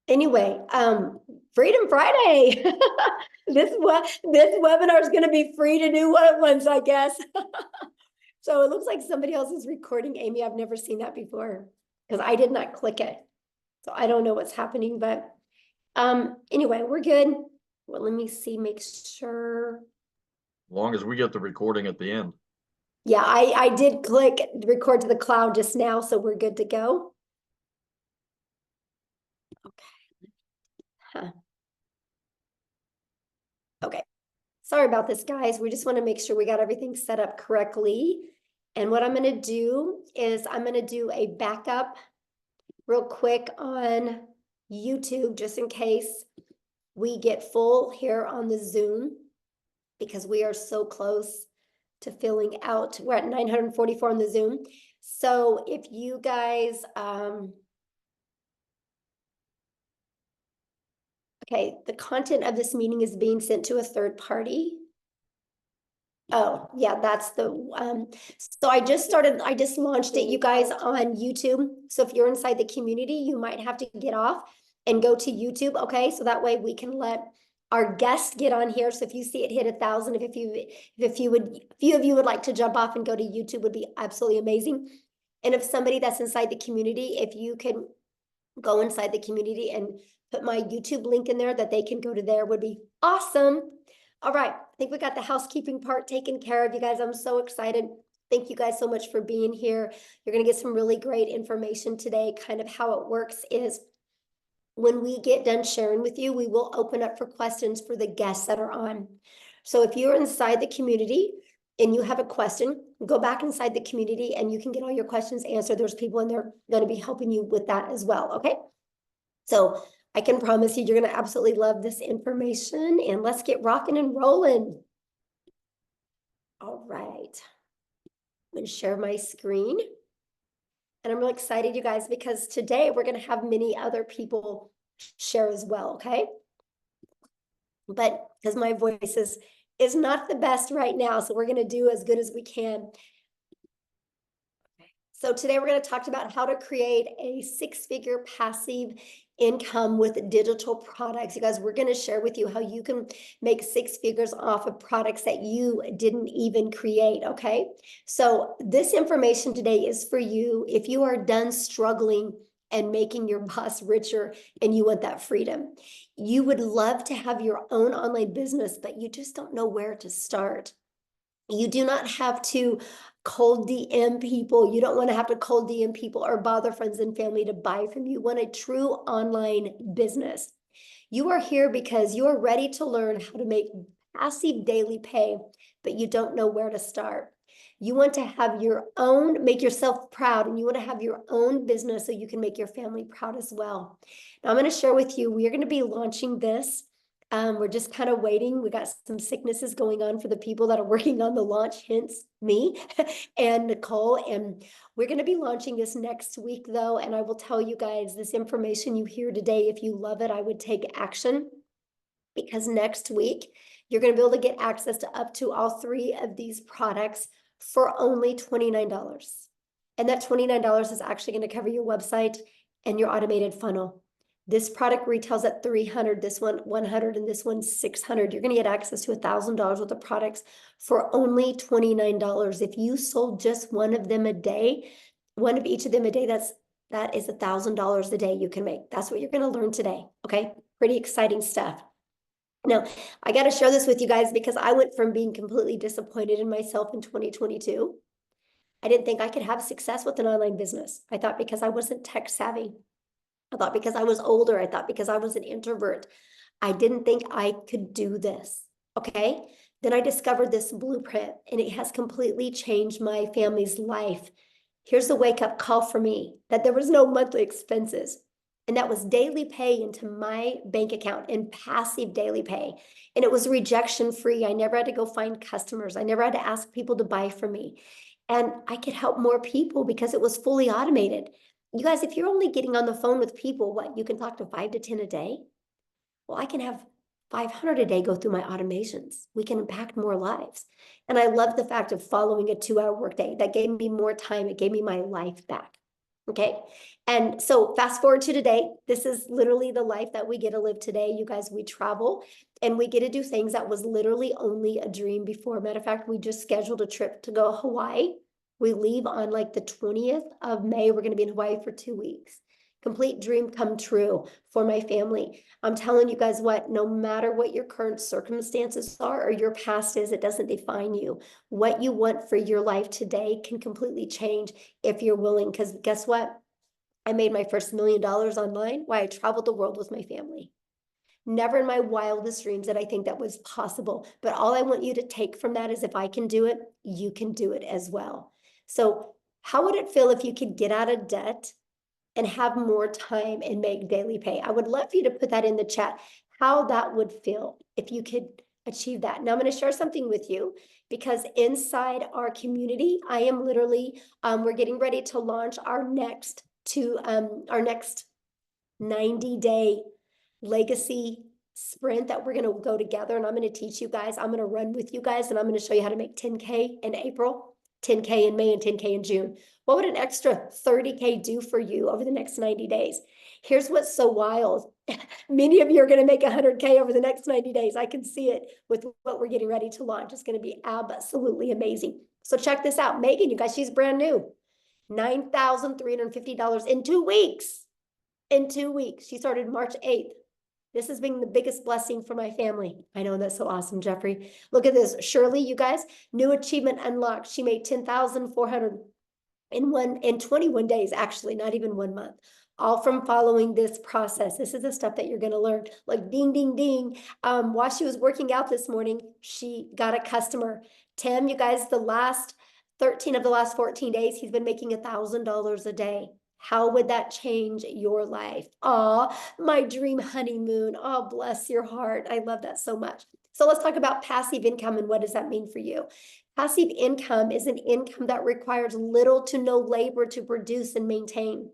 Anyway, Freedom Friday. This webinar is going to be free to do what it wants, I guess. So it looks like somebody else is recording. Amy, I've never seen that before because I did not click it. So I don't know what's happening, but anyway, we're good. Well, let me see, make sure. As long as we get the recording at the end. Yeah, I did click record to the cloud just now, so we're good to go. Okay. Huh. Okay. Sorry about this, guys. We just want to make sure we got everything set up correctly. And what I'm going to do is I'm going to do a backup real quick on YouTube, just in case we get full here on the Zoom, because we are so close to filling out. We're at 944 on the Zoom. So if you guys, okay, the content of this meeting is being sent to a third party. Oh, yeah, that's the, so I just launched it, you guys, on YouTube. So if you're inside the community, you might have to get off and go to YouTube, okay? So that way we can let our guests get on here. So if you see it hit 1,000, if few of you would like to jump off and go to YouTube, would be absolutely amazing. And if somebody that's inside the community, if you can go inside the community and put my YouTube link in there that they can go to there, would be awesome. All right, I think we got the housekeeping part taken care of, you guys. I'm so excited. Thank you guys so much for being here. You're going to get some really great information today. Kind of how it works is when we get done sharing with you, we will open up for questions for the guests that are on. So if you're inside the community and you have a question, go back inside the community and you can get all your questions answered. There's people in there going to be helping you with that as well, okay? So I can promise you, you're going to absolutely love this information, and let's get rocking and rolling. All right. I'm going to share my screen. And I'm really excited, you guys, because today we're going to have many other people share as well, okay? But because my voice is not the best right now, so we're going to do as good as we can. So today we're going to talk about how to create a six-figure passive income with digital products. You guys, we're going to share with you how you can make six figures off of products that you didn't even create, okay? So this information today is for you if you are done struggling and making your boss richer and you want that freedom. You would love to have your own online business, but you just don't know where to start. You do not have to cold DM people. You don't want to have to cold DM people or bother friends and family to buy from you. You want a true online business. You are here because you are ready to learn how to make passive daily pay, but you don't know where to start. You want to have your own, make yourself proud, and you want to have your own business so you can make your family proud as well. Now I'm going to share with you, we are going to be launching this. We're just kind of waiting. We got some sicknesses going on for the people that are working on the launch, hence me and Nicole. And we're going to be launching this next week, though. And I will tell you guys, this information you hear today, if you love it, I would take action, because next week you're going to be able to get access to up to all three of these products for only $29. And that $29 is actually going to cover your website and your automated funnel. This product retails at $300, this one $100, and this one $600. You're going to get access to $1,000 worth of products for only $29. If you sold just one of them a day, one of each of them a day, that is $1,000 a day you can make. That's what you're going to learn today. Okay, pretty exciting stuff. Now, I got to share this with you guys because I went from being completely disappointed in myself in 2022. I didn't think I could have success with an online business. I thought because I wasn't tech savvy. I thought because I was older, I thought because I was an introvert, I didn't think I could do this, okay? Then I discovered this blueprint and it has completely changed my family's life. Here's the wake-up call for me, that there was no monthly expenses. And that was daily pay into my bank account and passive daily pay. And it was rejection free. I never had to go find customers. I never had to ask people to buy from me. And I could help more people because it was fully automated. You guys, if you're only getting on the phone with people, what, you can talk to 5 to 10 a day? Well, I can have 500 a day go through my automations. We can impact more lives. And I love the fact of following a 2-hour workday. That gave me more time. It gave me my life back. Okay. And so fast forward to today, this is literally the life that we get to live today. You guys, we travel and we get to do things that was literally only a dream before. Matter of fact, we just scheduled a trip to go to Hawaii. We leave on like the 20th of May. We're going to be in Hawaii for 2 weeks. Complete dream come true for my family. I'm telling you guys what, no matter what your current circumstances are or your past is, it doesn't define you. What you want for your life today can completely change if you're willing. Because guess what? I made my first $1 million online while I traveled the world with my family. Never in my wildest dreams did I think that was possible. But all I want you to take from that is if I can do it, you can do it as well. So how would it feel if you could get out of debt and have more time and make daily pay? I would love for you to put that in the chat, how that would feel if you could achieve that. Now I'm going to share something with you because inside our community, I am literally, we're getting ready to launch our next 90-day legacy sprint that we're going to go together. And I'm going to teach you guys, I'm going to run with you guys, and I'm going to show you how to make 10K in April, 10K in May, and 10K in June. What would an extra 30K do for you over the next 90 days? Here's what's so wild. Many of you are going to make 100K over the next 90 days. I can see it with what we're getting ready to launch. It's going to be absolutely amazing. So check this out. Megan, you guys, she's brand new. $9,350 in 2 weeks. In 2 weeks. She started March 8th. This has been the biggest blessing for my family. I know, that's so awesome, Jeffrey. Look at this. Shirley, you guys, new achievement unlocked. She made 10,400 in 21 days, actually, not even 1 month. All from following this process. This is the stuff that you're going to learn. Like ding, ding, ding. While she was working out this morning, she got a customer. Tim, you guys, the last 13 of the last 14 days, he's been making $1,000 a day. How would that change your life? Oh, my dream honeymoon. Oh, bless your heart. I love that so much. So let's talk about passive income and what does that mean for you? Passive income is an income that requires little to no labor to produce and maintain.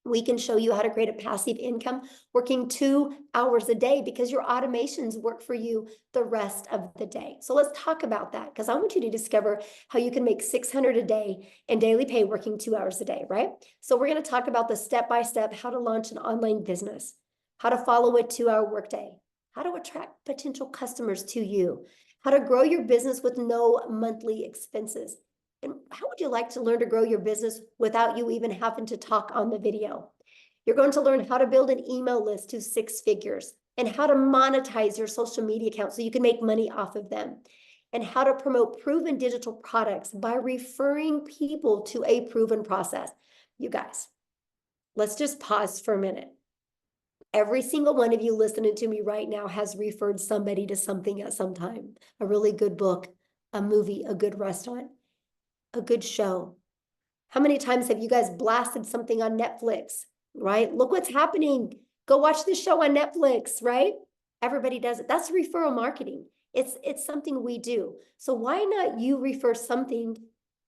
We can show you how to create a passive income working 2 hours a day because your automations work for you the rest of the day. So let's talk about that because I want you to discover how you can make $600 a day in daily pay working 2 hours a day, right? So we're going to talk about the step-by-step how to launch an online business, how to follow a 2-hour workday, how to attract potential customers to you, how to grow your business with no monthly expenses. And how would you like to learn to grow your business without you even having to talk on the video? You're going to learn how to build an email list to 6 figures and how to monetize your social media accounts so you can make money off of them, and how to promote proven digital products by referring people to a proven process. You guys, let's just pause for a minute. Every single one of you listening to me right now has referred somebody to something at some time. A really good book, a movie, a good restaurant, a good show. How many times have you guys blasted something on Netflix, right? Look what's happening. Go watch this show on Netflix, right? Everybody does it. That's referral marketing. It's something we do. So why not you refer something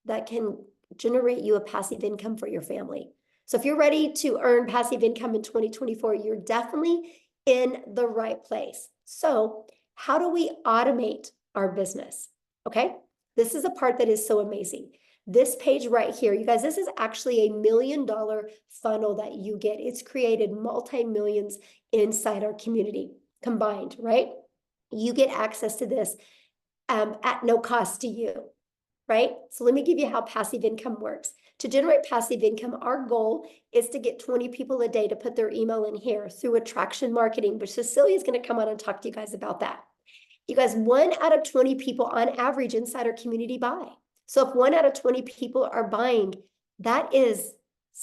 that can generate you a passive income for your family? So if you're ready to earn passive income in 2024, you're definitely in the right place. So how do we automate our business? Okay, this is a part that is so amazing. This page right here, you guys, this is actually a $1 million funnel that you get. It's created multi-millions inside our community combined, right? You get access to this at no cost to you, right? So let me give you how passive income works. To generate passive income, our goal is to get 20 people a day to put their email in here through attraction marketing, which Cecilia is going to come on and talk to you guys about that. You guys, 1 out of 20 people on average inside our community buy. So if 1 out of 20 people are buying, that is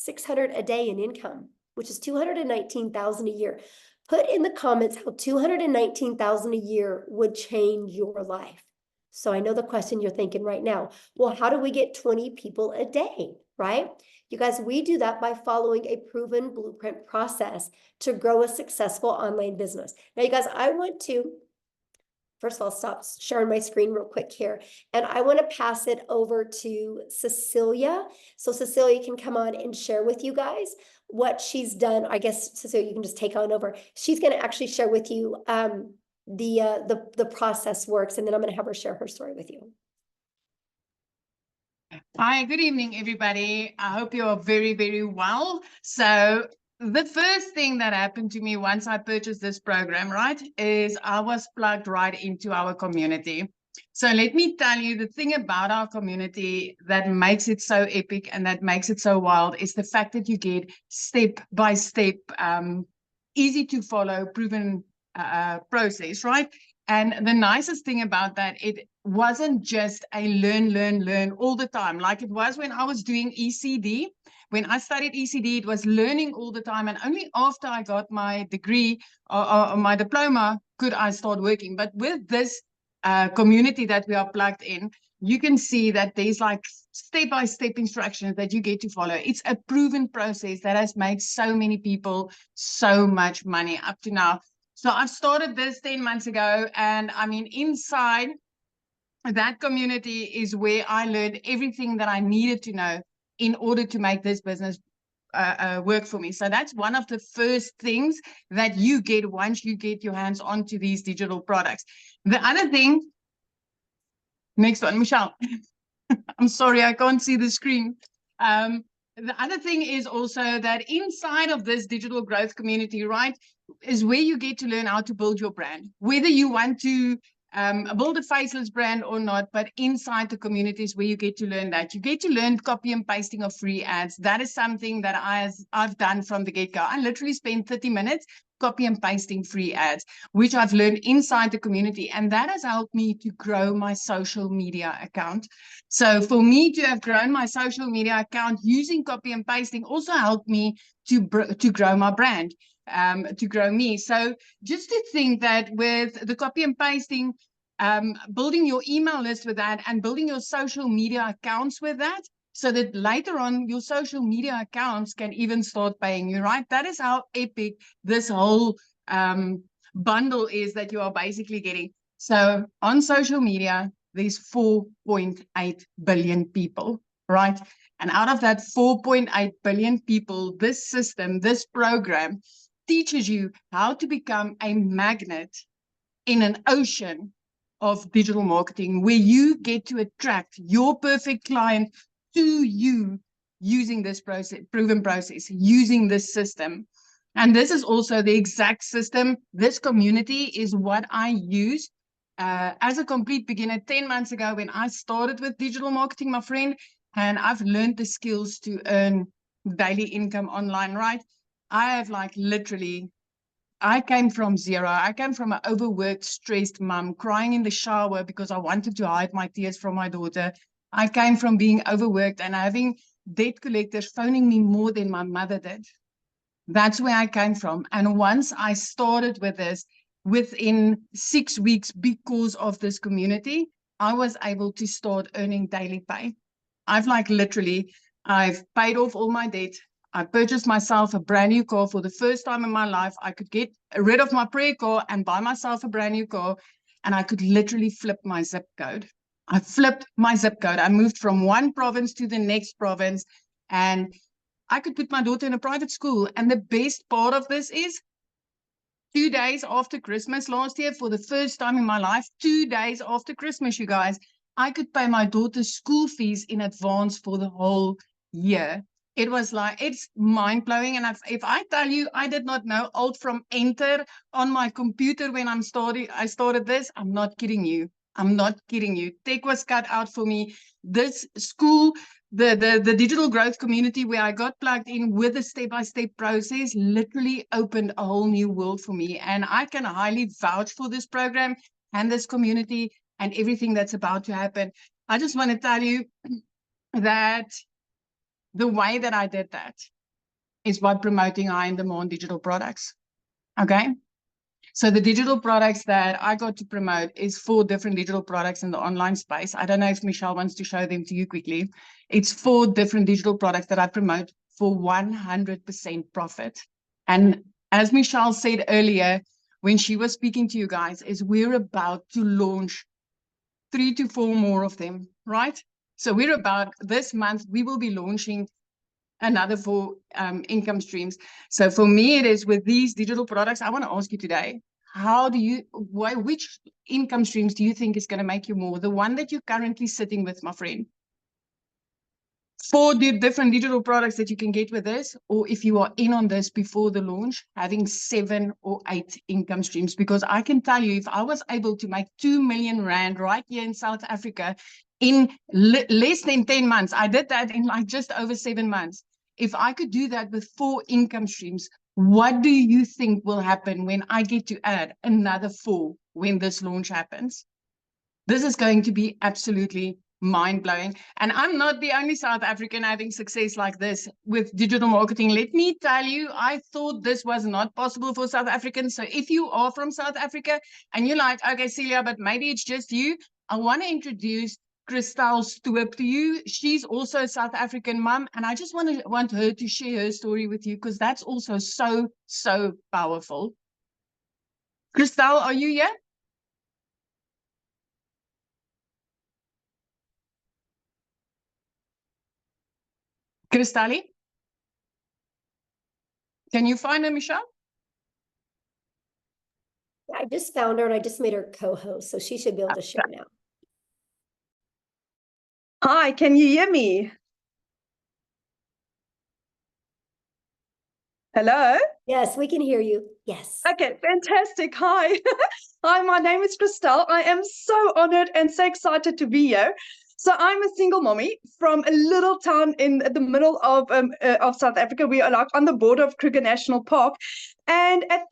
$600 a day in income, which is $219,000 a year. Put in the comments how $219,000 a year would change your life. So I know the question you're thinking right now, well, how do we get 20 people a day, right? You guys, we do that by following a proven blueprint process to grow a successful online business. Now, you guys, I want to first of all, stop sharing my screen real quick here. And I want to pass it over to Cecilia. So Cecilia can come on and share with you guys what she's done. I guess, Cecilia, you can just take on over. She's going to actually share with you the process works. And then I'm going to have her share her story with you. Hi, good evening, everybody. I hope you are very, very well. So the first thing that happened to me once I purchased this program, right, is I was plugged right into our community. So let me tell you, the thing about our community that makes it so epic and that makes it so wild is the fact that you get step by step, easy to follow, proven process, right? And the nicest thing about that, it wasn't just a learn all the time, like it was when I was doing ECD. When I studied ECD, it was learning all the time. And only after I got my degree or my diploma could I start working. But with this community that we are plugged in, you can see that there's like step-by-step instructions that you get to follow. It's a proven process that has made so many people so much money up to now. So I've started this 10 months ago, and I mean, inside that community is where I learned everything that I needed to know in order to make this business work for me. So that's one of the first things that you get once you get your hands onto these digital products. The other thing, next one, Michelle. I'm sorry, I can't see the screen. The other thing is also that inside of this digital growth community, right, is where you get to learn how to build your brand, whether you want to build a faceless brand or not, but inside the communities where you get to learn that. You get to learn copy and pasting of free ads. That is something that I've done from the get-go. I literally spent 30 minutes copy and pasting free ads, which I've learned inside the community. And that has helped me to grow my social media account. So for me to have grown my social media account using copy and pasting also helped me to grow my brand, to grow me. So just to think that with the copy and pasting, building your email list with that and building your social media accounts with that, so that later on your social media accounts can even start paying you, right? That is how epic this whole bundle is that you are basically getting. So on social media, there's 4.8 billion people, right? And out of that 4.8 billion people, this system, this program teaches you how to become a magnet in an ocean of digital marketing where you get to attract your perfect client to you using this process, proven process, using this system. And this is also the exact system. This community is what I use as a complete beginner 10 months ago when I started with digital marketing, my friend, and I've learned the skills to earn daily income online, right? I have like literally, I came from zero. I came from an overworked, stressed mom, crying in the shower because I wanted to hide my tears from my daughter. I came from being overworked and having debt collectors phoning me more than my mother did. That's where I came from. And once I started with this, within 6 weeks, because of this community, I was able to start earning daily pay. I've like literally, I've paid off all my debt. I purchased myself a brand new car for the first time in my life. I could get rid of my prayer car and buy myself a brand new car. And I could literally flip my zip code. I flipped my zip code. I moved from one province to the next province. And I could put my daughter in a private school. And the best part of this is 2 days after Christmas last year, for the first time in my life, 2 days after Christmas, you guys, I could pay my daughter's school fees in advance for the whole year. It was like, it's mind-blowing. And if I tell you, I did not know Alt from Enter on my computer when I started this, I'm not kidding you. I'm not kidding you. Tech was cut out for me. This school, the digital growth community where I got plugged in with a step-by-step process literally opened a whole new world for me. And I can highly vouch for this program and this community and everything that's about to happen. I just want to tell you that the way that I did that is by promoting high-in-demand digital products. Okay? So the digital products that I got to promote is 4 different digital products in the online space. I don't know if Michelle wants to show them to you quickly. It's 4 different digital products that I promote for 100% profit. And as Michelle said earlier, when she was speaking to you guys, is we're about to launch 3 to 4 more of them, right? So we're about, this month, we will be launching another 4 income streams. So for me, it is with these digital products. I want to ask you today, which income streams do you think is going to make you more? The one that you're currently sitting with, my friend? 4 different digital products that you can get with this, or if you are in on this before the launch, having 7 or 8 income streams. Because I can tell you, if I was able to make 2 million rand right here in South Africa in less than 10 months, I did that in like just over 7 months. If I could do that with 4 income streams, what do you think will happen when I get to add another 4 when this launch happens? This is going to be absolutely mind-blowing. And I'm not the only South African having success like this with digital marketing. Let me tell you, I thought this was not possible for South Africans. So if you are from South Africa and you're like, okay, Celia, but maybe it's just you, I want to introduce Christelle Stoop to you. She's also a South African mom, and I just want her to share her story with you, because that's also so powerful. Christelle, are you here? Christelle? Can you find her, Michelle? I just found her and I just made her co-host, so she should be able to share now. Hi, can you hear me? Hello? Yes, we can hear you. Yes. Okay, fantastic. Hi. Hi, my name is Christelle. I am so honored and so excited to be here. So I'm a single mommy from a little town in the middle of South Africa. We are like on the border of Kruger National Park. And at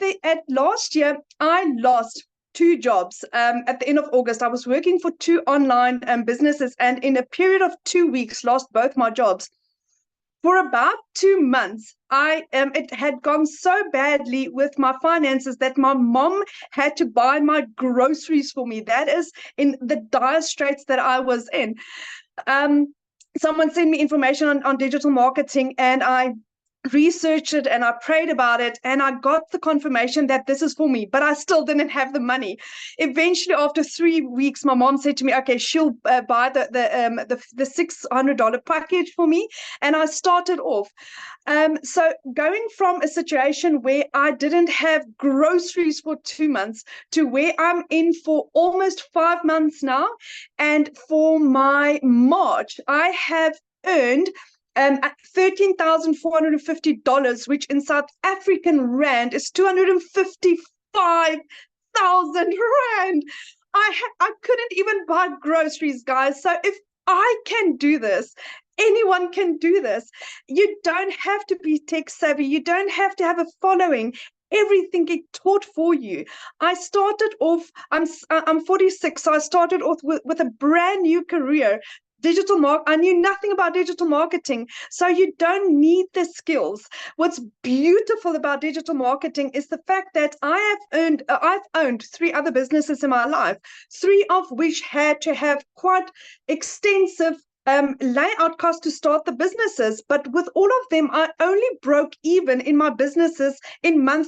last year, I lost 2 jobs. At the end of August, I was working for 2 online businesses, and in a period of 2 weeks, lost both my jobs. For about 2 months, it had gone so badly with my finances that my mom had to buy my groceries for me. That is in the dire straits that I was in. Someone sent me information on digital marketing, and I researched it and I prayed about it, and I got the confirmation that this is for me, but I still didn't have the money. Eventually, after 3 weeks, my mom said to me, okay, she'll buy the $600 package for me, and I started off. So going from a situation where I didn't have groceries for 2 months to where I'm in for almost 5 months now, and for my March, I have earned $13,450, which in South African rand is 255,000 rand. I couldn't even buy groceries, guys. So if I can do this, anyone can do this. You don't have to be tech savvy. You don't have to have a following. Everything get taught for you. I started off, I'm 46, so I started off with a brand new career. I knew nothing about digital marketing, so you don't need the skills. What's beautiful about digital marketing is the fact that I've owned 3 other businesses in my life, 3 of which had to have quite extensive layout costs to start the businesses. But with all of them, I only broke even in my businesses in in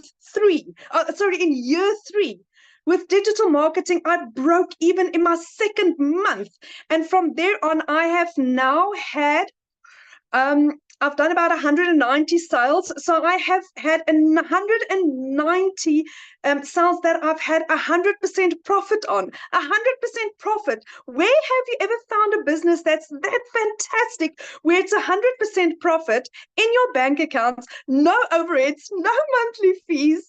year 3. With digital marketing, I broke even in my 2nd month. And from there on, I have now had, I've done about 190 sales. So I have had 190 sales that I've had 100% profit on. 100% profit. Where have you ever found a business that's that fantastic, where it's 100% profit in your bank accounts, no overheads, no monthly fees?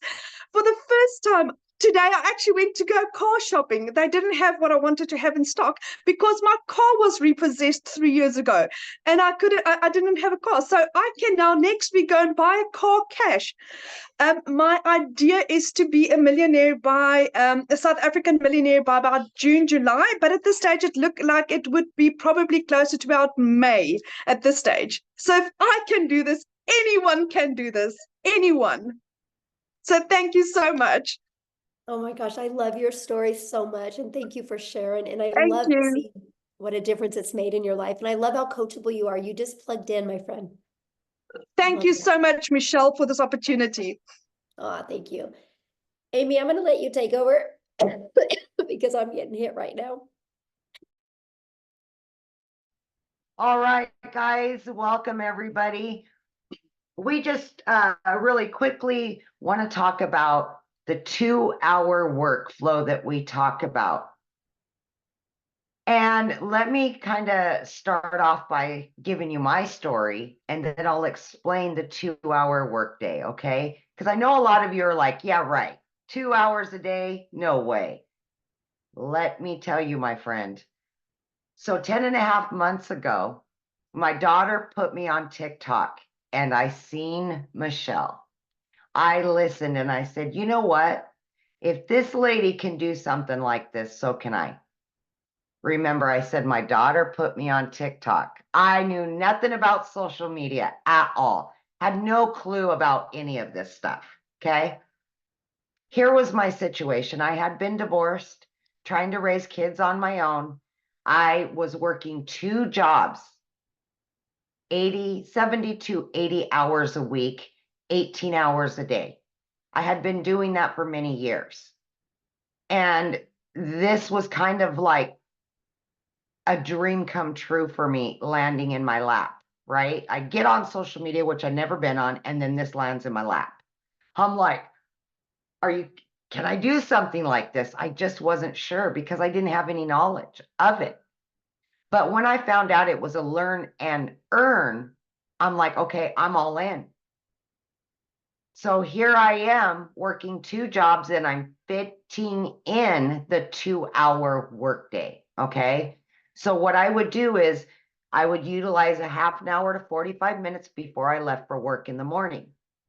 For the first time, today, I actually went to go car shopping. They didn't have what I wanted to have in stock because my car was repossessed 3 years ago, and I didn't have a car. So I can now next week go and buy a car cash. My idea is to be a millionaire a South African millionaire by about June, July. But at this stage, it looked like it would be probably closer to about May at this stage. So if I can do this, anyone can do this. Anyone. So thank you so much. Oh my gosh, I love your story so much, and thank you for sharing. And I Thank love to you. see what a difference it's made in your life. And I love how coachable you are. You just plugged in, my friend. Thank you so much, Michelle, for this opportunity. Oh, thank you. Amy, I'm going to let you take over because I'm getting hit right now. All right, guys, welcome everybody. We just really quickly want to talk about the 2-hour workflow that we talk about. And let me kind of start off by giving you my story, and then I'll explain the 2-hour workday, okay? Because I know a lot of you are like, yeah, right. 2 hours a day? No way. Let me tell you, my friend. So 10.5 months ago, my daughter put me on TikTok and I seen Michelle. I listened and I said, you know what? If this lady can do something like this, so can I. Remember, I said my daughter put me on TikTok. I knew nothing about social media at all. Had no clue about any of this stuff, okay? Here was my situation. I had been divorced, trying to raise kids on my own. I was working 2 jobs, 70 to 80 hours a week, 18 hours a day. I had been doing that for many years. And this was kind of like a dream come true for me landing in my lap, right? I get on social media, which I've never been on, and then this lands in my lap. I'm like, can I do something like this? I just wasn't sure because I didn't have any knowledge of it. But when I found out it was a learn and earn, I'm like, okay, I'm all in. So here I am working 2 jobs and I'm fitting in the 2-hour workday, okay? So what I would do is I would utilize a half an hour to 45 minutes before I left for work in the morning.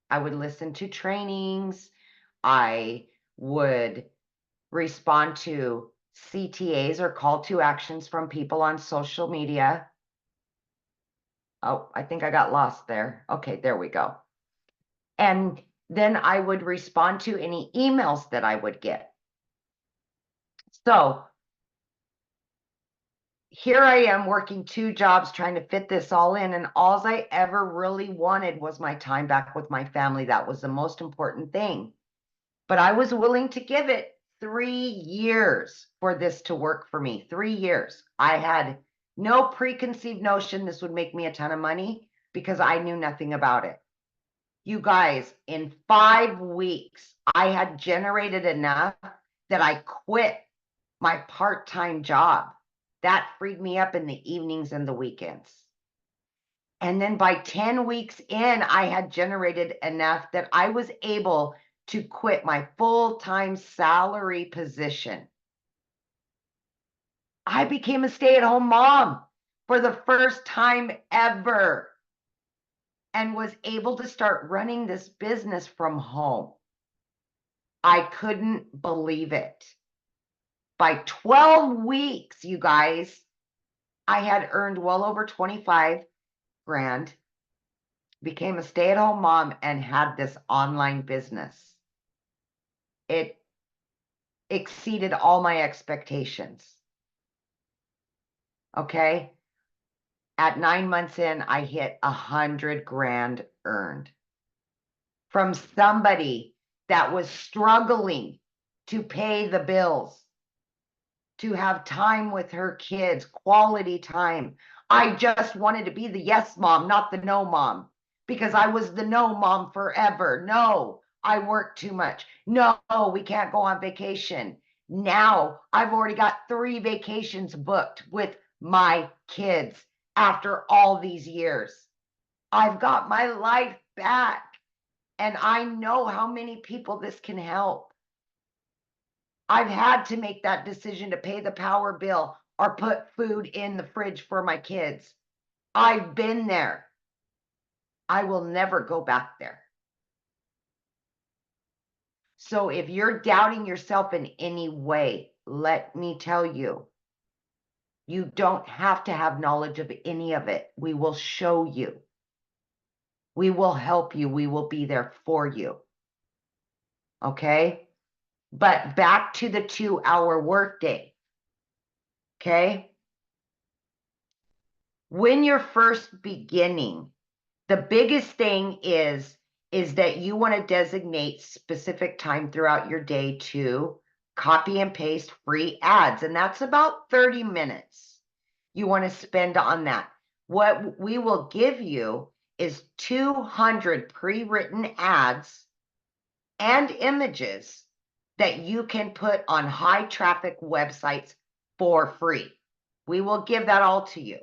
I would listen to trainings. I would respond to CTAs or call to actions from people on social media. Oh, I think I got lost there. Okay, there we go. And then I would respond to any emails that I would get. So here I am working 2 jobs trying to fit this all in, and all I ever really wanted was my time back with my family. That was the most important thing. But I was willing to give it 3 years for this to work for me. 3 years. I had no preconceived notion this would make me a ton of money because I knew nothing about it. You guys, in 5 weeks, I had generated enough that I quit my part-time job. That freed me up in the evenings and the weekends. And then by 10 weeks in, I had generated enough that I was able to quit my full-time salary position. I became a stay-at-home mom for the first time ever and was able to start running this business from home. I couldn't believe it. By 12 weeks, you guys, I had earned well over 25 grand, became a stay-at-home mom, and had this online business. It exceeded all my expectations. Okay. At 9 months in, I hit 100 grand earned from somebody that was struggling to pay the bills, to have time with her kids, quality time. I just wanted to be the yes mom, not the no mom, because I was the no mom forever. No, I work too much. No, we can't go on vacation. Now I've already got 3 vacations booked with my kids after all these years. I've got my life back, and I know how many people this can help. I've had to make that decision to pay the power bill or put food in the fridge for my kids. I've been there. I will never go back there. So if you're doubting yourself in any way, let me tell you, you don't have to have knowledge of any of it. We will show you. We will help you. We will be there for you. Okay? But back to the 2-hour workday. Okay? When you're first beginning, the biggest thing is that you want to designate specific time throughout your day to copy and paste free ads. And that's about 30 minutes you want to spend on that. What we will give you is 200 pre-written ads and images that you can put on high traffic websites for free. We will give that all to you.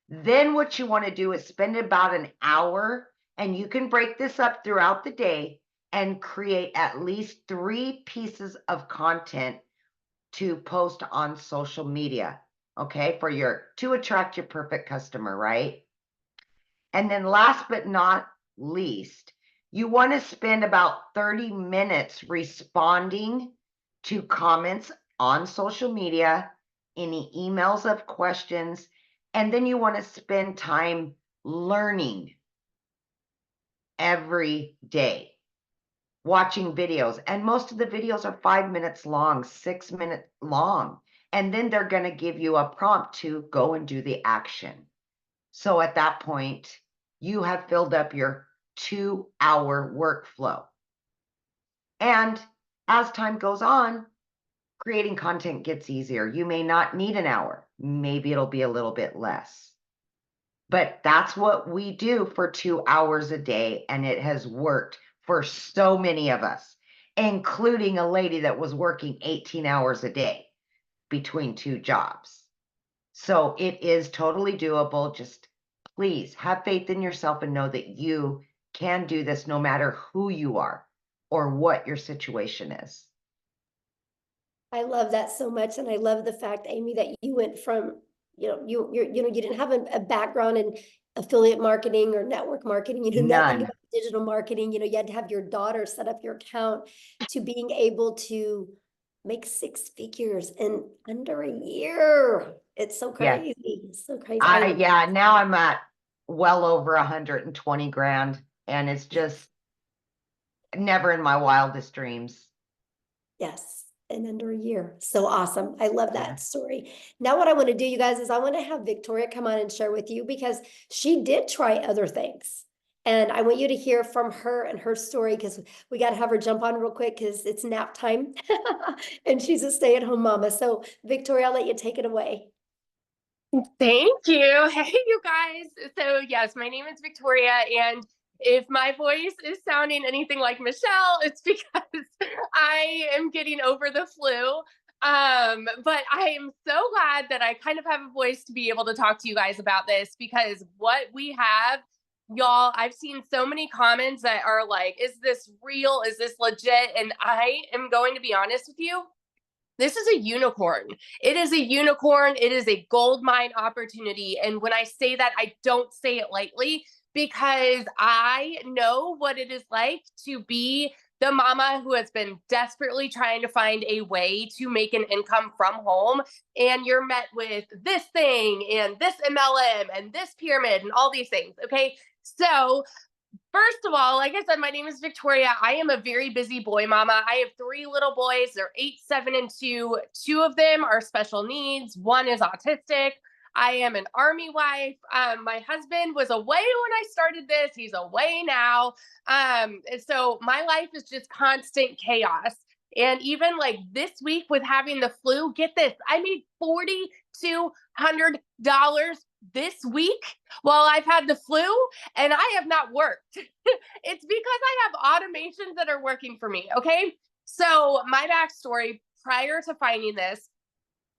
Then what you want to do is spend about an hour, and you can break this up throughout the day and create at least 3 pieces of content to post on social media, okay, to attract your perfect customer, right? And then last but not least, you want to spend about 30 minutes responding to comments on social media, any emails of questions, and then you want to spend time learning every day, watching videos. And most of the videos are 5 minutes long, 6 minutes long. And then they're going to give you a prompt to go and do the action. So at that point, you have filled up your 2-hour workflow. And as time goes on, creating content gets easier. You may not need an hour. Maybe it'll be a little bit less. But that's what we do for 2 hours a day. And it has worked for so many of us, including a lady that was working 18 hours a day between 2 jobs. So it is totally doable. Just please have faith in yourself and know that you can do this no matter who you are or what your situation is. I love that so much. And I love the fact, Amy, that you went from, you didn't have a background in affiliate marketing or network marketing, nothing None. about digital marketing. You had to have your daughter set up your account, to being able to make 6 figures in under a year. It's so Yeah. crazy. It's so crazy. Yeah, now I'm at well over 120 grand, and it's just never in my wildest dreams. Yes, in under a year. So awesome. I love that Yeah. story. Now what I want to do, you guys, is I want to have Victoria come on and share with you, because she did try other things. And I want you to hear from her and her story, because we got to have her jump on real quick because it's nap time and she's a stay-at-home mama. So Victoria, I'll let you take it away. Thank you. Hey, you guys. So yes, my name is Victoria, and if my voice is sounding anything like Michelle, it's because I am getting over the flu. But I am so glad that I kind of have a voice to be able to talk to you guys about this, because what we have, y'all, I've seen so many comments that are like, is this real? Is this legit? And I am going to be honest with you. This is a unicorn. It is a unicorn. It is a gold mine opportunity. And when I say that, I don't say it lightly, because I know what it is like to be the mama who has been desperately trying to find a way to make an income from home. And you're met with this thing and this MLM and this pyramid and all these things. Okay. So first of all, like I said, my name is Victoria. I am a very busy boy mama. I have 3 little boys. They're 8, 7, and 2. 2 of them are special needs. 1 is autistic. I am an Army wife. My husband was away when I started this. He's away now. And so my life is just constant chaos. And even like this week with having the flu, get this, I made $4,200 this week while I've had the flu, and I have not worked. It's because I have automations that are working for me. Okay. So my backstory prior to finding this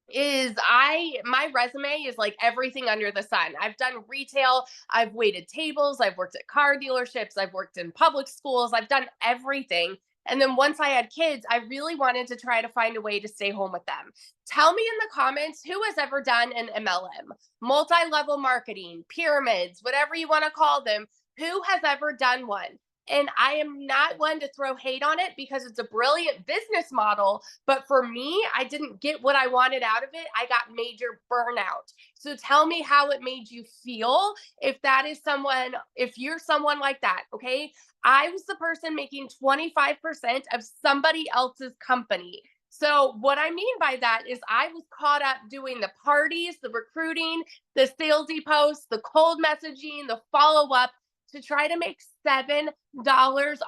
is my resume is like everything under the sun. I've done retail, I've waited tables, I've worked at car dealerships, I've worked in public schools, I've done everything. And then once I had kids, I really wanted to try to find a way to stay home with them. Tell me in the comments who has ever done an MLM, multi-level marketing, pyramids, whatever you want to call them. Who has ever done one? And I am not one to throw hate on it, because it's a brilliant business model. But for me, I didn't get what I wanted out of it. I got major burnout. So tell me how it made you feel if you're someone like that. Okay. I was the person making 25% of somebody else's company. So what I mean by that is I was caught up doing the parties, the recruiting, the salesy posts, the cold messaging, the follow-up, to try to make $7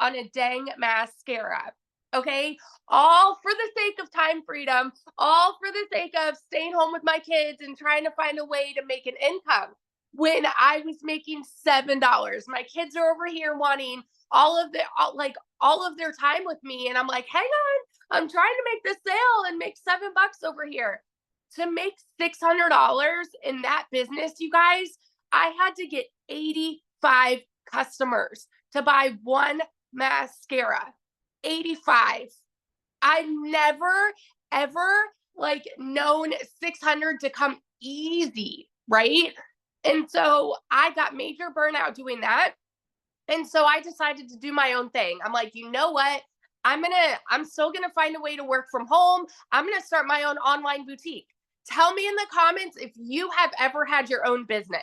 on a dang mascara. Okay. All for the sake of time freedom, all for the sake of staying home with my kids and trying to find a way to make an income, when I was making $7. My kids are over here wanting all of their time with me. And I'm like, hang on, I'm trying to make this sale and make $7 over here. To make $600 in that business, you guys, I had to get 85 customers to buy one mascara. 85. I've never, ever like known 600 to come easy, right? And so I got major burnout doing that. And so I decided to do my own thing. I'm like, you know what? I'm still gonna find a way to work from home. I'm gonna start my own online boutique. Tell me in the comments if you have ever had your own business.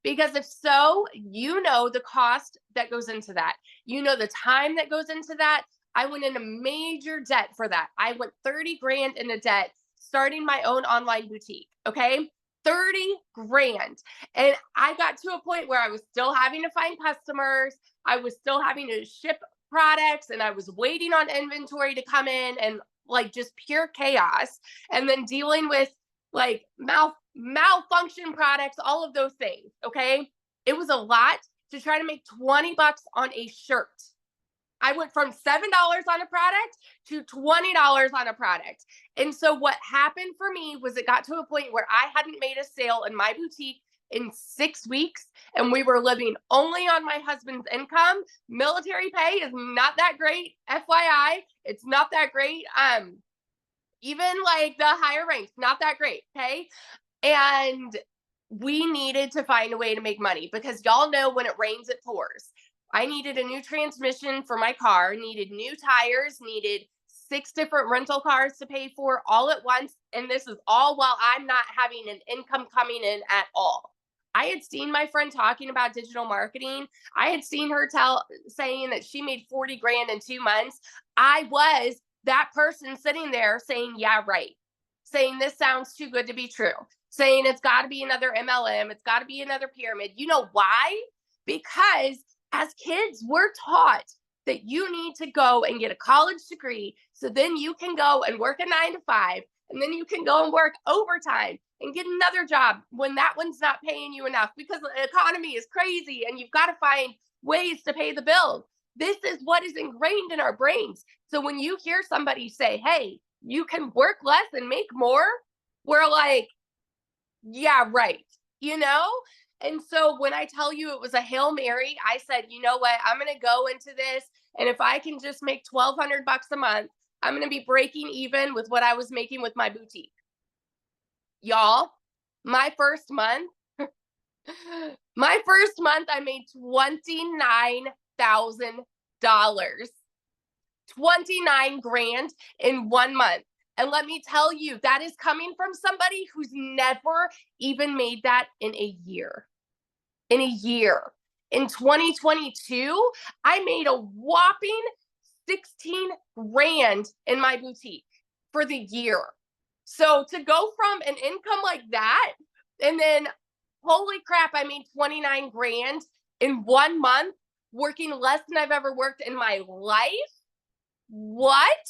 Because if so, you know the cost that goes into that. You know the time that goes into that. I went into major debt for that. I went 30 grand into debt starting my own online boutique. Okay. 30 grand. And I got to a point where I was still having to find customers. I was still having to ship products, and I was waiting on inventory to come in, and like just pure chaos. And then dealing with like malfunction products, all of those things. Okay. It was a lot to try to make 20 bucks on a shirt. I went from $7 on a product to $20 on a product. And so what happened for me was it got to a point where I hadn't made a sale in my boutique in 6 weeks, and we were living only on my husband's income. Military pay is not that great. FYI, it's not that great. Even like the higher ranks, not that great. Okay. And we needed to find a way to make money, because y'all know when it rains, it pours. I needed a new transmission for my car, needed new tires, needed 6 different rental cars to pay for all at once. And this is all while I'm not having an income coming in at all. I had seen my friend talking about digital marketing. I had seen her saying that she made 40 grand in 2 months. I was that person sitting there saying, yeah, right. Saying this sounds too good to be true. Saying it's got to be another MLM. It's got to be another pyramid. You know why? Because as kids, we're taught that you need to go and get a college degree, so then you can go and work a 9 to 5, and then you can go and work overtime and get another job when that one's not paying you enough, because the economy is crazy and you've got to find ways to pay the bills. This is what is ingrained in our brains. So when you hear somebody say, hey, you can work less and make more, we're like, yeah, right. You know? And so when I tell you it was a Hail Mary, I said, you know what? I'm going to go into this. And if I can just make $1,200 a month, I'm going to be breaking even with what I was making with my boutique. Y'all, my first month, I made $29,000. 29 grand in 1 month. And let me tell you, that is coming from somebody who's never even made that in a year. In a year. In 2022, I made a whopping 16 grand in my boutique for the year. So to go from an income like that, and then holy crap, I made 29 grand in 1 month, working less than I've ever worked in my life. What?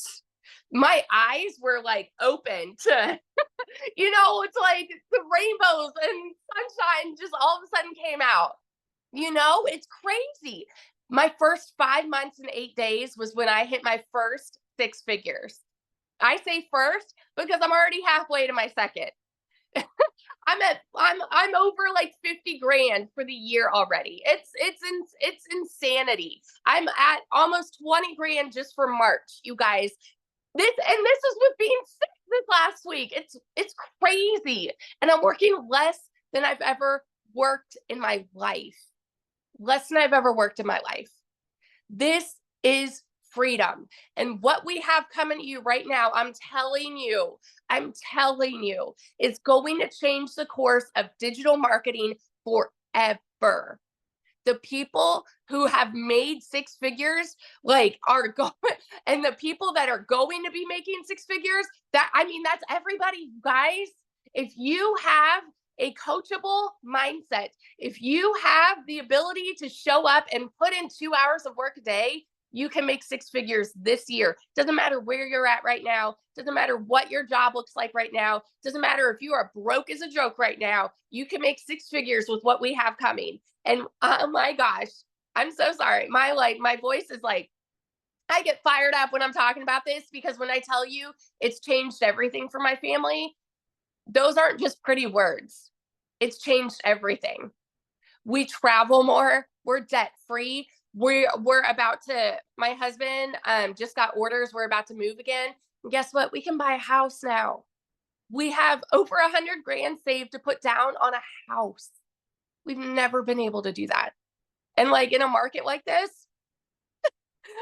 My eyes were like open to, it's like the rainbows and sunshine just all of a sudden came out. It's crazy. My first 5 months and 8 days was when I hit my first 6 figures. I say first because I'm already halfway to my second. I'm over like 50 grand for the year already. It's insanity. I'm at almost 20 grand just for March, you guys. This is with being sick this last week. It's crazy. And I'm working less than I've ever worked in my life. Less than I've ever worked in my life. This is freedom. And what we have coming to you right now, I'm telling you, is going to change the course of digital marketing forever. The people who have made 6 figures, are going, and the people that are going to be making 6 figures, that's everybody, guys. If you have a coachable mindset, if you have the ability to show up and put in 2 hours of work a day, you can make 6 figures this year. Doesn't matter where you're at right now. Doesn't matter what your job looks like right now. Doesn't matter if you are broke as a joke right now. You can make 6 figures with what we have coming. And oh my gosh, I'm so sorry. My voice is like, I get fired up when I'm talking about this, because when I tell you it's changed everything for my family, those aren't just pretty words. It's changed everything. We travel more. We're debt free. We're about to, my husband just got orders. We're about to move again. And guess what? We can buy a house now. We have over 100 grand saved to put down on a house. We've never been able to do that. And like in a market like this,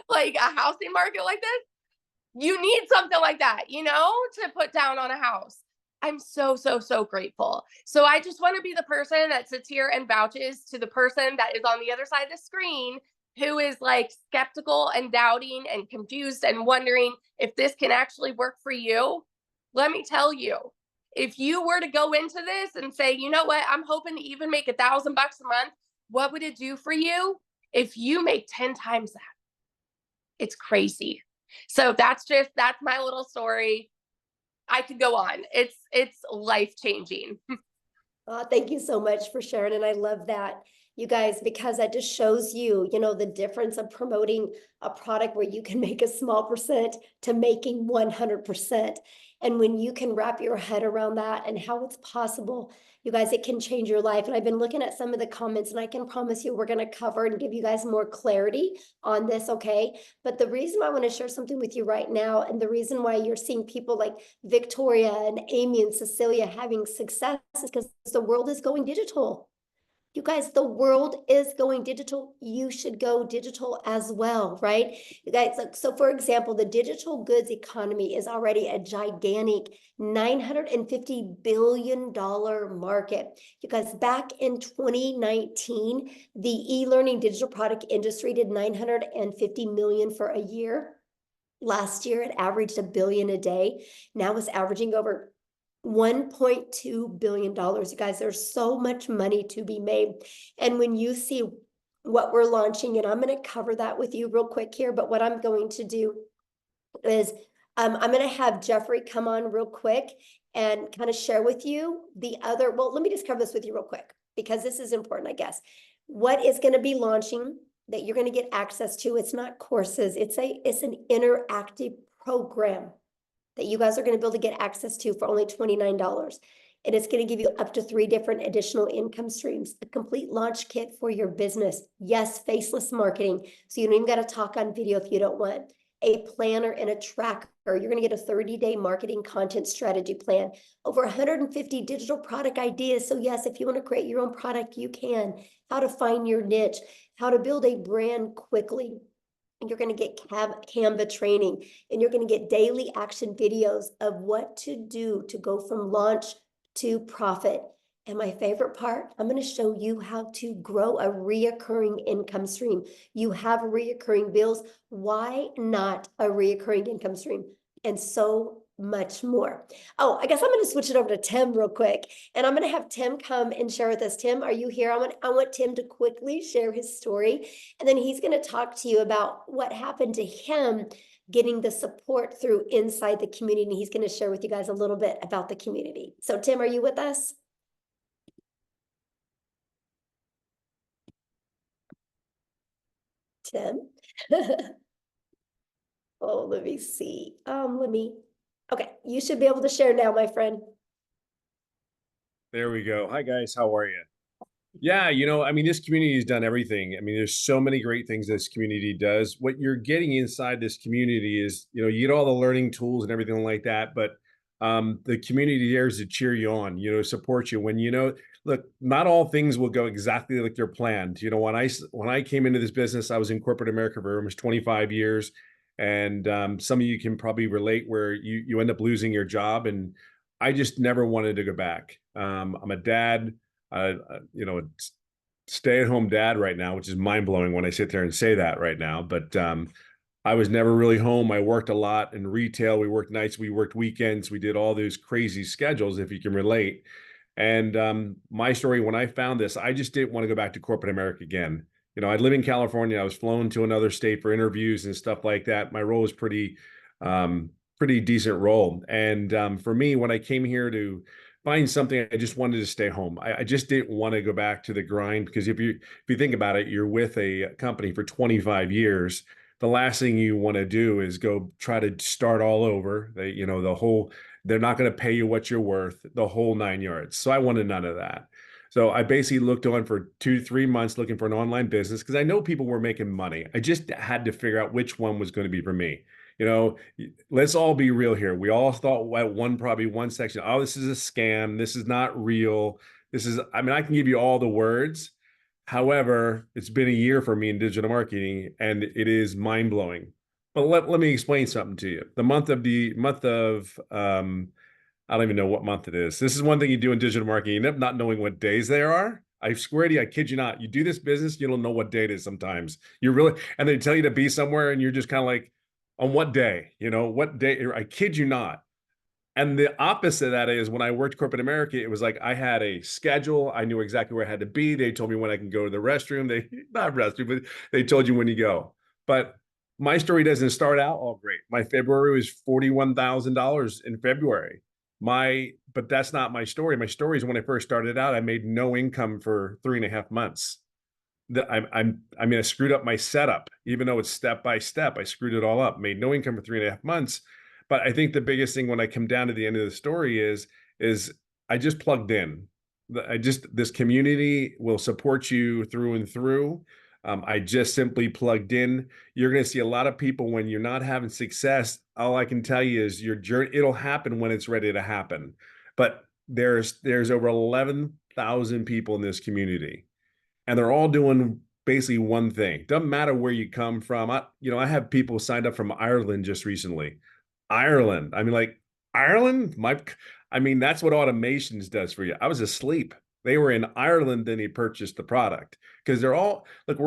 like a housing market like this, you need something like that, you know, to put down on a house. I'm so, so, so grateful. So I just want to be the person that sits here and vouches to the person that is on the other side of the screen who is like skeptical and doubting and confused and wondering if this can actually work for you. Let me tell you, if you were to go into this and say, you know what, I'm hoping to even make $1,000 a month, what would it do for you if you make 10 times that? It's crazy. So that's my little story. I could go on. It's life-changing. Thank you so much for sharing. And I love that, you guys, because that just shows you, you know, the difference of promoting a product where you can make a small percent to making 100%. And when you can wrap your head around that and how it's possible, you guys, it can change your life. And I've been looking at some of the comments, and I can promise you we're going to cover and give you guys more clarity on this, okay? But the reason I want to share something with you right now, and the reason why you're seeing people like Victoria and Amy and Cecilia having success is because the world is going digital. You guys, the world is going digital. You should go digital as well, right? You guys, so for example, the digital goods economy is already a gigantic $950 billion market. You guys, back in 2019, the e-learning digital product industry did 950 million for a year. Last year, it averaged $1 billion a day. Now it's averaging over $1.2 billion. You guys, there's so much money to be made. And when you see what we're launching, and I'm going to cover that with you real quick here, but what I'm going to do is I'm going to have Jeffrey come on real quick and kind of share with you the other, well, let me just cover this with you real quick, because this is important, I guess. What is going to be launching that you're going to get access to? It's not courses. It's an interactive program that you guys are going to be able to get access to for only $29. And it's going to give you up to 3 different additional income streams, a complete launch kit for your business. Yes, faceless marketing. So you don't even got to talk on video if you don't want. A planner and a tracker. You're going to get a 30-day marketing content strategy plan. Over 150 digital product ideas. So yes, if you want to create your own product, you can. How to find your niche. How to build a brand quickly. You're going to get Canva training, and you're going to get daily action videos of what to do to go from launch to profit. And my favorite part, I'm going to show you how to grow a reoccurring income stream. You have reoccurring bills. Why not a reoccurring income stream? And so much more. Oh, I guess I'm going to switch it over to Tim real quick, and I'm going to have Tim come and share with us. Tim, are you here? I want Tim to quickly share his story, and then he's going to talk to you about what happened to him getting the support through inside the community. And he's going to share with you guys a little bit about the community. So Tim, are you with us? Tim? Oh, let me see. Okay, you should be able to share now, my friend. There we go. Hi, guys. How are you? Yeah, you know, I mean, this community has done everything. I mean, there's so many great things this community does. What you're getting inside this community is, you know, you get all the learning tools and everything like that, but the community there is to cheer you on, you know, support you when, you know, look, not all things will go exactly like they're planned. You know, when I came into this business, I was in corporate America for almost 25 years. And some of you can probably relate where you end up losing your job. And I just never wanted to go back. I'm a dad, you know, stay-at-home dad right now, which is mind-blowing when I sit there and say that right now. But I was never really home. I worked a lot in retail. We worked nights, we worked weekends. We did all those crazy schedules, if you can relate. And my story, when I found this, I just didn't want to go back to corporate America again. You know, I live in California. I was flown to another state for interviews and stuff like that. My role was pretty decent role. And for me, when I came here to find something, I just wanted to stay home. I just didn't want to go back to the grind, because if you think about it, you're with a company for 25 years. The last thing you want to do is go try to start all over. You know, the whole They're not going to pay you what you're worth, the whole 9 yards. So I wanted none of that. So I basically looked on for 2 to 3 months looking for an online business because I know people were making money. I just had to figure out which one was going to be for me. You know, let's all be real here. We all thought at probably one section, oh, this is a scam. This is not real. This is, I mean, I can give you all the words. However, it's been a year for me in digital marketing and it is mind blowing. But let me explain something to you. The month of I don't even know what month it is. This is one thing you do in digital marketing, you end up not knowing what days there are. I swear to you, I kid you not. You do this business, you don't know what day it is sometimes. You really, and they tell you to be somewhere and you're just kind of like, on what day? You know, what day? I kid you not. And the opposite of that is when I worked corporate America, it was like I had a schedule. I knew exactly where I had to be. They told me when I can go to the restroom. They not restroom, but they told you when you go. But my story doesn't start out all great. My February was $41,000 in February. But that's not my story. My story is when I first started out, I made no income for 3.5 months. I mean, I screwed up my setup, even though it's step by step. I screwed it all up, made no income for 3.5 months. But I think the biggest thing when I come down to the end of the story is I just plugged in. This community will support you through and through. I just simply plugged in. You're going to see a lot of people when you're not having success. All I can tell you is your journey, it'll happen when it's ready to happen. But there's over 11,000 people in this community. And they're all doing basically one thing. Doesn't matter where you come from. I have people signed up from Ireland just recently. Ireland. I mean, like Ireland, that's what automations does for you. I was asleep. They were in Ireland, then he purchased the product because we're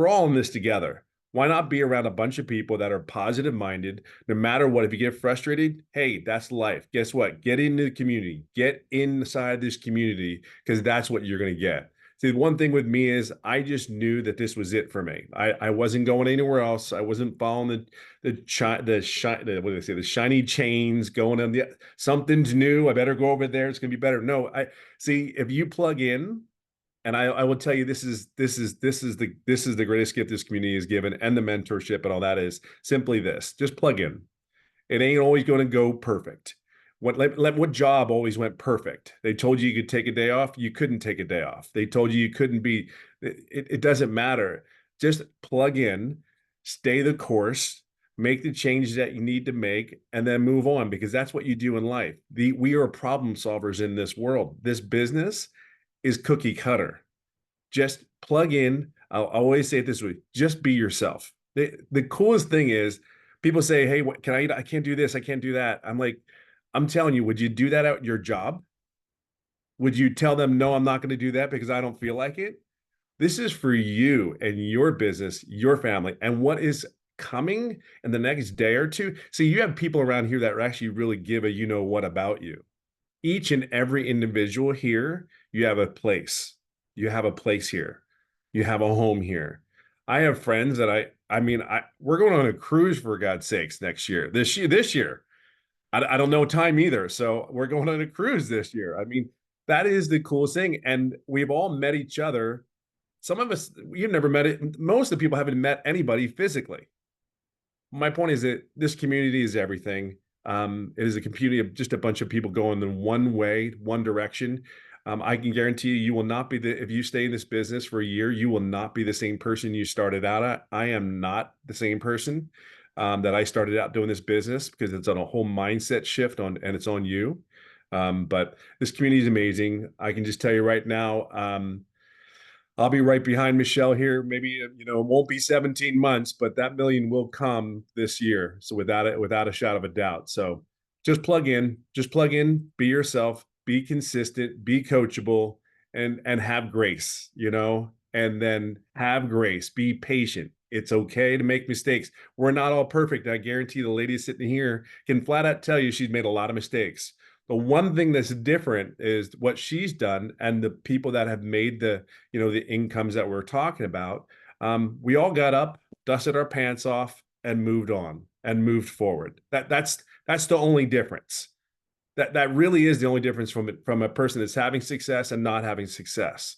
all in this together. Why not be around a bunch of people that are positive minded, no matter what? If you get frustrated, hey, that's life. Guess what? Get into the community, get inside this community because that's what you're going to get. See, one thing with me is I just knew that this was it for me. I wasn't going anywhere else. I wasn't following the shiny chains going on. Something's new. I better go over there. It's going to be better. No, I see if you plug in, and I will tell you this is the greatest gift this community is given, and the mentorship and all that is simply this. Just plug in. It ain't always going to go perfect. What job always went perfect? They told you could take a day off. You couldn't take a day off. They told you couldn't be. It doesn't matter. Just plug in, stay the course, make the changes that you need to make, and then move on because that's what you do in life. We are problem solvers in this world. This business is cookie cutter. Just plug in. I'll always say it this way: just be yourself. The coolest thing is people say, "Hey, what can I eat? I can't do this. I can't do that." I'm like, I'm telling you, would you do that at your job? Would you tell them, no, I'm not going to do that because I don't feel like it? This is for you and your business, your family, and what is coming in the next day or two. See, you have people around here that actually really give a what about you. Each and every individual here, you have a place. You have a place here. You have a home here. I have friends that we're going on a cruise for God's sakes next year, this year. I don't know time either. So we're going on a cruise this year. I mean, that is the coolest thing. And we've all met each other. Some of us, you've never met it. Most of the people haven't met anybody physically. My point is that this community is everything. It is a community of just a bunch of people going in one way, one direction. I can guarantee you will not be if you stay in this business for a year, you will not be the same person you started out at. I am not the same person that I started out doing this business because it's on a whole mindset shift and it's on you. But this community is amazing. I can just tell you right now, I'll be right behind Michelle here. Maybe, it won't be 17 months, but that million will come this year. So without a shadow of a doubt. So just plug in, be yourself, be consistent, be coachable, and have grace, and then have grace, be patient. It's okay to make mistakes. We're not all perfect. I guarantee the lady sitting here can flat out tell you she's made a lot of mistakes. The one thing that's different is what she's done and the people that have made the incomes that we're talking about. We all got up, dusted our pants off, and moved on and moved forward. That's the only difference. That really is the only difference from a person that's having success and not having success.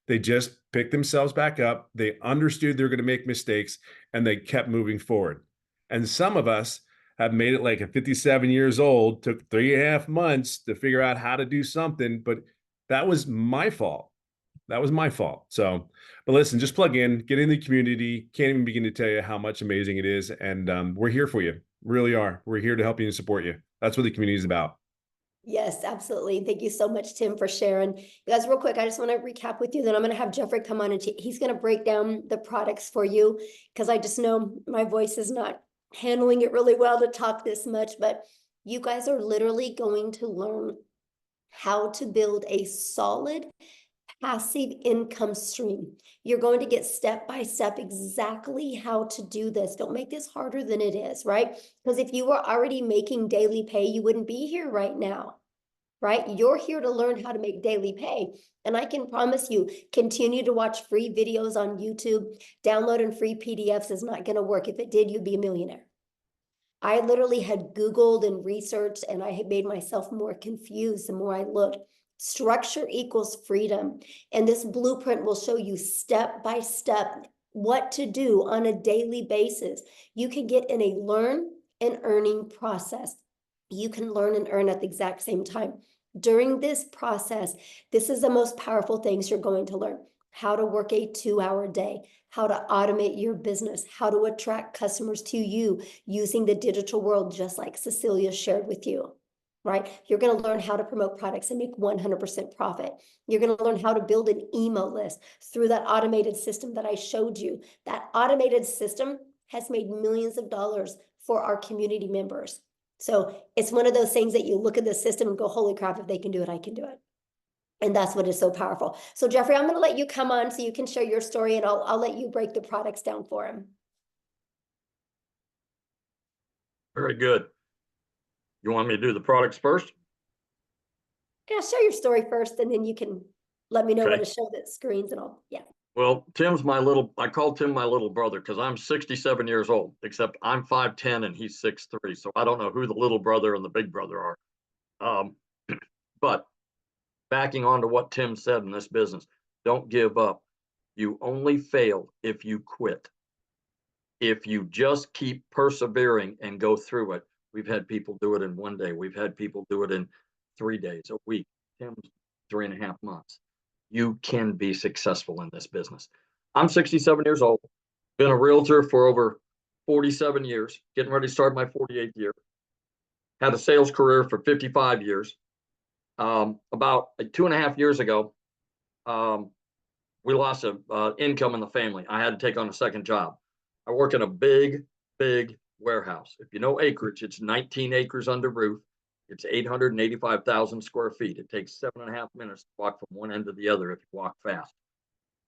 They just picked themselves back up. They understood they're going to make mistakes and they kept moving forward. And some of us have made it like at 57 years old, took 3.5 months to figure out how to do something, but that was my fault. That was my fault. So, but listen, just plug in, get in the community. Can't even begin to tell you how much amazing it is. And we're here for you. Really are. We're here to help you and support you. That's what the community is about. Yes, absolutely. Thank you so much, Tim, for sharing. You guys, real quick, I just want to recap with you. Then I'm going to have Jeffrey come on and he's going to break down the products for you, because I just know my voice is not handling it really well to talk this much. But you guys are literally going to learn how to build a solid passive income stream. You're going to get step by step exactly how to do this. Don't make this harder than it is, right? Because if you were already making daily pay, you wouldn't be here right now, right? You're here to learn how to make daily pay. And I can promise you, continue to watch free videos on YouTube. Downloading free PDFs is not going to work. If it did, you'd be a millionaire. I literally had Googled and researched, and I had made myself more confused the more I looked. Structure equals freedom. And this blueprint will show you step by step what to do on a daily basis. You can get in a learn and earning process. You can learn and earn at the exact same time. During this process, this is the most powerful things you're going to learn. How to work a 2-hour day, how to automate your business, how to attract customers to you using the digital world, just like Cecilia shared with you. Right? You're going to learn how to promote products and make 100% profit. You're going to learn how to build an email list through that automated system that I showed you. That automated system has made millions of dollars for our community members. So it's one of those things that you look at the system and go, holy crap, if they can do it, I can do it. And that's what is so powerful. So Jeffrey, I'm going to let you come on so you can share your story, and I'll let you break the products down for him. Very good. You want me to do the products first? Yeah, share your story first, and then you can let me know when Okay. to show the screens and all. Yeah. Well, I call Tim my little brother because I'm 67 years old, except I'm 5'10" and he's 6'3". So I don't know who the little brother and the big brother are. But backing on to what Tim said in this business, don't give up. You only fail if you quit. If you just keep persevering and go through it. We've had people do it in 1 day. We've had people do it in 3 days, a week. Tim's 3.5 months. You can be successful in this business. I'm 67 years old, been a realtor for over 47 years, getting ready to start my 48th year. Had a sales career for 55 years. About 2.5 years ago, we lost income in the family. I had to take on a second job. I work in a big warehouse. If you know acreage, it's 19 acres under roof. It's 885,000 square feet. It takes 7.5 minutes to walk from one end to the other if you walk fast.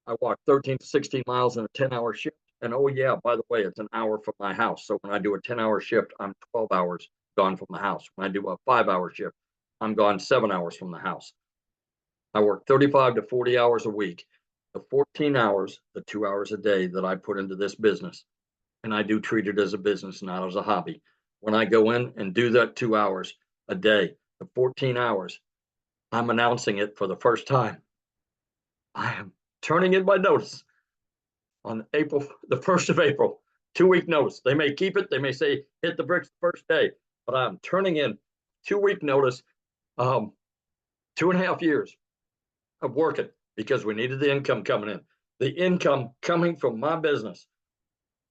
I walk 13 to 16 miles in a 10-hour shift. And oh yeah, by the way, it's an hour from my house. So when I do a 10-hour shift, I'm 12 hours gone from the house. When I do a 5-hour shift, I'm gone 7 hours from the house. I work 35 to 40 hours a week. The 14 hours, the 2 hours a day that I put into this business, and I do treat it as a business, not as a hobby. When I go in and do that 2 hours a day, the 14 hours, I'm announcing it for the first time. I am turning in my notice on April, the 1st of April, 2-week notice. They may keep it. They may say, hit the bricks the first day, but I'm turning in 2-week notice, 2.5 years of working because we needed the income coming in. The income coming from my business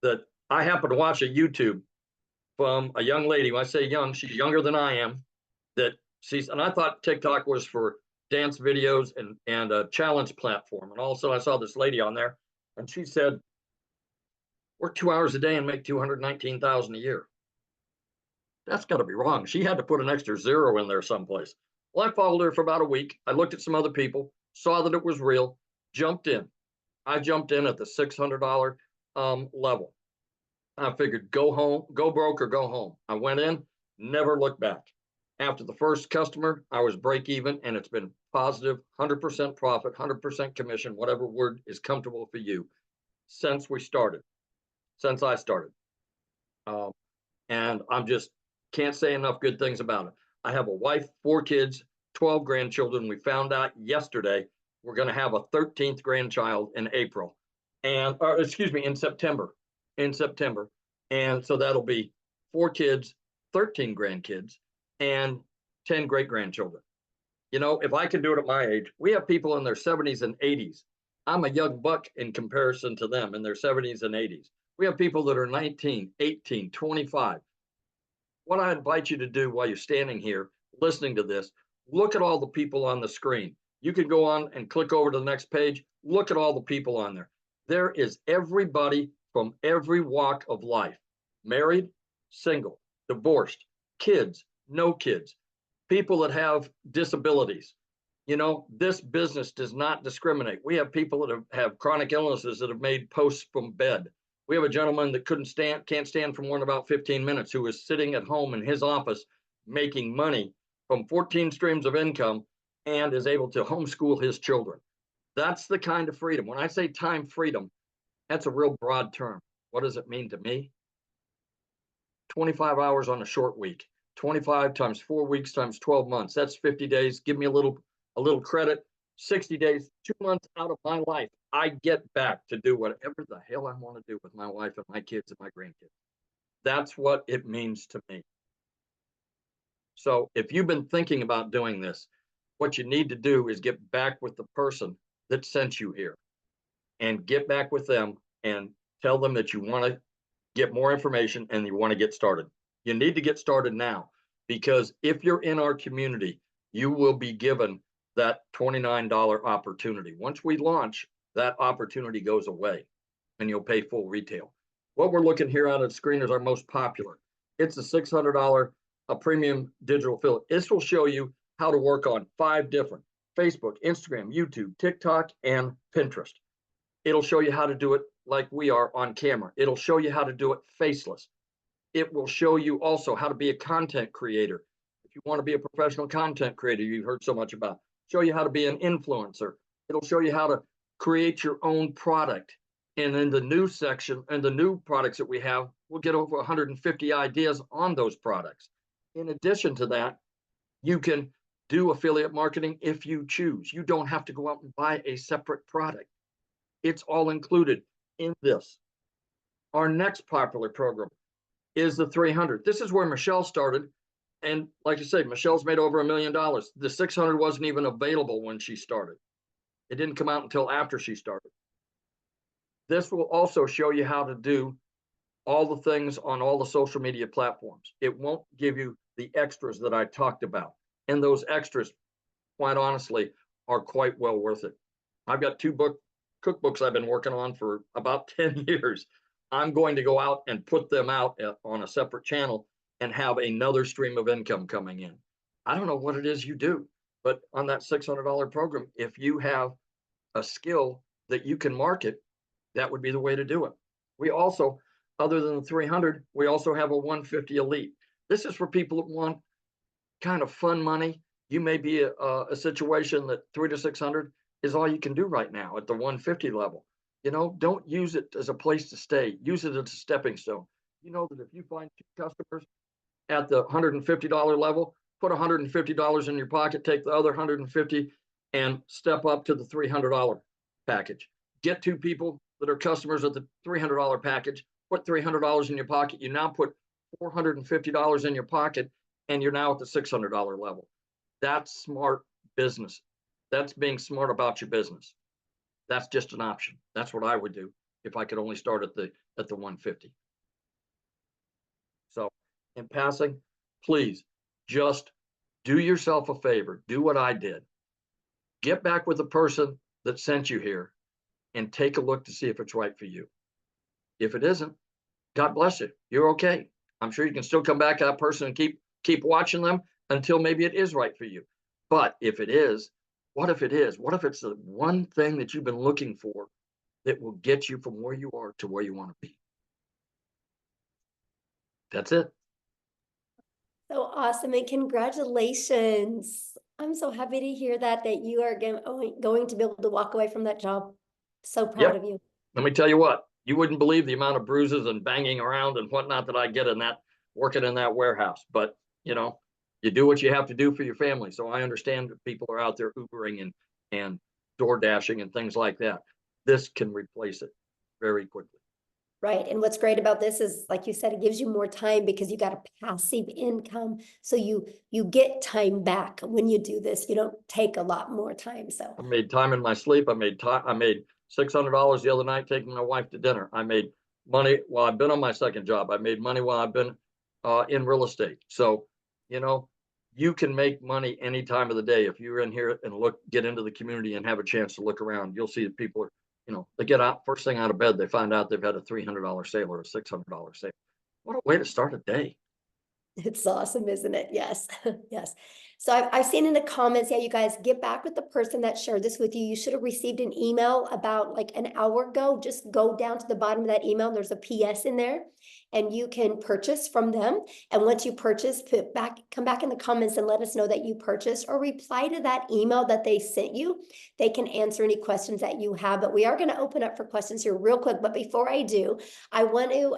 that I happened to watch a YouTube from a young lady. When I say young, she's younger than I am. And I thought TikTok was for dance videos and a challenge platform. And also I saw this lady on there, and she said, work 2 hours a day and make $219,000 a year. That's got to be wrong. She had to put an extra zero in there someplace. Well, I followed her for about a week. I looked at some other people, saw that it was real, jumped in. I jumped in at the $600 level. I figured go home, go broke or go home. I went in, never looked back. After the first customer, I was break even, and it's been positive, 100% profit, 100% commission, whatever word is comfortable for you, since I started. And I'm just can't say enough good things about it. I have a wife, 4 kids, 12 grandchildren. We found out yesterday we're going to have a 13th grandchild in April, in September. And so that'll be 4 kids, 13 grandkids and 10 great-grandchildren. You know, if I can do it at my age, we have people in their 70s and 80s. I'm a young buck in comparison to them in their 70s and 80s. We have people that are 19, 18, 25. What I invite you to do while you're standing here listening to this, look at all the people on the screen. You can go on and click over to the next page. Look at all the people on there. There is everybody from every walk of life. Married, single, divorced, kids, no kids, people that have disabilities. You know, this business does not discriminate. We have people that have chronic illnesses that have made posts from bed. We have a gentleman that can't stand for more than about 15 minutes, who is sitting at home in his office making money from 14 streams of income and is able to homeschool his children. That's the kind of freedom. When I say time freedom, that's a real broad term. What does it mean to me? 25 hours on a short week, 25 times 4 weeks times 12 months. That's 50 days. Give me a little credit. 60 days, 2 months out of my life, I get back to do whatever the hell I want to do with my wife and my kids and my grandkids. That's what it means to me. So if you've been thinking about doing this, what you need to do is get back with the person that sent you here, and get back with them and tell them that you want to get more information and you want to get started. You need to get started now, because if you're in our community, you will be given that $29 opportunity. Once we launch, that opportunity goes away and you'll pay full retail. What we're looking here on the screen is our most popular. It's a $600 a premium digital affiliate. This will show you how to work on 5 different: Facebook, Instagram, YouTube, TikTok, and Pinterest. It'll show you how to do it like we are on camera. It'll show you how to do it faceless. It will show you also how to be a content creator. If you want to be a professional content creator you've heard so much about, show you how to be an influencer. It'll show you how to create your own product. And in the new section and the new products that we have, we'll get over 150 ideas on those products. In addition to that, you can do affiliate marketing if you choose. You don't have to go out and buy a separate product. It's all included in this. Our next popular program is the 300. This is where Michelle started. And like I say, Michelle's made over $1 million. The 600 wasn't even available when she started. It didn't come out until after she started. This will also show you how to do all the things on all the social media platforms. It won't give you the extras that I talked about. And those extras, quite honestly, are quite well worth it. I've got 2 cookbooks I've been working on for about 10 years. I'm going to go out and put them out on a separate channel and have another stream of income coming in. I don't know what it is you do, but on that $600 program, if you have a skill that you can market, that would be the way to do it. We also, other than the 300, we also have a 150 Elite. This is for people that want kind of fun money. You may be a situation that 300 to 600 is all you can do right now at the 150 level. You know, don't use it as a place to stay. Use it as a stepping stone. You know that if you find 2 customers at the $150 level, put $150 in your pocket, take the other 150 and step up to the $300 package. Get 2 people that are customers at the $300 package, put $300 in your pocket. You now put $450 in your pocket, and you're now at the $600 level. That's smart business. That's being smart about your business. That's just an option. That's what I would do if I could only start at the 150. So in passing, please just do yourself a favor. Do what I did. Get back with the person that sent you here and take a look to see if it's right for you. If it isn't, God bless you. You're okay. I'm sure you can still come back to that person and keep watching them until maybe it is right for you. But if it is, what if it is? What if it's the one thing that you've been looking for that will get you from where you are to where you want to be? That's it. So awesome, and congratulations. I'm so happy to hear that you are going to be able to walk away from that job. So proud of you. Let me tell you what, you wouldn't believe the amount of bruises and banging around and whatnot that I get in that, working in that warehouse. But, you know, you do what you have to do for your family. So I understand that people are out there Ubering and door dashing and things like that. This can replace it very quickly. Right. And what's great about this is, like you said, it gives you more time because you got a passive income. So you get time back when you do this. You don't take a lot more time. So I made time in my sleep. I made $600 the other night taking my wife to dinner. I made money while I've been on my second job. I made money while I've been in real estate. So, you know, you can make money any time of the day. If you're in here and get into the community and have a chance to look around, you'll see that people are, they get out first thing out of bed, they find out they've had a $300 sale or a $600 sale. What a way to start a day. it's awesome, isn't it? Yes. Yes. So I've seen in the comments, yeah, you guys get back with the person that shared this with you. You should have received an email about like an hour ago. Just go down to the bottom of that email. There's a PS in there and you can purchase from them. And once you purchase, come back in the comments and let us know that you purchased, or reply to that email that they sent you. They can answer any questions that you have, but we are going to open up for questions here real quick. But before I do, I want to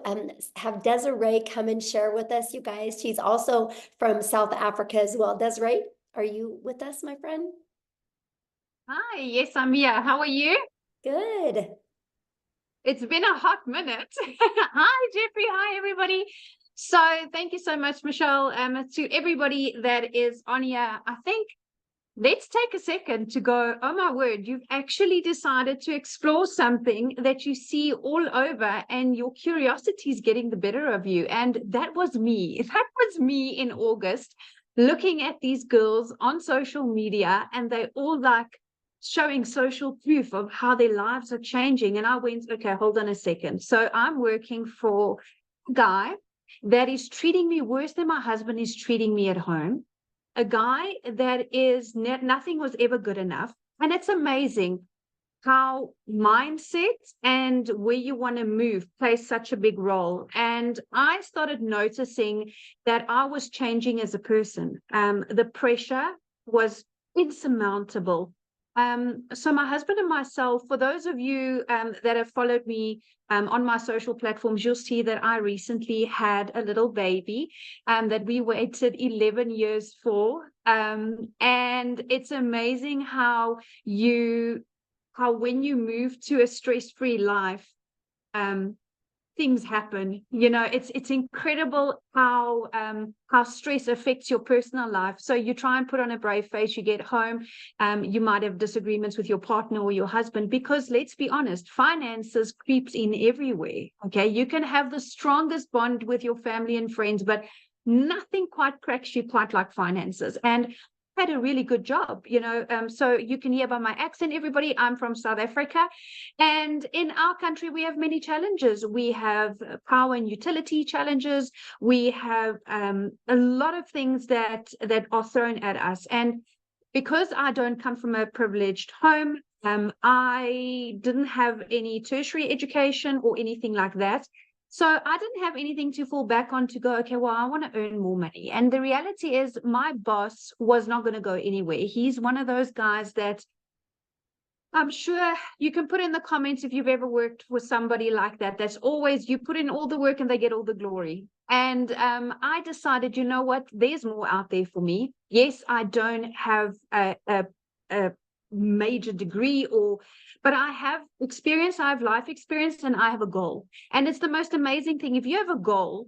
have Desiree come and share with us, you guys. She's also from South Africa as well. Desiree, are you with us, my friend? Hi, yes, I'm here. How are you? Good. It's been a hot minute. Hi, Jeffrey. Hi, everybody. So thank you so much, Michelle. To everybody that is on here, I think let's take a second to go, oh my word, you've actually decided to explore something that you see all over and your curiosity is getting the better of you. And that was me. That was me in August, looking at these girls on social media, and they all like showing social proof of how their lives are changing. And I went, okay, hold on a second. So I'm working for a guy that is treating me worse than my husband is treating me at home. A guy that is nothing was ever good enough. And it's amazing how mindset and where you want to move plays such a big role. And I started noticing that I was changing as a person. The pressure was insurmountable. So my husband and myself, for those of you that have followed me on my social platforms, you'll see that I recently had a little baby that we waited 11 years for. And it's amazing how when you move to a stress-free life, things happen. It's incredible how stress affects your personal life. So you try and put on a brave face, you get home, you might have disagreements with your partner or your husband, because let's be honest, finances creeps in everywhere. Okay, you can have the strongest bond with your family and friends, but nothing quite cracks you quite like finances. And had a really good job, so you can hear by my accent, everybody, I'm from South Africa, and in our country we have many challenges. We have power and utility challenges. We have a lot of things that are thrown at us, and because I don't come from a privileged home, I didn't have any tertiary education or anything like that. So I didn't have anything to fall back on to go, okay, well, I want to earn more money. And the reality is my boss was not going to go anywhere. He's one of those guys that I'm sure you can put in the comments if you've ever worked with somebody like that. That's always, you put in all the work and they get all the glory. And I decided, you know what, there's more out there for me. Yes, I don't have a major degree, but I have experience, I have life experience, and I have a goal. And it's the most amazing thing. If you have a goal,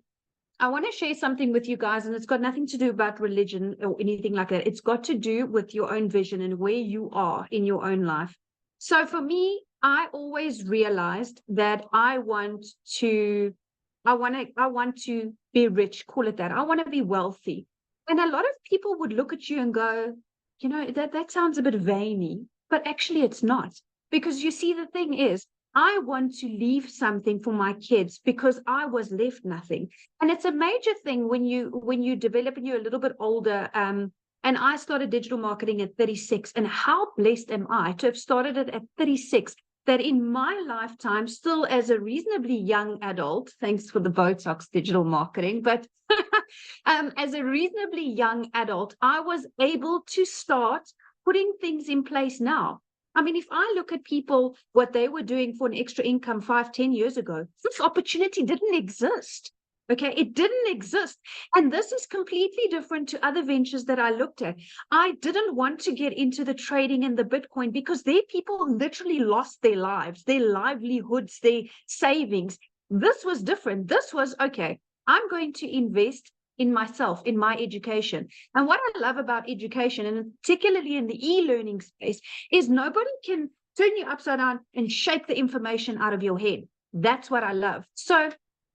I want to share something with you guys, and it's got nothing to do about religion or anything like that. It's got to do with your own vision and where you are in your own life. So for me, I always realized that I want to be rich, call it that. I want to be wealthy. And a lot of people would look at you and go, that sounds a bit veiny, but actually it's not. Because you see, the thing is, I want to leave something for my kids because I was left nothing. And it's a major thing when you develop and you're a little bit older. And I started digital marketing at 36. And how blessed am I to have started it at 36, that in my lifetime, still as a reasonably young adult, thanks for the Botox digital marketing, but as a reasonably young adult, I was able to start putting things in place now. I mean, if I look at people, what they were doing for an extra income 5-10 years ago, this opportunity didn't exist. Okay, it didn't exist. And this is completely different to other ventures that I looked at. I didn't want to get into the trading and the Bitcoin because their people literally lost their lives, their livelihoods, their savings. This was different. This was, okay, I'm going to invest in myself, in my education. And what I love about education, and particularly in the e-learning space, is nobody can turn you upside down and shake the information out of your head. That's what I love. So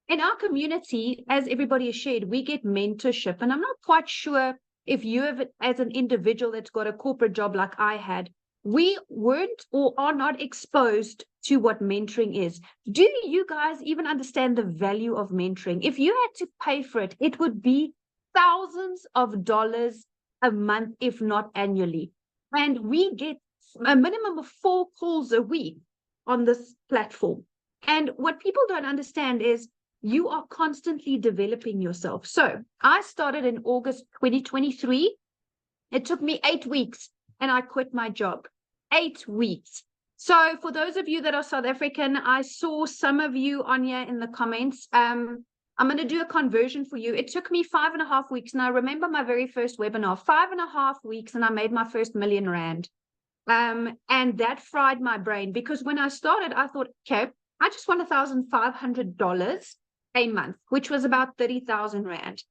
in our community, as everybody has shared, we get mentorship. And I'm not quite sure if you have, as an individual that's got a corporate job like I had, we weren't or are not exposed to what mentoring is. Do you guys even understand the value of mentoring? If you had to pay for it, it would be thousands of dollars a month, if not annually. And we get a minimum of 4 calls a week on this platform. And what people don't understand is you are constantly developing yourself. So I started in August 2023. It took me 8 weeks and I quit my job. 8 weeks. So for those of you that are South African, I saw some of you on here in the comments. I'm going to do a conversion for you. It took me 5.5 weeks. And I remember my very first webinar, 5.5 weeks, and I made my first R1 million. And that fried my brain, because when I started, I thought, okay, I just want $1,500 a month, which was about 30,000 Rand.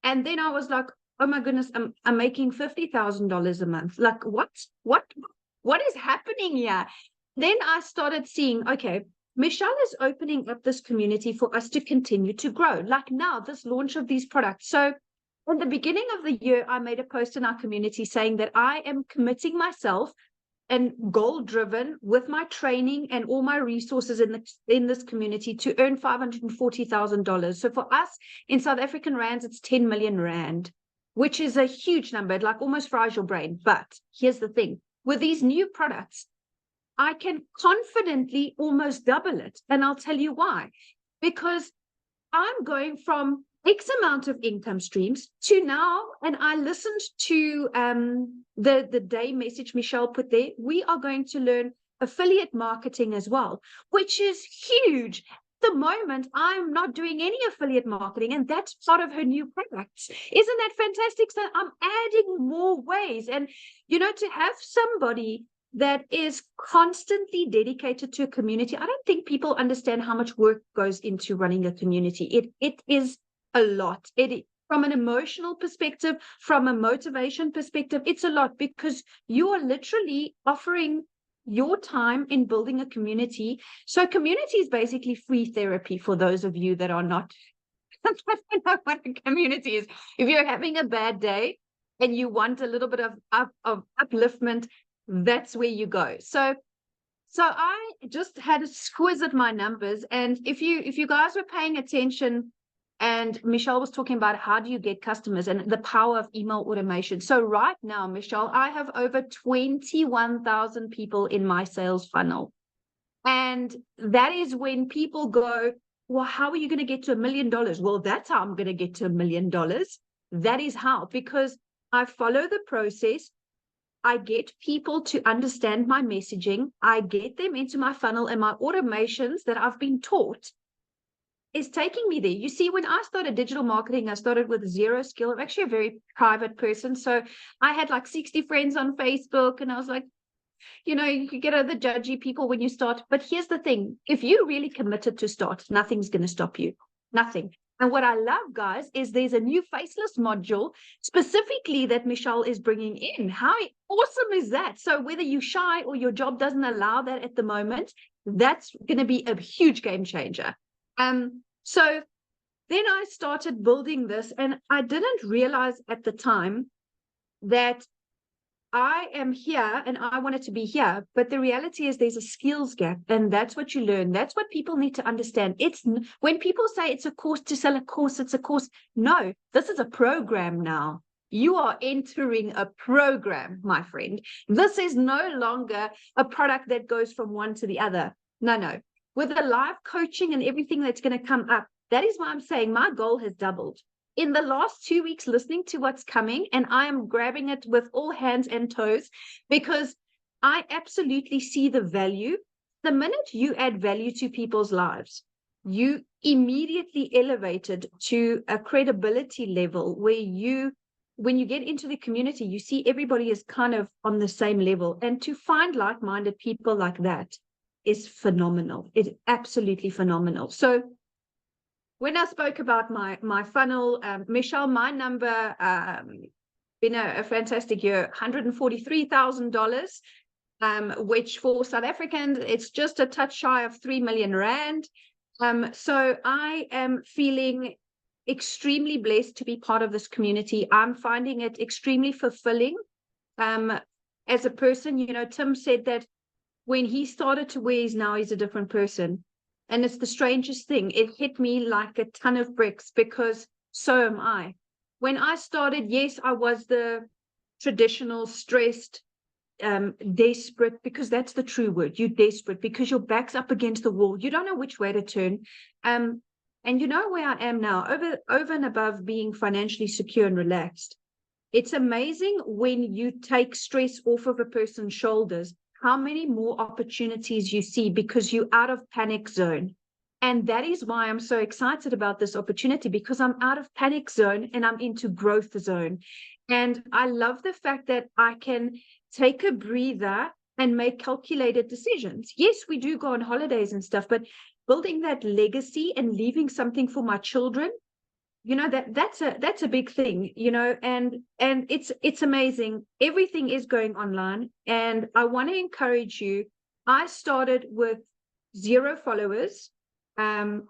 And then I was like, oh my goodness, I'm making $50,000 a month. Like, what is happening here? Then I started seeing, okay, Michelle is opening up this community for us to continue to grow. Like now, this launch of these products. So at the beginning of the year, I made a post in our community saying that I am committing myself and goal-driven with my training and all my resources in this community to earn $540,000. So for us in South African rands, it's 10 million Rand, which is a huge number. It like almost fries your brain. But here's the thing. With these new products, I can confidently almost double it. And I'll tell you why. Because I'm going from X amount of income streams to now, and I listened to the day message Michelle put there, we are going to learn affiliate marketing as well, which is huge. At the moment, I'm not doing any affiliate marketing, and that's part of her new products. Isn't that fantastic? So I'm adding more ways. And, you know, to have somebody that is constantly dedicated to a community, I don't think people understand how much work goes into running a community. It is a lot. From an emotional perspective, from a motivation perspective, it's a lot, because you are literally offering your time in building a community. So community is basically free therapy for those of you that are not I don't know what a community is. If you're having a bad day and you want a little bit of upliftment, that's where you go. So I just had a squiz at my numbers, and if you guys were paying attention, and Michelle was talking about how do you get customers and the power of email automation. So right now, Michelle, I have over 21,000 people in my sales funnel. And that is when people go, well, how are you going to get to $1 million? Well, that's how I'm going to get to $1 million. That is how, because I follow the process. I get people to understand my messaging. I get them into my funnel, and my automations that I've been taught is taking me there. You see, when I started digital marketing, I started with zero skill. I'm actually a very private person. So I had like 60 friends on Facebook, and I was like, you know, you could get other judgy people when you start. But here's the thing. If you're really committed to start, nothing's going to stop you. Nothing. And what I love, guys, is there's a new faceless module specifically that Michelle is bringing in. How awesome is that? So whether you're shy or your job doesn't allow that at the moment, that's going to be a huge game changer. So then I started building this, and I didn't realize at the time that I am here and I wanted to be here, but the reality is there's a skills gap, and that's what you learn. That's what people need to understand. It's when people say it's a course to sell a course, it's a course. No, this is a program now. You are entering a program, my friend. This is no longer a product that goes from one to the other. No. With the live coaching and everything that's going to come up, that is why I'm saying my goal has doubled. In the last 2 weeks, listening to what's coming, and I am grabbing it with all hands and toes, because I absolutely see the value. The minute you add value to people's lives, you immediately elevated to a credibility level where when you get into the community, you see everybody is kind of on the same level. And to find like-minded people like that is phenomenal. It's absolutely phenomenal. So when I spoke about my funnel, Michelle, my number, been a fantastic year, $143,000, which for South Africans, it's just a touch shy of 3 million rand. So I am feeling extremely blessed to be part of this community. I'm finding it extremely fulfilling. As a person, you know, Tim said that when he started to wear his now, he's a different person. And it's the strangest thing. It hit me like a ton of bricks because so am I. When I started, yes, I was the traditional stressed, desperate, because that's the true word. You're desperate because your back's up against the wall. You don't know which way to turn. And you know where I am now, over and above being financially secure and relaxed. It's amazing when you take stress off of a person's shoulders, how many more opportunities you see because you're out of panic zone. And that is why I'm so excited about this opportunity, because I'm out of panic zone and I'm into growth zone. And I love the fact that I can take a breather and make calculated decisions. Yes, we do go on holidays and stuff, but building that legacy and leaving something for my children, you know, that's a big thing, you know, and it's amazing. Everything is going online, and I want to encourage you. I started with 0 followers, and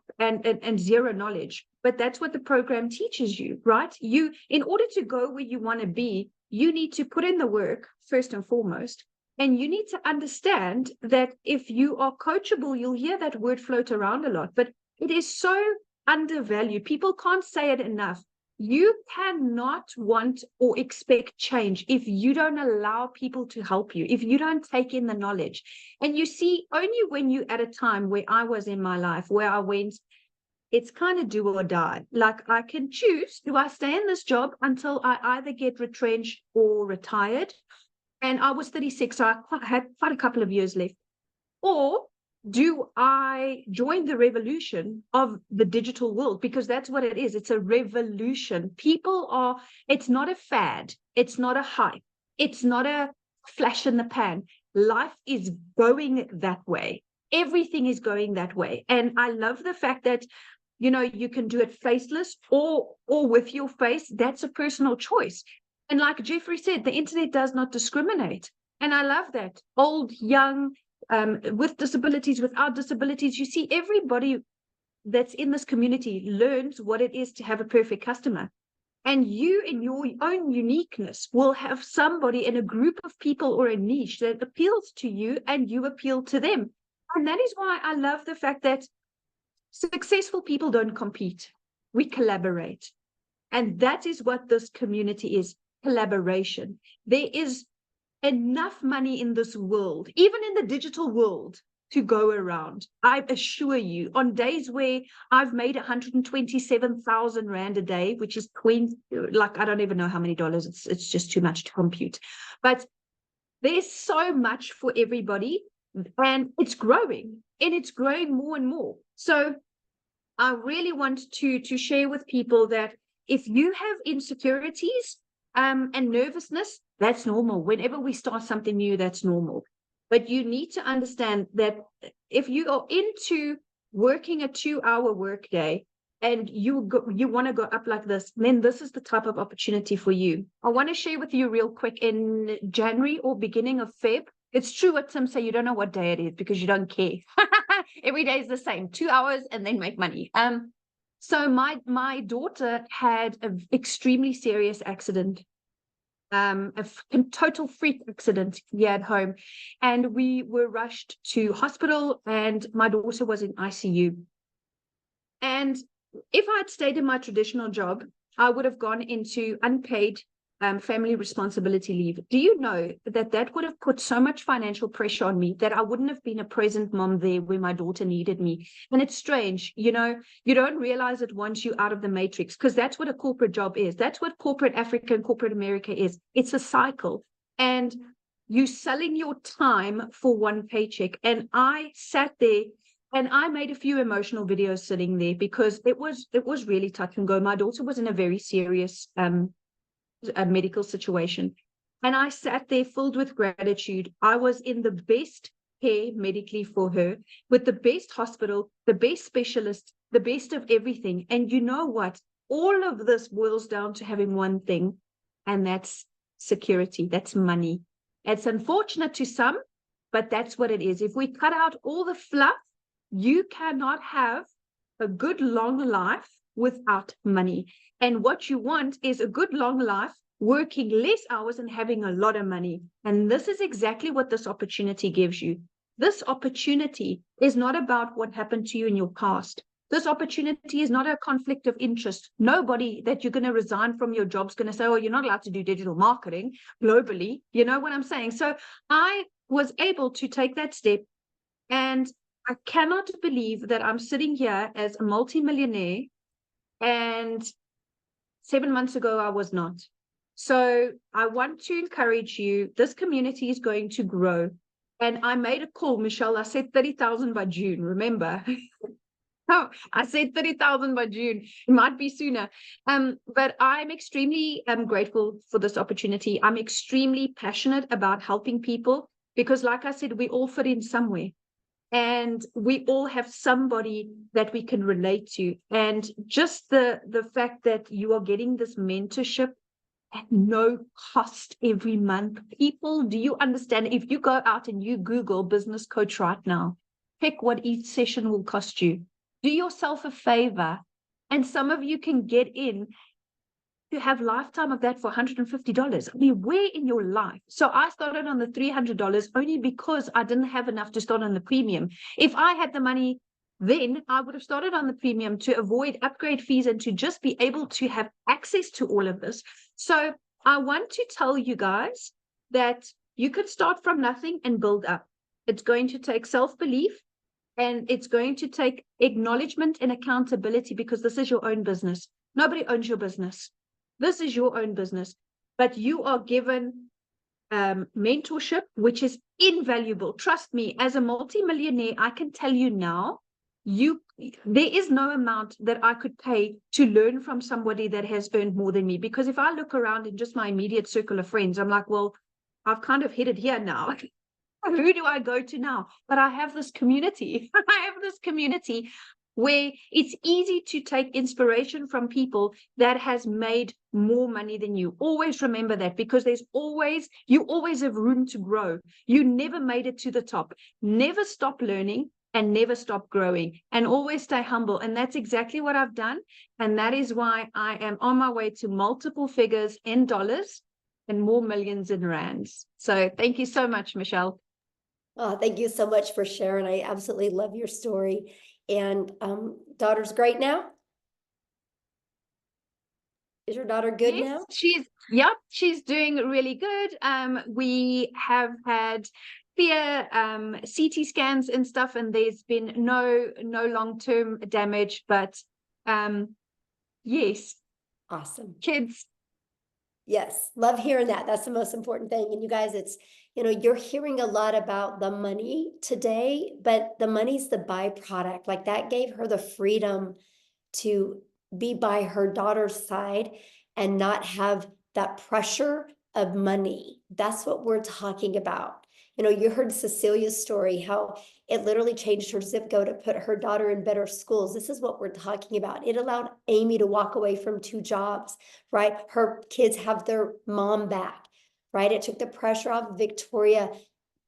0 knowledge, but that's what the program teaches you, right? You, in order to go where you want to be, you need to put in the work first and foremost, and you need to understand that if you are coachable, you'll hear that word float around a lot, but it is so undervalued. People can't say it enough. You cannot want or expect change if you don't allow people to help you, if you don't take in the knowledge. And you see, only when you at a time where I was in my life, where I went, it's kind of do or die. Like, I can choose, do I stay in this job until I either get retrenched or retired? And I was 36, so I had quite a couple of years left. Or do I join the revolution of the digital world? Because that's what it is. It's a revolution. People are, it's not a fad. It's not a hype. It's not a flash in the pan. Life is going that way. Everything is going that way. And I love the fact that, you know, you can do it faceless or with your face. That's a personal choice. And like Jeffrey said, the internet does not discriminate. And I love that. Old, young, with disabilities, without disabilities, you see everybody that's in this community learns what it is to have a perfect customer. And you, in your own uniqueness, will have somebody in a group of people or a niche that appeals to you and you appeal to them. And that is why I love the fact that successful people don't compete. We collaborate. And that is what this community is, collaboration. There is enough money in this world, even in the digital world, to go around. I assure you, on days where I've made 127,000 Rand a day, which is like, I don't even know how many dollars, it's just too much to compute. But there's so much for everybody, and it's growing, and it's growing more and more. So I really want to share with people that if you have insecurities and nervousness, that's normal. Whenever we start something new, that's normal. But you need to understand that if you are into working a 2-hour workday and you want to go up like this, then this is the type of opportunity for you. I want to share with you real quick, in January or beginning of Feb. It's true what Tim said, you don't know what day it is because you don't care. Every day is the same, 2 hours and then make money. So my daughter had an extremely serious accident. A total freak accident here at home, and we were rushed to hospital, and my daughter was in ICU. And if I had stayed in my traditional job, I would have gone into unpaid family responsibility leave. Do you know that would have put so much financial pressure on me that I wouldn't have been a present mom there where my daughter needed me? And it's strange, you know, you don't realize it once you're out of the matrix, because that's what a corporate job is. That's what corporate Africa and corporate America is. It's a cycle. And you selling your time for one paycheck. And I sat there and I made a few emotional videos sitting there because it was really touch and go. My daughter was in a very serious a medical situation. And I sat there filled with gratitude. I was in the best care medically for her with the best hospital, the best specialist, the best of everything. And you know what? All of this boils down to having one thing, and that's security. That's money. It's unfortunate to some, but that's what it is. If we cut out all the fluff, you cannot have a good long life without money. And what you want is a good long life, working less hours and having a lot of money. And this is exactly what this opportunity gives you. This opportunity is not about what happened to you in your past. This opportunity is not a conflict of interest. Nobody that you're going to resign from your job is going to say, oh, you're not allowed to do digital marketing globally. You know what I'm saying? So I was able to take that step, and I cannot believe that I'm sitting here as a multimillionaire, and 7 months ago I was not. So I want to encourage you. This community is going to grow. And I made a call, Michelle. I said 30,000 by June, remember? Oh, I said 30,000 by June. It might be sooner. But I'm extremely grateful for this opportunity. I'm extremely passionate about helping people because, like I said, we all fit in somewhere. And we all have somebody that we can relate to. And just the fact that you are getting this mentorship at no cost every month. People, do you understand? If you go out and you Google business coach right now, pick what each session will cost you. Do yourself a favor, and some of you can get in to have lifetime of that for $150. I mean, where in your life? So I started on the $300 only because I didn't have enough to start on the premium. If I had the money, then I would have started on the premium to avoid upgrade fees and to just be able to have access to all of this. So I want to tell you guys that you could start from nothing and build up. It's going to take self-belief. And it's going to take acknowledgement and accountability because this is your own business. Nobody owns your business. This is your own business. But you are given mentorship, which is invaluable. Trust me, as a multimillionaire, I can tell you now, there is no amount that I could pay to learn from somebody that has earned more than me. Because if I look around in just my immediate circle of friends, I'm like, well, I've kind of hit it here now. Who do I go to now? But I have this community. I have this community where it's easy to take inspiration from people that has made more money than you. Always remember that, because you always have room to grow. You never made it to the top. Never stop learning and never stop growing, and always stay humble. And that's exactly what I've done. And that is why I am on my way to multiple figures in dollars and more millions in rands. So thank you so much, Michelle. Oh, thank you so much for sharing. I absolutely love your story. And daughter's great now? Is your daughter good now? She's doing really good. We have had clear CT scans and stuff, and there's been no long-term damage, but yes. Awesome. Kids. Yes, love hearing that. That's the most important thing. And you guys, you're hearing a lot about the money today, but the money's the byproduct. Like, that gave her the freedom to be by her daughter's side and not have that pressure of money. That's what we're talking about. You heard Cecilia's story, how it literally changed her zip code to put her daughter in better schools. This is what we're talking about. It allowed Amy to walk away from 2 jobs, right? Her kids have their mom back, right? It took the pressure off Victoria.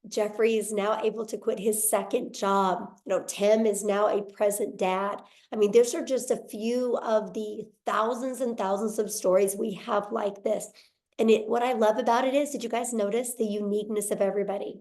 Jeffrey is now able to quit his 2nd job. Tim is now a present dad. I mean, these are just a few of the thousands and thousands of stories we have like this. And what I love about it is, did you guys notice the uniqueness of everybody?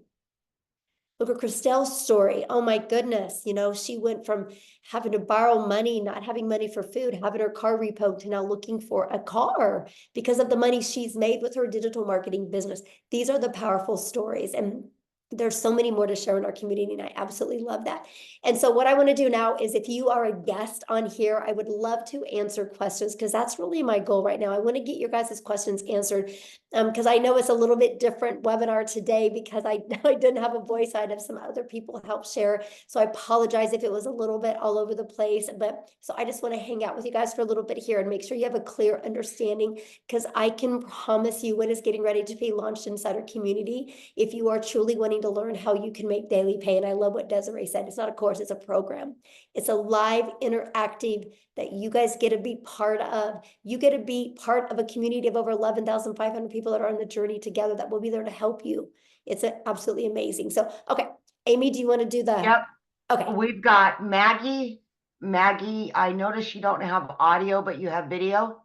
Look at Christelle's story. Oh my goodness. She went from having to borrow money, not having money for food, having her car repoed, to now looking for a car because of the money she's made with her digital marketing business. These are the powerful stories. And there's so many more to share in our community, and I absolutely love that. And so what I want to do now is, if you are a guest on here, I would love to answer questions, because that's really my goal right now. I want to get your guys' questions answered, because I know it's a little bit different webinar today, because I didn't have a voice. I'd have some other people help share. So I apologize if it was a little bit all over the place. But so I just want to hang out with you guys for a little bit here and make sure you have a clear understanding, because I can promise you, when it's getting ready to be launched inside our community, if you are truly wanting going to learn how you can make daily pay. And I love what Desiree said. It's not a course, it's a program. It's a live interactive that you guys get to be part of. You get to be part of a community of over 11,500 people that are on the journey together that will be there to help you. It's absolutely amazing. So, okay, Amy, do you want to do the? Yep. Okay. We've got Maggie. Maggie, I noticed you don't have audio, but you have video.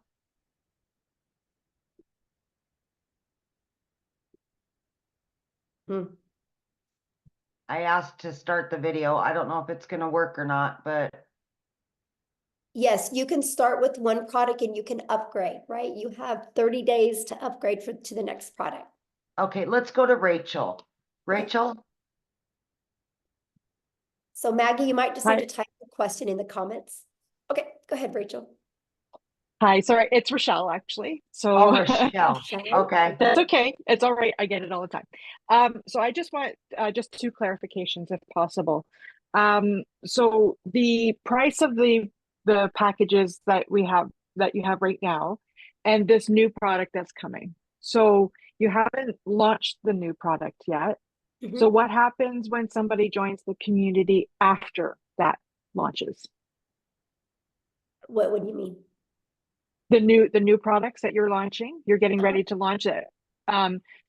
I asked to start the video. I don't know if it's going to work or not, but. Yes, you can start with one product and you can upgrade, right? You have 30 days to upgrade to the next product. Okay, let's go to Rachel. Rachel? So Maggie, you might just Hi. need to type the question in the comments. Okay, go ahead, Rachel. Hi, sorry, it's Rochelle actually. So Oh, Rochelle. Okay. that's okay. It's all right. I get it all the time. So I just want just two clarifications if possible. So the price of the packages that you have right now and this new product that's coming. So you haven't launched the new product yet. So what happens when somebody joins the community after that launches? What do you mean? The new products that you're launching, you're getting ready to launch it.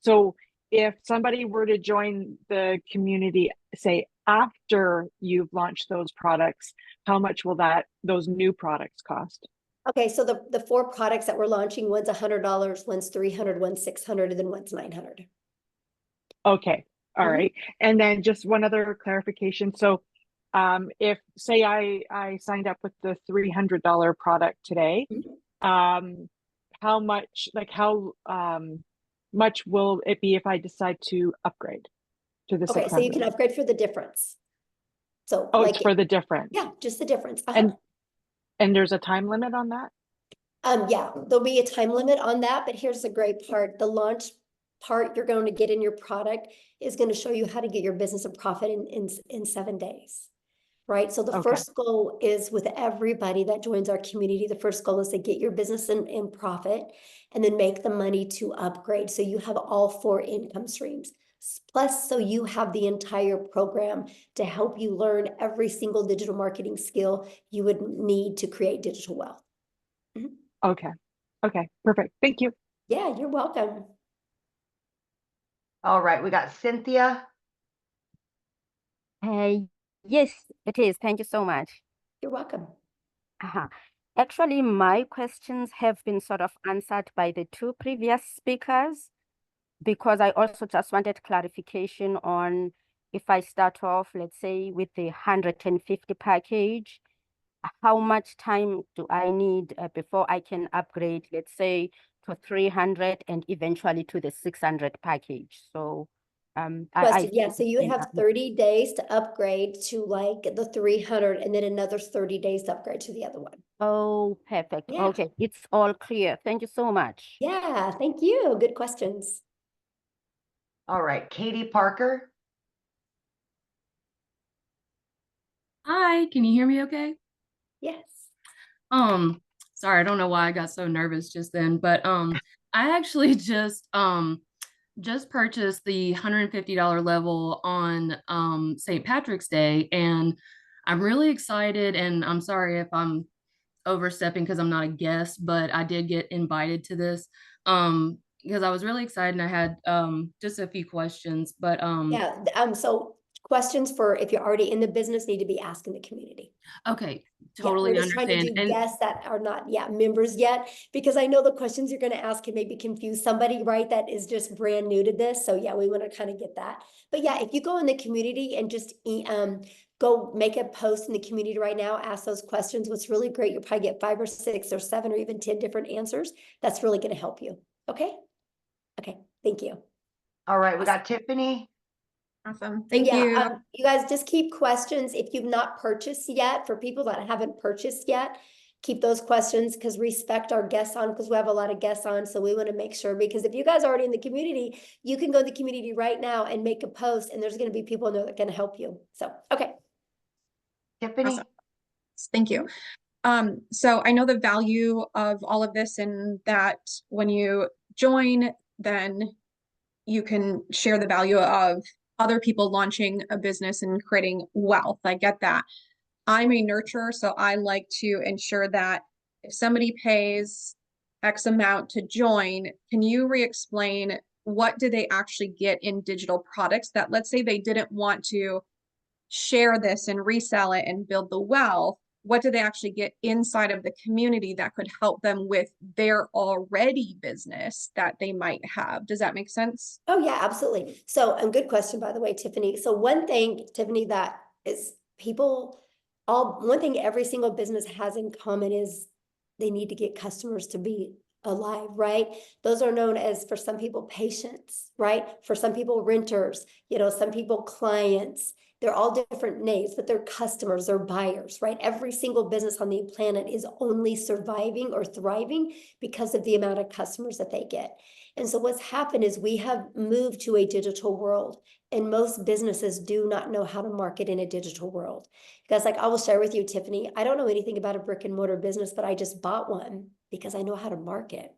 So if somebody were to join the community, say after you've launched those products, how much will those new products cost? Okay, so the 4 products that we're launching, one's $100, one's $300, one's $600, and then one's $900. Okay, all right. And then just one other clarification. So if say I signed up with the $300 product today, how much much will it be if I decide to upgrade to the 600? Okay, so you can upgrade for the difference. So it's for the difference. Yeah, just the difference. And there's a time limit on that? Yeah, there'll be a time limit on that, but here's the great part. The launch part you're going to get in your product is going to show you how to get your business a profit in 7 days. Right. So the first goal is with everybody that joins our community. The first goal is to get your business in profit and then make the money to upgrade. So you have all 4 income streams. Plus, so you have the entire program to help you learn every single digital marketing skill you would need to create digital wealth. Okay. Okay. Perfect. Thank you. Yeah, you're welcome. All right. We got Cynthia. Yes, it is. Thank you so much. You're welcome. Actually, my questions have been sort of answered by the 2 previous speakers, because I also just wanted clarification on if I start off, let's say, with the 150 package, how much time do I need before I can upgrade, let's say, to 300 and eventually to the 600 package? So Yeah, so you would have 30 days to upgrade to like the 300 and then another 30 days to upgrade to the other one. Oh, perfect. Yeah. Okay, it's all clear. Thank you so much. Yeah, thank you. Good questions. All right. Katie Parker. Hi, can you hear me okay? Yes. Sorry, I don't know why I got so nervous just then, but I actually just purchased the $150 level on St. Patrick's Day, and I'm really excited, and I'm sorry if I'm overstepping because I'm not a guest, but I did get invited to this because I was really excited and I had just a few questions, but yeah, so questions for if you're already in the business need to be asked in the community. Okay, totally we're just understand. trying to do guests that are not members yet, because I know the questions you're going to ask can maybe confuse somebody, right, that is just brand new to this. So yeah, we want to kind of get that. But yeah, if you go in the community and just go make a post in the community right now, ask those questions. What's really great, you'll probably get 5 or 6 or 7 or even 10 different answers. That's really going to help you. Okay. Thank you. All right. We got Tiffany. Awesome. Thank you. You guys just keep questions. If you've not purchased yet, for people that haven't purchased yet, keep those questions, because respect our guests on, because we have a lot of guests on. So we want to make sure, because if you guys are already in the community, you can go to the community right now and make a post, and there's going to be people in there that can help you. So, okay. Tiffany. Awesome. Thank you. So I know the value of all of this, and that when you join, then you can share the value of other people launching a business and creating wealth. I get that. I'm a nurturer, so I like to ensure that if somebody pays X amount to join, can you re-explain what do they actually get in digital products that, let's say they didn't want to share this and resell it and build the wealth, what do they actually get inside of the community that could help them with their already business that they might have? Does that make sense? Oh yeah, absolutely. So, good question, by the way, Tiffany. So one thing, Tiffany, that is one thing every single business has in common is they need to get customers to be alive, right? Those are known as, for some people, patients, right? For some people, renters, some people, clients. They're all different names, but they're customers, they're buyers, right? Every single business on the planet is only surviving or thriving because of the amount of customers that they get. And so what's happened is we have moved to a digital world, and most businesses do not know how to market in a digital world. Because like I will share with you, Tiffany, I don't know anything about a brick and mortar business, but I just bought one because I know how to market.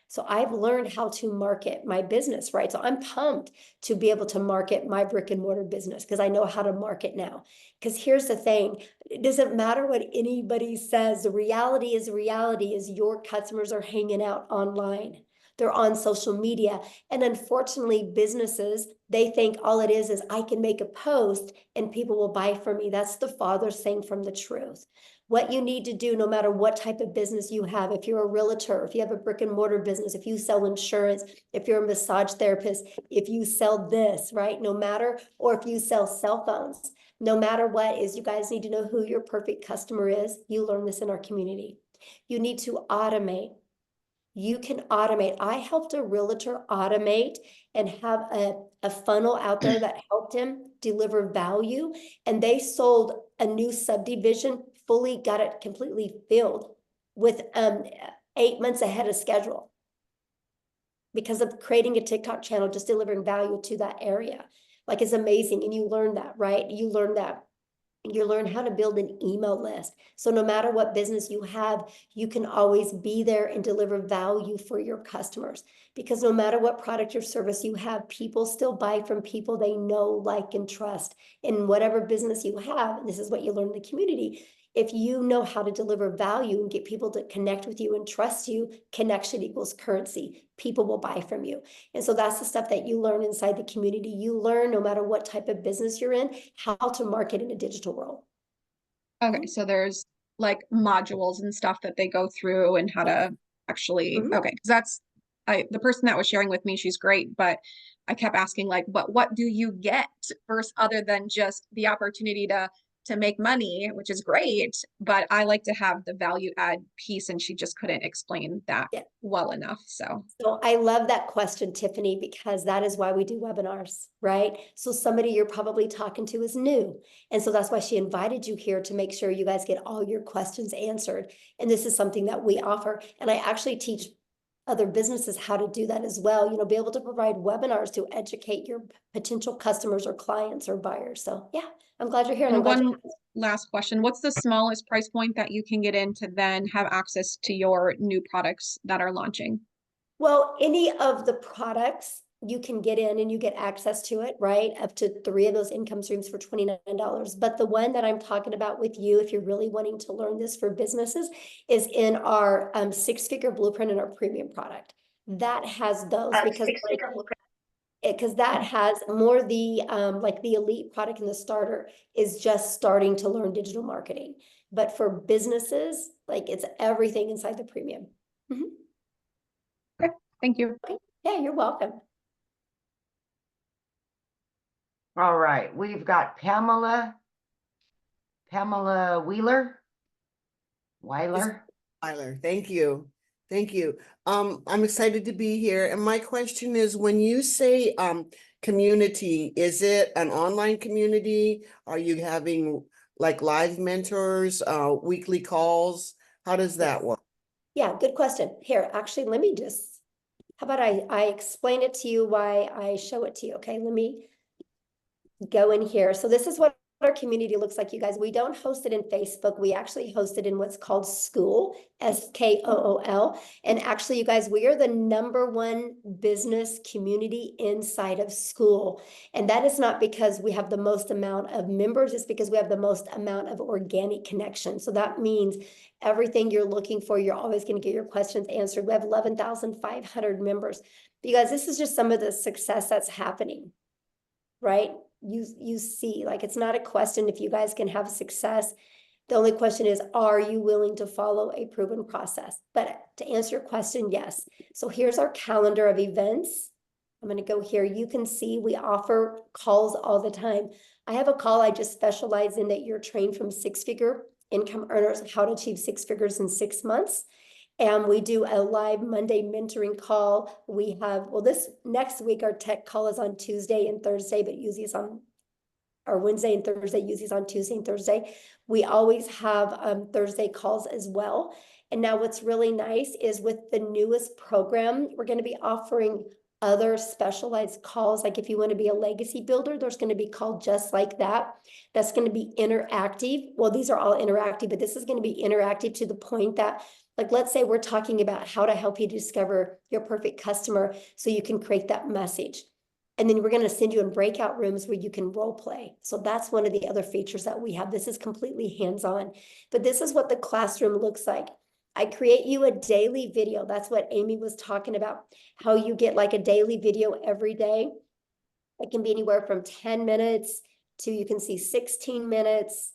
So I've learned how to market my business, right? So I'm pumped to be able to market my brick and mortar business because I know how to market now. Because here's the thing, it doesn't matter what anybody says. The reality is your customers are hanging out online. They're on social media. And unfortunately, businesses, they think all it is I can make a post and people will buy from me. That's the farthest thing from the truth. What you need to do, no matter what type of business you have, if you're a realtor, if you have a brick and mortar business, if you sell insurance, if you're a massage therapist, if you sell this, right? No matter, or if you sell cell phones, no matter what is, you guys need to know who your perfect customer is. You learn this in our community. You need to automate. You can automate. I helped a realtor automate and have a funnel out there that helped him deliver value. And they sold a new subdivision, fully got it completely filled with 8 months ahead of schedule because of creating a TikTok channel, just delivering value to that area. Like, it's amazing. And you learn that, right? You learn how to build an email list. So no matter what business you have, you can always be there and deliver value for your customers. Because no matter what product or service you have, people still buy from people they know, like, and trust. In whatever business you have, and this is what you learn in the community, if you know how to deliver value and get people to connect with you and trust you, connection equals currency. People will buy from you. And so that's the stuff that you learn inside the community. You learn, no matter what type of business you're in, how to market in a digital world. Okay, so there's like modules and stuff that they go through and how to actually, okay, because that's the person that was sharing with me, she's great, but I kept asking like, what do you get first, other than just the opportunity to make money, which is great, but I like to have the value add piece, and she just couldn't explain that well enough. So I love that question, Tiffany, because that is why we do webinars, right? So somebody you're probably talking to is new. And so that's why she invited you here, to make sure you guys get all your questions answered. And this is something that we offer. And I actually teach other businesses how to do that as well. Be able to provide webinars to educate your potential customers or clients or buyers. So yeah, I'm glad you're here. And one last question. What's the smallest price point that you can get in to then have access to your new products that are launching? Well, any of the products you can get in and you get access to it, right? Up to 3 of those income streams for $29. But the one that I'm talking about with you, if you're really wanting to learn this for businesses, is in our 6-figure blueprint in our premium product. That has those because that has more the like the elite product, and the starter is just starting to learn digital marketing. But for businesses, like, it's everything inside the premium. Okay, thank you. Okay. Yeah, you're welcome. All right, we've got Pamela Weiler. Thank you. Thank you. I'm excited to be here. And my question is, when you say community, is it an online community? Are you having like live mentors, weekly calls? How does that work? Yeah, good question. Here, actually, let me just, how about I explain it to you, why I show it to you. Okay, let me go in here. So this is what our community looks like, you guys. We don't host it in Facebook. We actually host it in what's called School, SKOOL. And actually, you guys, we are the #1 business community inside of School. And that is not because we have the most amount of members, it's because we have the most amount of organic connection. So that means everything you're looking for, you're always going to get your questions answered. We have 11,500 members. But you guys, this is just some of the success that's happening, right? You see, like, it's not a question if you guys can have success. The only question is, are you willing to follow a proven process? But to answer your question, yes. So here's our calendar of events. I'm going to go here. You can see we offer calls all the time. I have a call I just specialize in that you're trained from six-figure income earners, how to achieve 6 figures in 6 months. And we do a live Monday mentoring call. We have, well, this next week, our tech call is on Tuesday and Thursday, but usually it's on, or Wednesday and Thursday, usually it's on Tuesday and Thursday. We always have Thursday calls as well. And now what's really nice is with the newest program, we're going to be offering other specialized calls. Like if you want to be a legacy builder, there's going to be called just like that. That's going to be interactive. Well, these are all interactive, but this is going to be interactive to the point that, like, let's say we're talking about how to help you discover your perfect customer so you can create that message. And then we're going to send you in breakout rooms where you can role play. So that's one of the other features that we have. This is completely hands-on, but this is what the classroom looks like. I create you a daily video. That's what Amy was talking about, how you get like a daily video every day. It can be anywhere from 10 minutes to, you can see 16 minutes,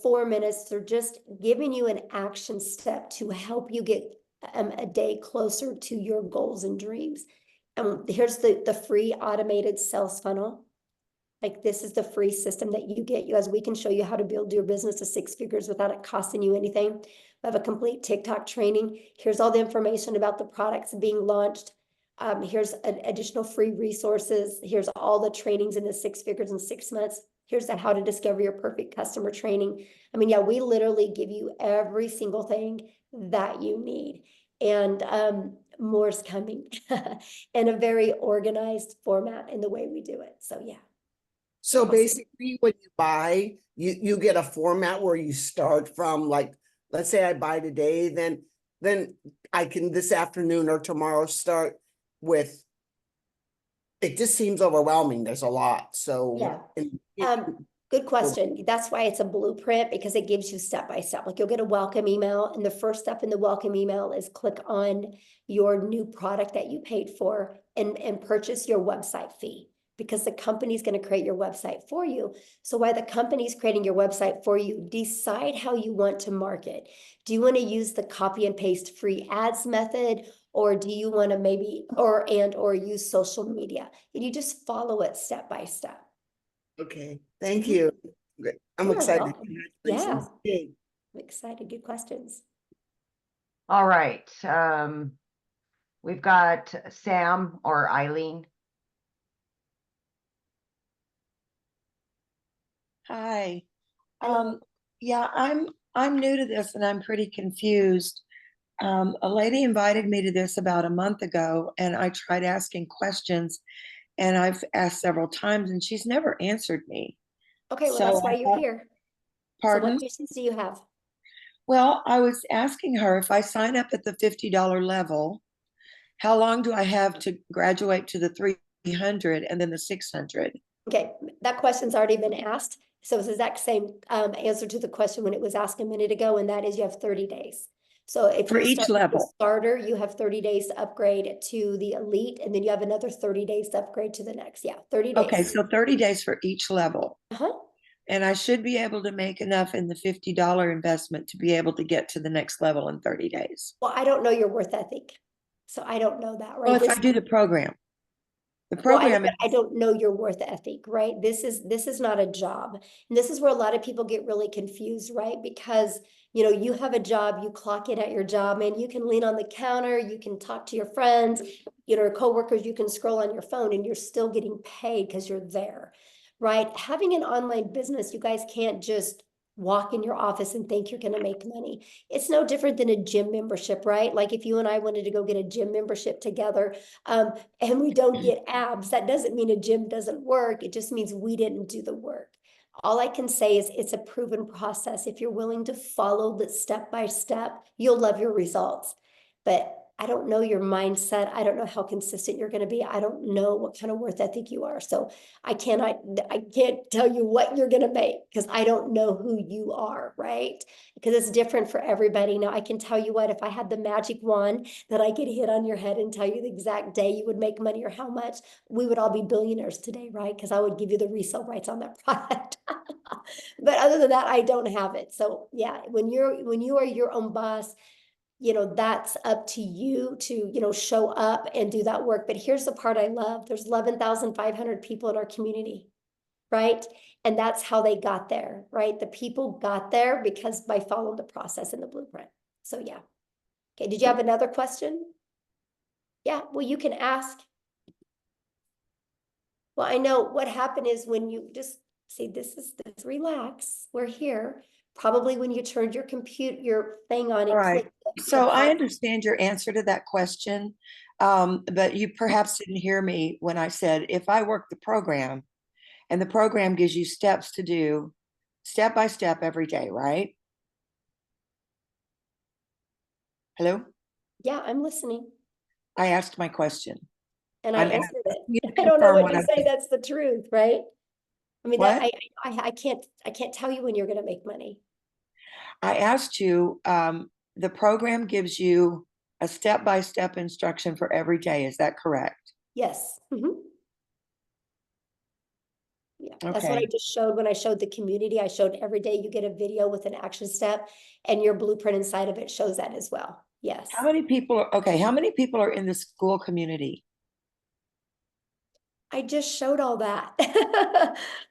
4 minutes. They're just giving you an action step to help you get a day closer to your goals and dreams. Here's the free automated sales funnel. Like, this is the free system that you get. You guys, we can show you how to build your business to 6 figures without it costing you anything. We have a complete TikTok training. Here's all the information about the products being launched. Here's additional free resources. Here's all the trainings in the 6 figures in 6 months. Here's the how to discover your perfect customer training. I mean, yeah, we literally give you every single thing that you need. And more's coming in a very organized format in the way we do it. So yeah. So Awesome. basically when you buy, you get a format where you start from, like, let's say I buy today, then I can this afternoon or tomorrow start with, it just seems overwhelming. There's a lot. So yeah. Good question. That's why it's a blueprint, because it gives you step by step. Like, you'll get a welcome email, and the first step in the welcome email is click on your new product that you paid for and purchase your website fee, because the company's going to create your website for you. So while the company's creating your website for you, decide how you want to market. Do you want to use the copy and paste free ads method, or do you want to maybe or use social media? And you just follow it step by step. Okay, thank you. I'm You're excited. welcome. Congratulations. Yeah. I'm excited. Good questions. All right. We've got Sam or Eileen. Hi. Hello. Yeah, I'm new to this and I'm pretty confused. A lady invited me to this about a month ago, and I tried asking questions, and I've asked several times, and she's never answered me. Okay, well, So that's why I you're thought- here. Pardon? So what questions do you have? Well, I was asking her, if I sign up at the $50 level, how long do I have to graduate to the 300 and then the 600? Okay, that question's already been asked. So it's the exact same answer to the question when it was asked a minute ago, and that is you have 30 days. So if For you each start with the level. starter, you have 30 days to upgrade to the elite, and then you have another 30 days to upgrade to the next. Yeah, 30 days. Okay, so 30 days for each level. Uh-huh. And I should be able to make enough in the $50 investment to be able to get to the next level in 30 days. Well, I don't know your worth ethic, so I don't know that, right? Well, if I do the program. The Well, program I don't know your worth ethic, right? This is not a job. And this is where a lot of people get really confused, right? Because, you have a job, you clock in at your job, and you can lean on the counter, you can talk to your friends, coworkers, you can scroll on your phone, and you're still getting paid because you're there, right? Having an online business, you guys can't just walk in your office and think you're going to make money. It's no different than a gym membership, right? Like, if you and I wanted to go get a gym membership together, and we don't get abs, that doesn't mean a gym doesn't work. It just means we didn't do the work. All I can say is it's a proven process. If you're willing to follow the step by step, you'll love your results. But I don't know your mindset. I don't know how consistent you're going to be. I don't know what kind of worth ethic you are. So I can't tell you what you're going to make because I don't know who you are, right? Because it's different for everybody. Now I can tell you what, if I had the magic wand that I could hit on your head and tell you the exact day you would make money or how much, we would all be billionaires today, right? Because I would give you the resale rights on that product. But other than that, I don't have it. So yeah, when you are your own boss, that's up to you to, show up and do that work. But here's the part I love. There's 11,500 people in our community, right? And that's how they got there, right? The people got there because by following the process and the blueprint. So yeah. Okay, did you have another question? Yeah, well, you can ask. Well, I know what happened is when you just see, this, relax, we're here. Probably when you turned your thing on, it All right. clicked. So I understand your answer to that question, but you perhaps didn't hear me when I said, if I work the program and the program gives you steps to do step by step every day, right? Hello? Yeah, I'm listening. I asked my question. And I I'm answered asking you it. to I don't know confirm what to I say. said. That's the truth, right? I mean, What? I can't tell you when you're going to make money. I asked you, the program gives you a step-by-step instruction for every day. Is that correct? Yes. Yeah, that's what I Okay. just showed when I showed the community. I showed every day you get a video with an action step, and your blueprint inside of it shows that as well. Yes. How many people are in the school community? I just showed all that.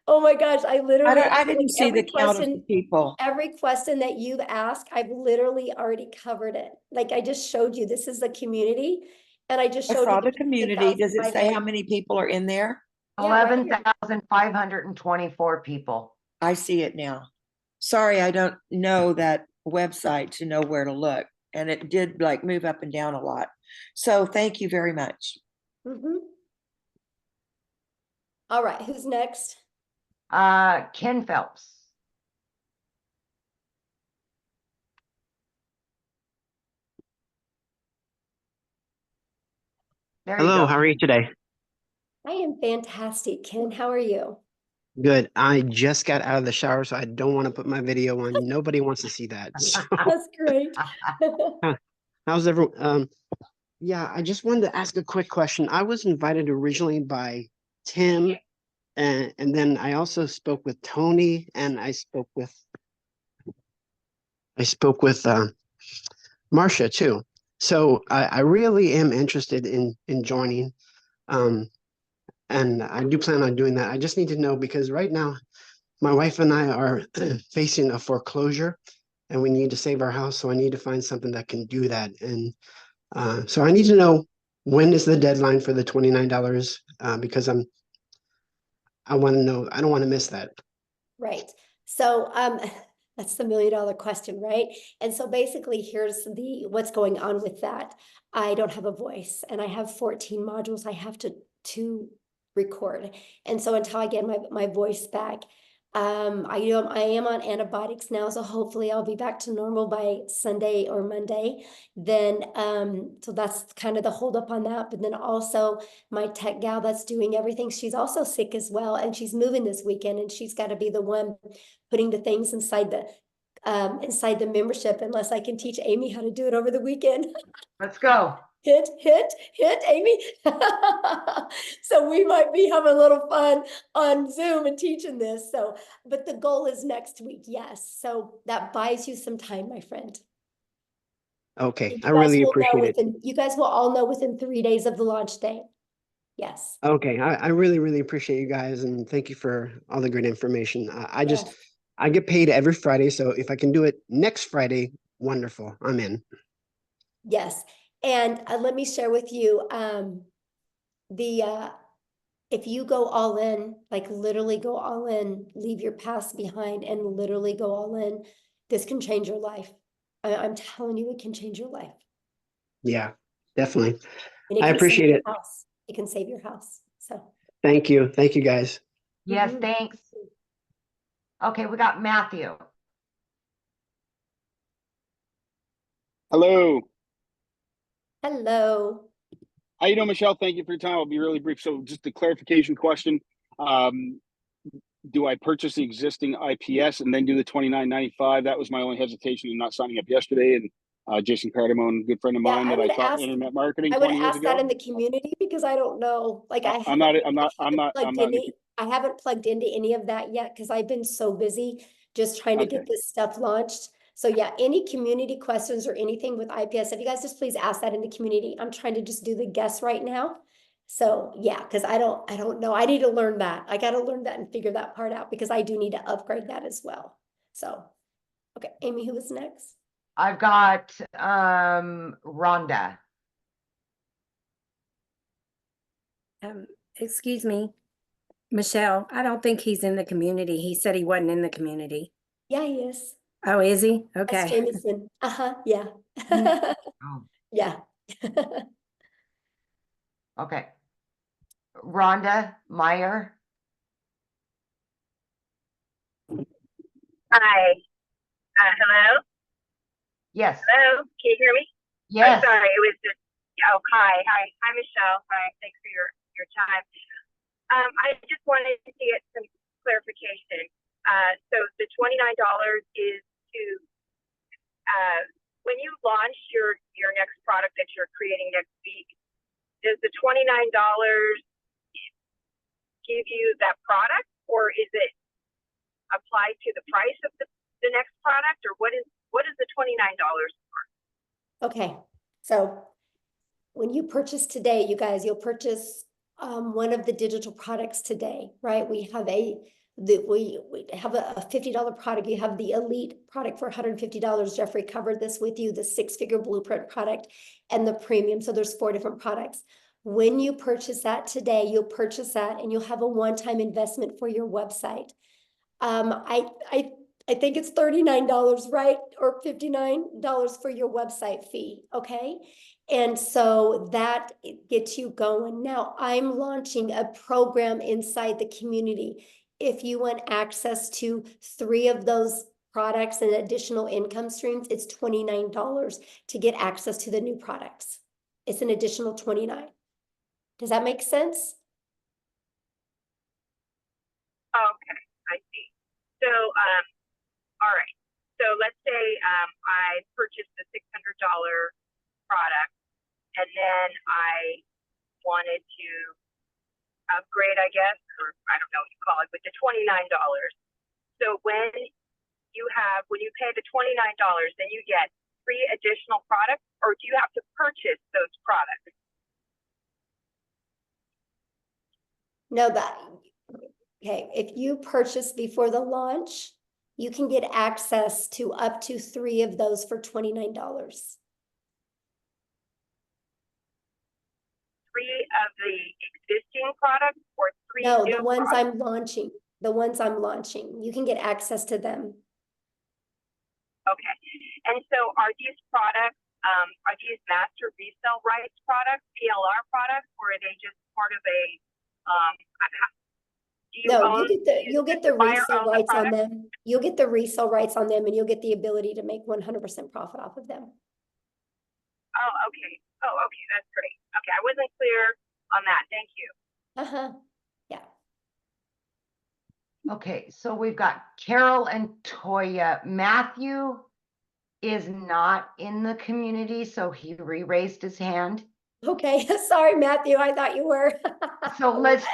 Oh my gosh, I literally I didn't see the count of the people. every question that you've asked, I've literally already covered it. Like I just showed you, this is the community, and I just I showed saw you the community. Does it say how 11,500. many people are in there? Yeah, right here. 11,524 people. I see it now. Sorry, I don't know that website to know where to look. And it did like move up and down a lot. So thank you very much. All right, who's next? Ken Phelps. There you Hello, go. how are you today? I am fantastic, Ken. How are you? Good. I just got out of the shower, so I don't want to put my video on. Nobody wants to see that. So, That's great. how's everyone? Yeah, I just wanted to ask a quick question. I was invited originally by Tim, and then I also spoke with Tony, and I spoke with Marcia too. So I really am interested in joining. And I do plan on doing that. I just need to know because right now my wife and I are facing a foreclosure and we need to save our house. So I need to find something that can do that. And so I need to know, when is the deadline for the $29? Because I want to know, I don't want to miss that. Right. So that's the $1 million question, right? And so basically here's what's going on with that. I don't have a voice and I have 14 modules I have to record. And so until I get my voice back, I am on antibiotics now, so hopefully I'll be back to normal by Sunday or Monday. Then so that's kind of the holdup on that. But then also my tech gal that's doing everything, she's also sick as well, and she's moving this weekend, and she's got to be the one putting the things inside the membership, unless I can teach Amy how to do it over the weekend. Let's go. Hit, Amy. So we might be having a little fun on Zoom and teaching this. So, but the goal is next week. Yes. So that buys you some time, my friend. Okay, I really appreciate it. You guys will all know within 3 days of the launch day. Yes. Okay, I really, really appreciate you guys and thank you for all the great information. I get paid every Friday, so if I can do it next Friday, wonderful. I'm in. Yes. And let me share with you if you go all in, like literally go all in, leave your past behind and literally go all in, this can change your life. I'm telling you, it can change your life. Yeah, definitely. And I appreciate it. It can save your house. So Thank you. Thank you, guys. Yes, thanks. Okay, we got Matthew. Hello. Hello. How you doing, Michelle? Thank you for your time. I'll be really brief. So just a clarification question. Do I purchase the existing IPS and then do the $29.95? That was my only hesitation in not signing up yesterday. And Jason Cardamone, good friend of Yeah, mine that I taught internet marketing I would 20 years ask that ago. in the community because I don't know. Like I I'm haven't not in the, I haven't plugged into any of that yet because I've been so busy just trying to Okay. get this stuff launched. So yeah, any community questions or anything with IPS, if you guys just please ask that in the community. I'm trying to just do the guess right now. So yeah, because I don't know. I need to learn that. I got to learn that and figure that part out because I do need to upgrade that as well. So, okay, Amy, who was next? I've got Rhonda. Excuse me, Michelle, I don't think he's in the community. He said he wasn't in the community. Yeah, he is. Oh, is he? That's Okay. Jameson. Yeah. Oh, Yeah. okay. Rhonda Meyer. Hi. Hello? Yes. Hello? Can you hear me? Yes. Oh, sorry, it was just, oh, hi. Hi, Michelle. Hi, thanks for your time. I just wanted to get some clarification. So the $29 is to, when you launch your next product that you're creating next week, does the $29 give you that product, or is it applied to the price of the next product, or what is the $29 for? Okay, so when you purchase today, you guys, you'll purchase one of the digital products today, right? We have we have a $50 product. You have the elite product for $150. Jeffrey covered this with you, the 6-figure blueprint product and the premium. So there's 4 different products. When you purchase that today, you'll purchase that and you'll have a one-time investment for your website. I think it's $39, right? Or $59 for your website fee, okay? And so that gets you going. Now I'm launching a program inside the community. If you want access to 3 of those products and additional income streams, it's $29 to get access to the new products. It's an additional $29. Does that make sense? Okay, I see. So, all right. So let's say I purchased the $600 product, and then I wanted to upgrade, I guess, or I don't know what you call it, but the $29. So when you pay the $29, then you get 3 additional products, or do you have to purchase those products? No, okay, if you purchase before the launch, you can get access to up to 3 of those for $29. 3 of the existing products, or 3 No, new the ones products? I'm launching. The ones I'm launching. You can get access to them. Okay. And so are these products, are these master resale rights products, PLR products, or are they just part of a, do you No, own, you'll get the buyer resale own the rights on product? them. You'll get the resale rights on them and you'll get the ability to make 100% profit off of them. Oh, okay. Oh, okay. That's great. Okay. I wasn't clear on that. Thank you. Uh-huh. Yeah. Okay, so we've got Carol and Toya. Matthew is not in the community, so he re-raised his hand. Okay. Sorry, Matthew. I thought you were. So let's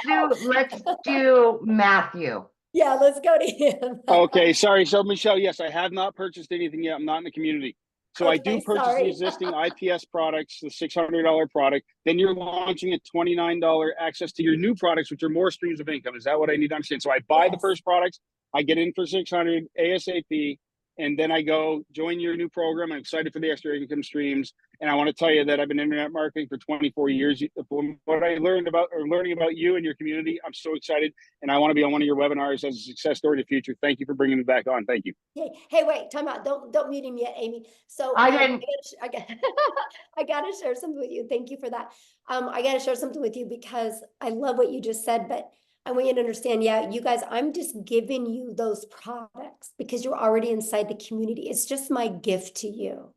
do Matthew. Yeah, let's go to him. Okay, sorry. So Michelle, yes, I have not purchased anything yet. I'm not in the community. So I do Okay, purchase the sorry. existing IPS products, the $600 product. Then you're launching a $29 access to your new products, which are more streams of income. Is that what I need to understand? So I buy the first products, I get in for 600 ASAP, and then I go join your new program. I'm excited for the extra income streams. And I want to tell you that I've been internet marketing for 24 years. From what I learned about learning about you and your community, I'm so excited. And I want to be on one of your webinars as a success story to the future. Thank you for bringing me back on. Thank you. Hey, wait, time out. Don't mute him yet, Amy. So I didn't. I gotta share something with you. Thank you for that. I gotta share something with you because I love what you just said, but I want you to understand, yeah, you guys, I'm just giving you those products because you're already inside the community. It's just my gift to you,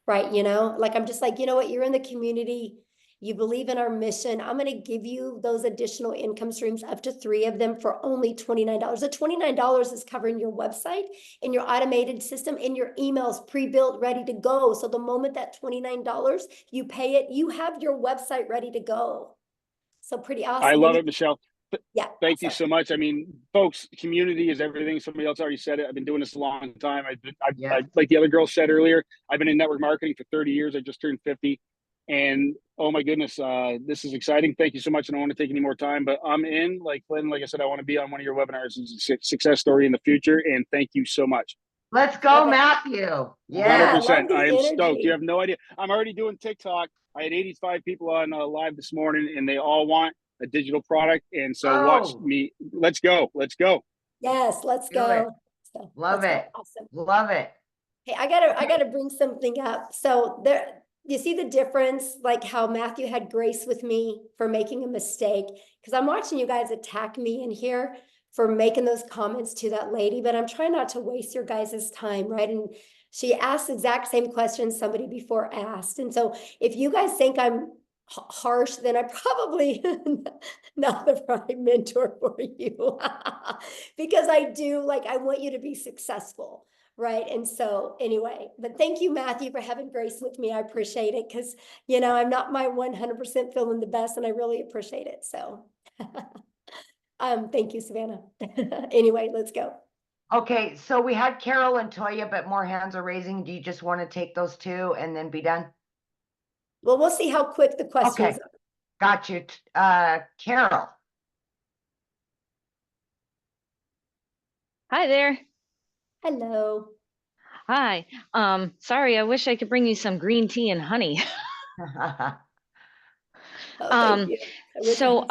right? You know, like I'm just like, you know what, you're in the community, you believe in our mission. I'm going to give you those additional income streams, up to 3 of them for only $29. The $29 is covering your website and your automated system and your emails pre-built, ready to go. So the moment that $29, you pay it, you have your website ready to go. So pretty awesome. I love it, Michelle. Yeah. Thank you so much. I mean, folks, community is everything. Somebody else already said it. I've been doing this a long time. I like the other girl said earlier, I've been in network marketing for 30 years. I just turned 50. And oh my goodness, this is exciting. Thank you so much. I don't want to take any more time, but I'm in. Like Lynn, like I said, I want to be on one of your webinars as a success story in the future. And thank you so much. Let's go, Matthew. Yeah, 100%. I am stoked. energy. You have no idea. I'm already doing TikTok. I had 85 people on live this morning, and they all want a digital product. And so watch me. Let's go. Let's go. Yes, let's Do it. go. So, Love let's go. it. Awesome. Love it. Hey, I gotta bring something up. So there, you see the difference, like how Matthew had grace with me for making a mistake, because I'm watching you guys attack me in here for making those comments to that lady, but I'm trying not to waste your guys' time, right? And she asked the exact same question somebody before asked. And so if you guys think I'm harsh, then I probably not the right mentor for you. Because I do, like, I want you to be successful, right? And so anyway, but thank you, Matthew, for having grace with me. I appreciate it, because, you know, I'm not my 100% feeling the best, and I really appreciate it. So thank you, Savannah. Anyway, let's go. Okay, so we had Carol and Toya, but more hands are raising. Do you just want to take those 2 and then be done? Well, we'll see how quick the questions Okay, got you. Carol. Hi there. Hello. Hi. Sorry, I wish I could bring you some green tea and honey. Oh, thank you. So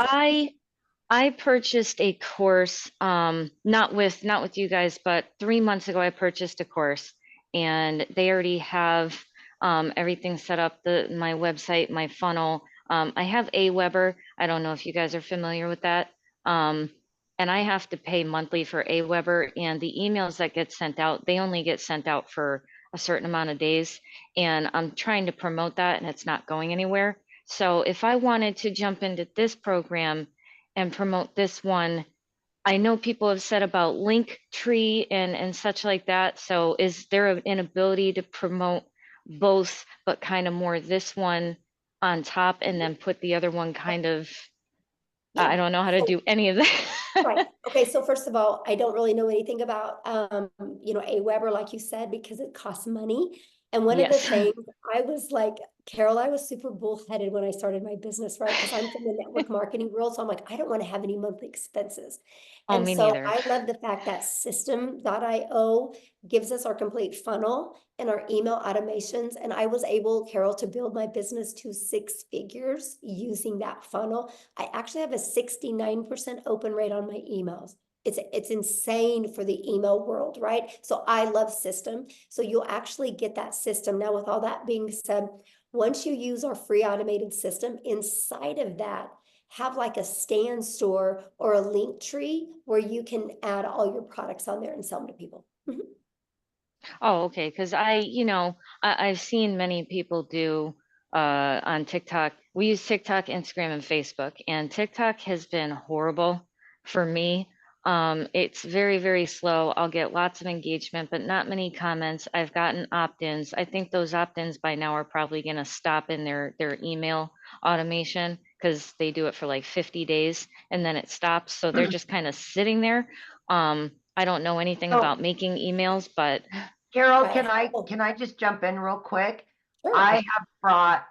I purchased a course, not with you guys, but 3 months ago I purchased a course, and they already have everything set up, my website, my funnel. I have Aweber. I don't know if you guys are familiar with that. And I have to pay monthly for Aweber, and the emails that get sent out, they only get sent out for a certain amount of days. And I'm trying to promote that, and it's not going anywhere. So if I wanted to jump into this program and promote this one, I know people have said about Linktree and such like that. So is there an ability to promote both, but kind of more this one on top, and then put the other one kind of, I don't know how to do any of that. Right. Okay. So first of all, I don't really know anything about, you know, Aweber, like you said, because it costs money. And one of the Yes. things I was like, Carol, I was super bullheaded when I started my business, right? Because I'm from the network marketing world. So I'm like, I don't want to have any monthly expenses. Oh, And me so neither. I love the fact that system.io gives us our complete funnel and our email automations. And I was able, Carol, to build my business to 6 figures using that funnel. I actually have a 69% open rate on my emails. It's insane for the email world, right? So I love system. So you'll actually get that system. Now, with all that being said, once you use our free automated system, inside of that, have like a stand store or a link tree where you can add all your products on there and sell them to people. Oh, okay. Because I've seen many people do on TikTok. We use TikTok, Instagram, and Facebook, and TikTok has been horrible for me. It's very, very slow. I'll get lots of engagement, but not many comments. I've gotten opt-ins. I think those opt-ins by now are probably going to stop in their email automation, because they do it for like 50 days and then it stops. So they're just kind of sitting there. I don't know anything So- about making emails, but Carol, Right. can I just jump in real quick? Sure. I have brought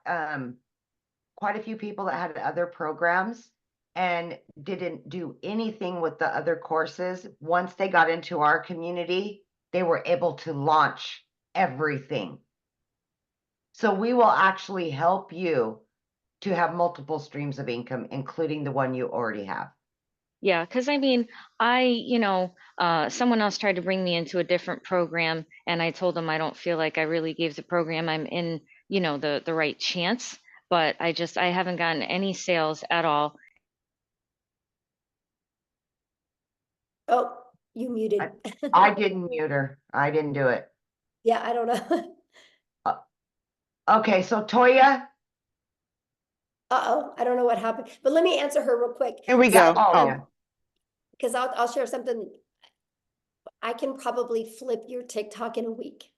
quite a few people that had other programs and didn't do anything with the other courses. Once they got into our community, they were able to launch everything. So we will actually help you to have multiple streams of income, including the one you already have. yeah, because I mean, someone else tried to bring me into a different program, and I told them I don't feel like I really gave the program I'm in, the right chance. But I haven't gotten any sales at all. You muted. I didn't mute her. I didn't do it. Yeah, I don't know. Okay, so Toya. Uh-oh, I don't know what happened, but let me answer her real quick. Here we So, go. Oh, because I'll share something. I can probably flip your TikTok in a week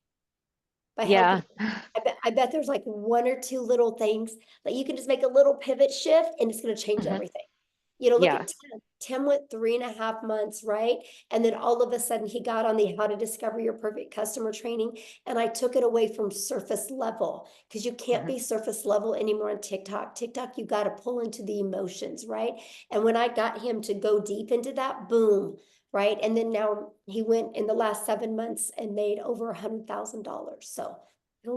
by Yeah. helping. I bet there's like one or two little things that you can just make a little pivot shift and it's going to change Mhm. everything. You know, look Yeah. at Tim. Tim went 3.5 months, right? And then all of a sudden he got on the How to Discover Your Perfect Customer training. And I took it away from surface level because you can't be surface level anymore on TikTok. TikTok, you got to pull into the emotions, right? And when I got him to go deep into that, boom, right? And then now he went in the last 7 months and made over $100,000. So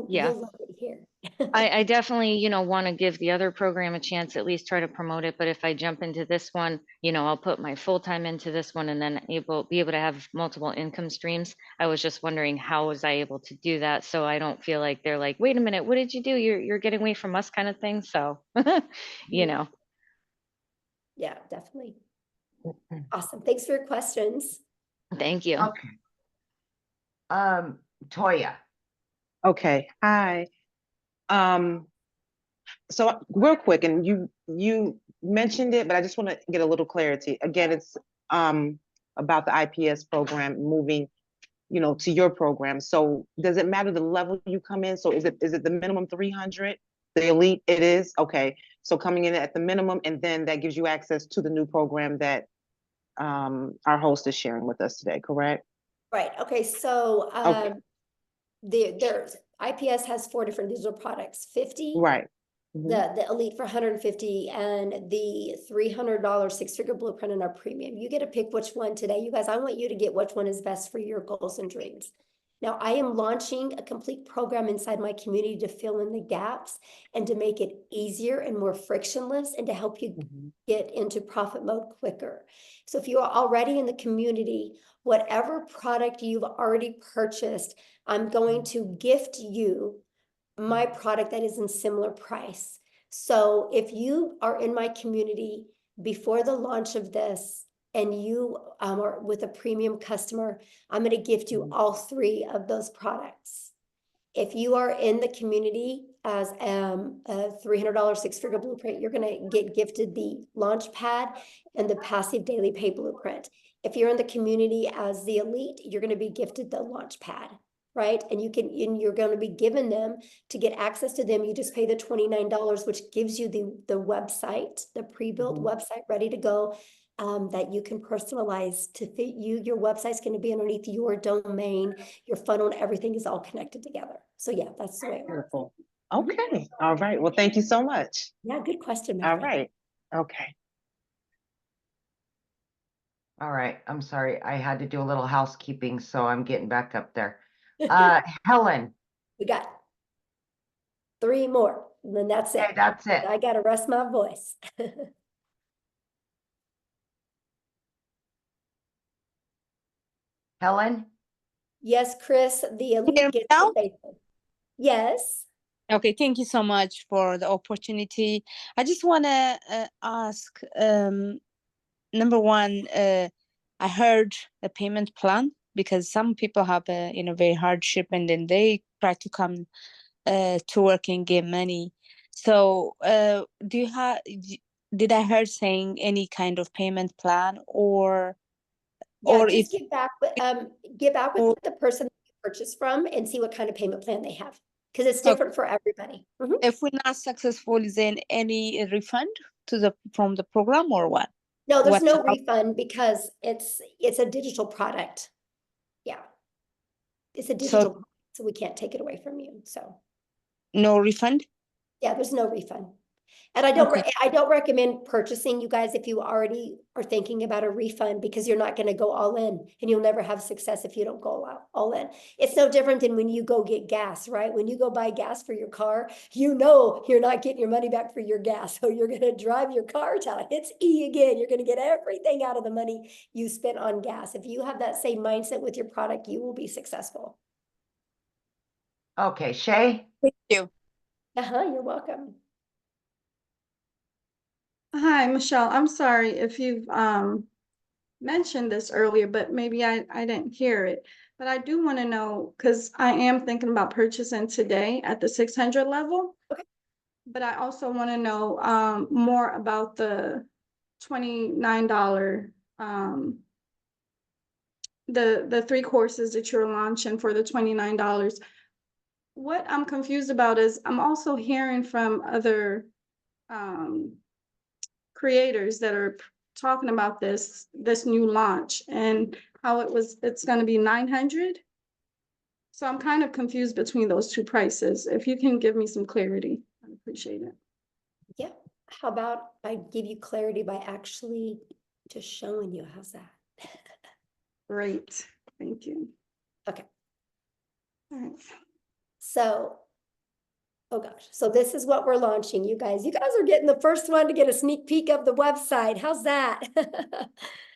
Yeah. you'll love it here. I definitely, want to give the other program a chance, at least try to promote it. But if I jump into this one, I'll put my full time into this one and then be able to have multiple income streams. I was just wondering, how was I able to do that? So I don't feel like they're like, wait a minute, what did you do? You're getting away from us kind of thing. So, Yeah, definitely. Awesome. Thanks for your questions. Thank you. Okay. Toya. Okay. Hi. So real quick, and you mentioned it, but I just want to get a little clarity. Again, it's about the IPS program moving, to your program. So does it matter the level you come in? So is it the minimum 300? The elite, it is? Okay. So coming in at the minimum, and then that gives you access to the new program that our host is sharing with us today, correct? Right. Okay. So Okay. there's IPS has 4 different digital products, 50, Right. Mhm. the elite for 150, and the $300 6-figure blueprint in our premium. You get to pick which one today. You guys, I want you to get which one is best for your goals and dreams. Now, I am launching a complete program inside my community to fill in the gaps and to make it easier and more frictionless and to help you get into profit mode quicker. So if you are already in the community, whatever product you've already purchased, I'm going to gift you my product that is in similar price. So if you are in my community before the launch of this and you are with a premium customer, I'm going to gift you all 3 of those products. If you are in the community as a $300 6-figure blueprint, you're going to get gifted the launch pad and the passive daily pay blueprint. If you're in the community as the elite, you're going to be gifted the launch pad, right? And you're going to be given them. To get access to them, you just pay the $29, which gives you the website, the pre-built website ready to go. That you can personalize to fit you. Your website's going to be underneath your domain, your funnel, and everything is all connected together. So yeah, that's the way it works. Beautiful. Okay. All right. Well, thank you so much. Yeah, good question, my All friend. right. Okay. All right. I'm sorry. I had to do a little housekeeping, so I'm getting back up there. Helen. We got 3 more, and then that's it. Okay, that's it. I got to rest my voice. Helen? Yes, Chris, the elite gets now? what they said. Yes. Okay, thank you so much for the opportunity. I just want to ask, number one, I heard a payment plan because some people have a very hardship and then they try to come to work and get money. So do you have? Did I heard saying any kind of payment plan or Yeah, if just get back with the person you purchased from and see what kind of payment plan they have, because it's different for everybody. if we're not successful, is there any refund from the program or what? No, there's What no type- refund because it's a digital product. Yeah. It's a So- digital product, so we can't take it away from you. So No refund? yeah, there's no refund. And I don't recommend purchasing, you guys, if you already are thinking about a refund, because you're not going to go all in and you'll never have success if you don't go all in. It's no different than when you go get gas, right? When you go buy gas for your car, you're not getting your money back for your gas. So you're going to drive your car till it hits E again. You're going to get everything out of the money you spent on gas. If you have that same mindset with your product, you will be successful. Okay, Shay? Thank you. You're welcome. Hi, Michelle. I'm sorry if you've mentioned this earlier, but maybe I didn't hear it. But I do want to know, because I am thinking about purchasing today at the 600 level. Okay. But I also want to know more about the $29 the 3 courses that you're launching for the $29. What I'm confused about is I'm also hearing from other creators that are talking about this new launch and how it's going to be 900. So I'm kind of confused between those two prices. If you can give me some clarity, I'd appreciate it. Yeah. How about I give you clarity by actually just showing you? How's that? Great. Thank you. Okay. All right. So, oh gosh. So this is what we're launching, you guys. You guys are getting the first one to get a sneak peek of the website. How's that?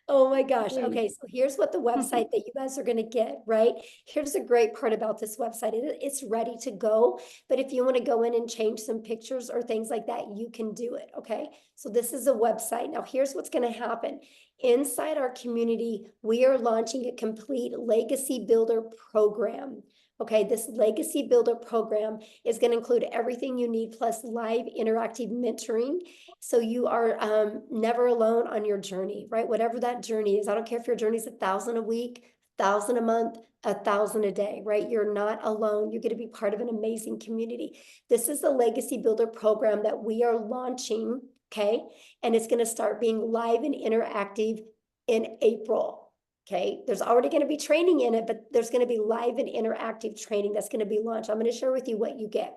Oh my gosh. Okay, so here's what the website that you guys are going to get, right? Here's the great part about this website. It's ready to go, but if you want to go in and change some pictures or things like that, you can do it, okay? So this is a website. Now here's what's going to happen. Inside our community, we are launching a complete legacy builder program. Okay, this legacy builder program is going to include everything you need plus live interactive mentoring. So you are never alone on your journey, right? Whatever that journey is. I don't care if your journey is 1,000 a week, 1,000 a month, 1,000 a day, right? You're not alone. You're going to be part of an amazing community. This is the legacy builder program that we are launching, okay? And it's going to start being live and interactive in April. Okay, there's already going to be training in it, but there's going to be live and interactive training that's going to be launched. I'm going to share with you what you get.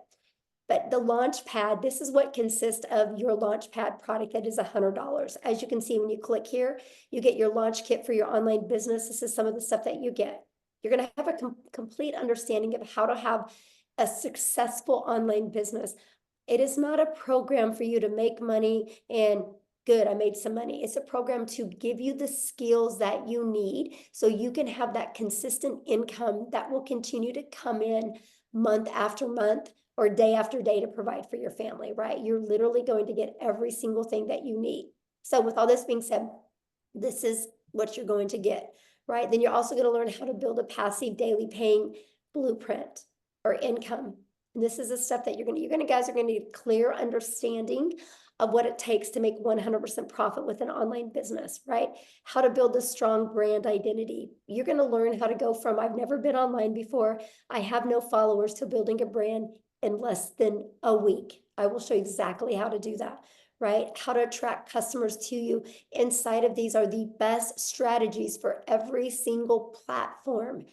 But the launch pad, this is what consists of your launch pad product that is $100. As you can see, when you click here, you get your launch kit for your online business. This is some of the stuff that you get. You're going to have a complete understanding of how to have a successful online business. It is not a program for you to make money and good, I made some money. It's a program to give you the skills that you need so you can have that consistent income that will continue to come in month after month or day after day to provide for your family, right? You're literally going to get every single thing that you need. So with all this being said, this is what you're going to get, right? Then you're also going to learn how to build a passive daily paying blueprint or income. And this is the stuff that you guys are going to need clear understanding of what it takes to make 100% profit with an online business, right? How to build a strong brand identity. You're going to learn how to go from I've never been online before, I have no followers, to building a brand in less than a week. I will show you exactly how to do that, right? How to attract customers to you. Inside of these are the best strategies for every single platform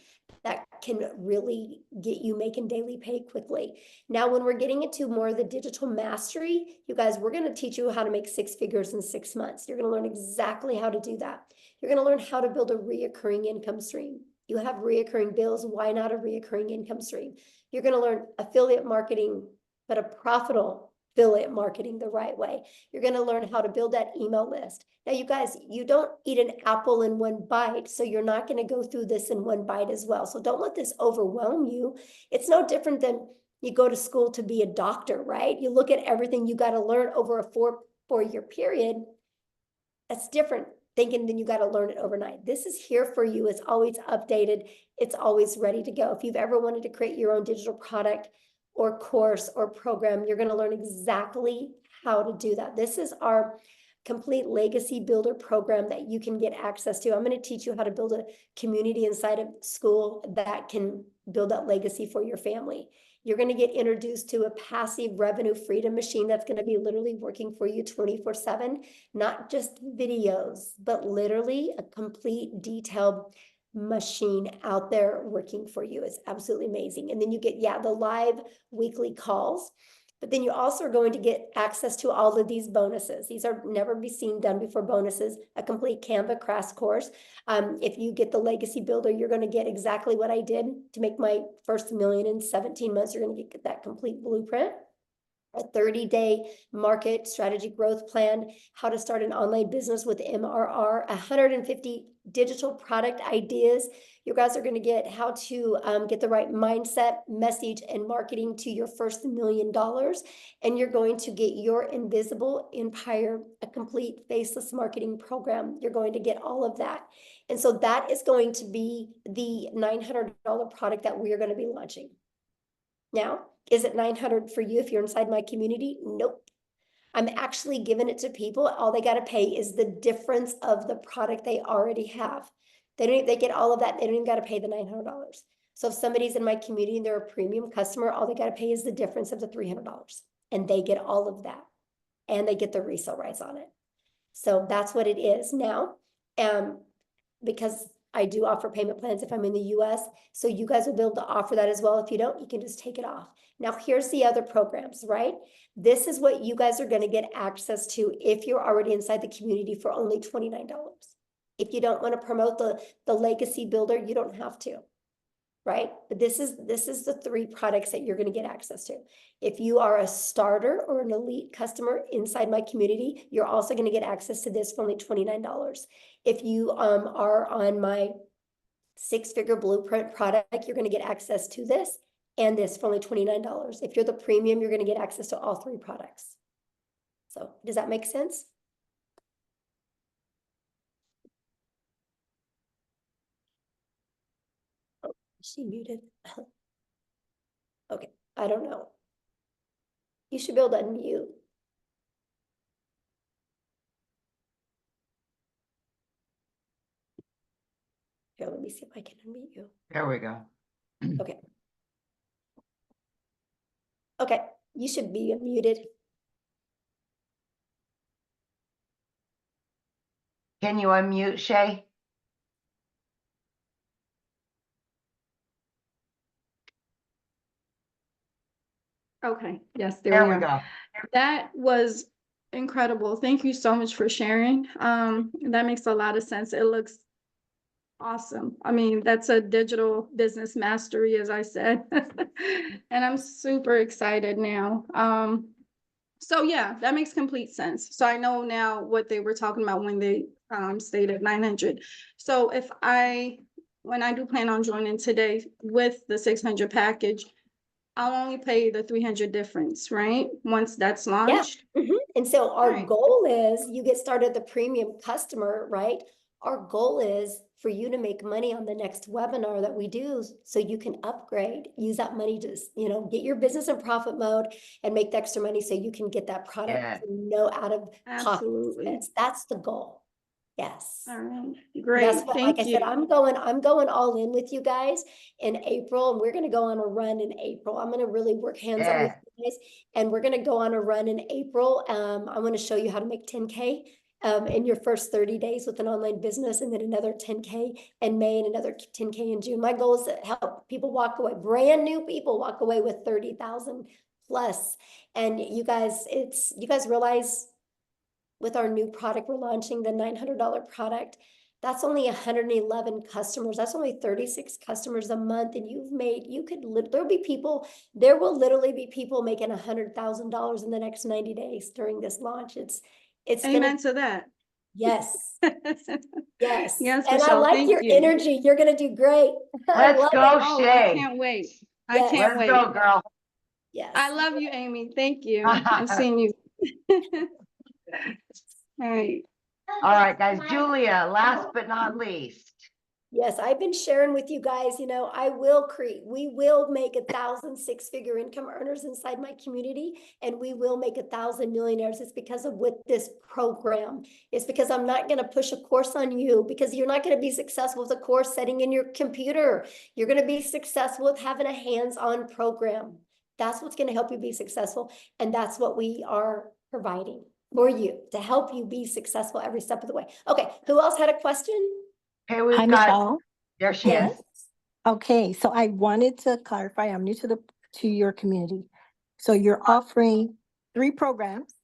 that can really get you making daily pay quickly. Now, when we're getting into more of the digital mastery, you guys, we're going to teach you how to make 6 figures in 6 months. You're going to learn exactly how to do that. You're going to learn how to build a reoccurring income stream. You have reoccurring bills. Why not a reoccurring income stream? You're going to learn affiliate marketing, but a profitable affiliate marketing the right way. You're going to learn how to build that email list. Now, you guys, you don't eat an apple in one bite, so you're not going to go through this in one bite as well. So don't let this overwhelm you. It's no different than you go to school to be a doctor, right? You look at everything you got to learn over a four-year period. That's different thinking than you got to learn it overnight. This is here for you. It's always updated. It's always ready to go. If you've ever wanted to create your own digital product or course or program, you're going to learn exactly how to do that. This is our complete legacy builder program that you can get access to. I'm going to teach you how to build a community inside of school that can build that legacy for your family. You're going to get introduced to a passive revenue freedom machine that's going to be literally working for you 24/7, not just videos, but literally a complete detailed machine out there working for you. It's absolutely amazing. And then you get, the live weekly calls, but then you also are going to get access to all of these bonuses. These are never be seen done before bonuses, a complete Canva crash course. If you get the legacy builder, you're going to get exactly what I did to make my first $1 million in 17 months. You're going to get that complete blueprint. a 30-day market strategy growth plan, how to start an online business with MRR, 150 digital product ideas. You guys are going to get how to get the right mindset, message, and marketing to your first $1 million. And you're going to get your invisible empire, a complete faceless marketing program. You're going to get all of that. And so that is going to be the $900 product that we are going to be launching. Now, is it $900 for you if you're inside my community? Nope. I'm actually giving it to people. All they got to pay is the difference of the product they already have. They get all of that. They don't even got to pay the $900. So if somebody's in my community and they're a premium customer, all they got to pay is the difference of the $300. And they get all of that. And they get the resale rights on it. So that's what it is now. Because I do offer payment plans if I'm in the US. So you guys will be able to offer that as well. If you don't, you can just take it off. Now, here's the other programs, right? This is what you guys are going to get access to if you're already inside the community for only $29. If you don't want to promote the legacy builder, you don't have to, right? But this is the 3 products that you're going to get access to. If you are a starter or an elite customer inside my community, you're also going to get access to this for only $29. If you are on my 6-figure blueprint product, you're going to get access to this and this for only $29. If you're the premium, you're going to get access to all 3 products. So does that make sense? Oh, is she muted? Okay, I don't know. You should be able to unmute. Here, let me see if I can unmute you. There we go. Okay. Okay, you should be unmuted. Can you unmute, Shay? Okay, yes, There we we are. go. That was incredible. Thank you so much for sharing. That makes a lot of sense. It looks awesome. I mean, that's a digital business mastery, as I said. And I'm super excited now. So yeah, that makes complete sense. So I know now what they were talking about when they stated 900. So when I do plan on joining today with the 600 package, I'll only pay the 300 difference, right? Once that's launched. Yeah. And so our goal is you get started the premium customer, right? Our goal is for you to make money on the next webinar that we do so you can upgrade, use that money to, get your business in profit mode and make the extra money so you can get that product out of pocket expense. That's the goal. Yes. All right. Great. That's what, like I said, Thank I'm going all in with you guys in April, and we're going to go on a run in April. I'm going to really work hands-on with you guys, and we're going to go on a run in April. I want to show you how to make 10K in your first 30 days with an online business, and then another 10K in May and another 10K in June. My goal is to help people walk away, brand new people walk away with 30,000 plus. And you guys realize with our new product, we're launching the $900 product. That's only 111 customers. That's only 36 customers a month. And there will literally be people making $100,000 in the next 90 days during this launch. It's Amen to that. Yes. Yes. Yes, And I Michelle, like thank your you. energy. You're going to do great. Let's go, Oh, Shay. I can't wait. I Yes. can't wait. Let's go, girl. Yes. I love you, Amy. Thank you. I'm seeing you. All right. All right, guys. Julia, last but not least. Yes, I've been sharing with you guys, we will make 1,000 6-figure income earners inside my community, and we will make 1,000 millionaires. It's because of with this program. It's because I'm not going to push a course on you, because you're not going to be successful with a course setting in your computer. You're going to be successful with having a hands-on program. That's what's going to help you be successful. And that's what we are providing for you to help you be successful every step of the way. Okay. Who else had a question? Hey, we've Hi, got, Michelle. there she Yes. is. Okay, so I wanted to clarify, I'm new to your community. So you're offering 3 programs.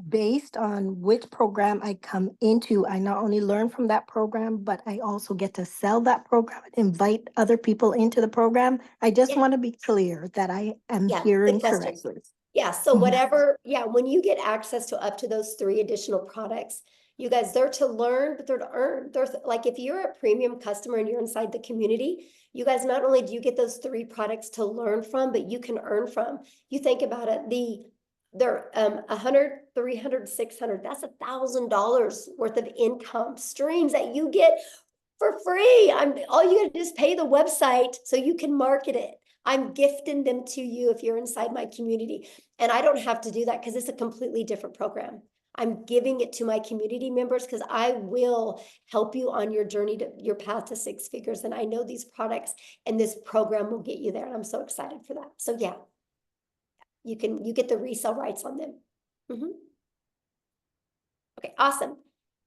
based on which program I come into, I not only learn from that program, but I also get to sell that program and invite other people into the program. I just Yeah. want to be clear that I am Yeah, hearing good question. correctly. Yeah, so Mhm. whatever, yeah, when you get access to up to those 3 additional products, you guys, they're to learn, but they're to earn. Like if you're a premium customer and you're inside the community, you guys, not only do you get those 3 products to learn from, but you can earn from. You think about it, they're 100, 300, 600, that's $1,000 worth of income streams that you get for free. All you gotta do is pay the website so you can market it. I'm gifting them to you if you're inside my community. And I don't have to do that because it's a completely different program. I'm giving it to my community members because I will help you on your journey to your path to 6 figures. And I know these products and this program will get you there. And I'm so excited for that. So yeah, you get the resale rights on them. Okay, awesome.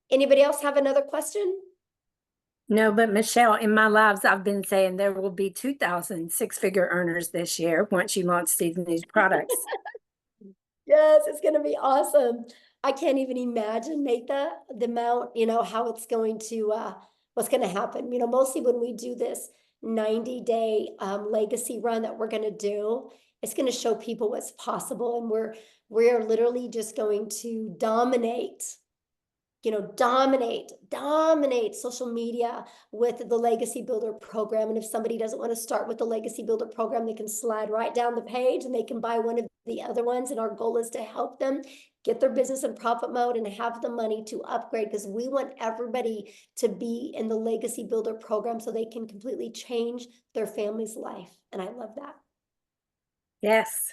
Anybody else have another question? No, but Michelle, in my lives, I've been saying there will be 2,000 six-figure earners this year once you launch these new products. Yes, it's going to be awesome. I can't even imagine, Natha, the amount, how it's going to, what's going to happen. Mostly when we do this 90-day legacy run that we're going to do, it's going to show people what's possible. And we're literally just going to dominate social media with the Legacy Builder program. And if somebody doesn't want to start with the Legacy Builder program, they can slide right down the page and they can buy one of the other ones. And our goal is to help them get their business in profit mode and have the money to upgrade, because we want everybody to be in the Legacy Builder program so they can completely change their family's life. And I love that. Yes.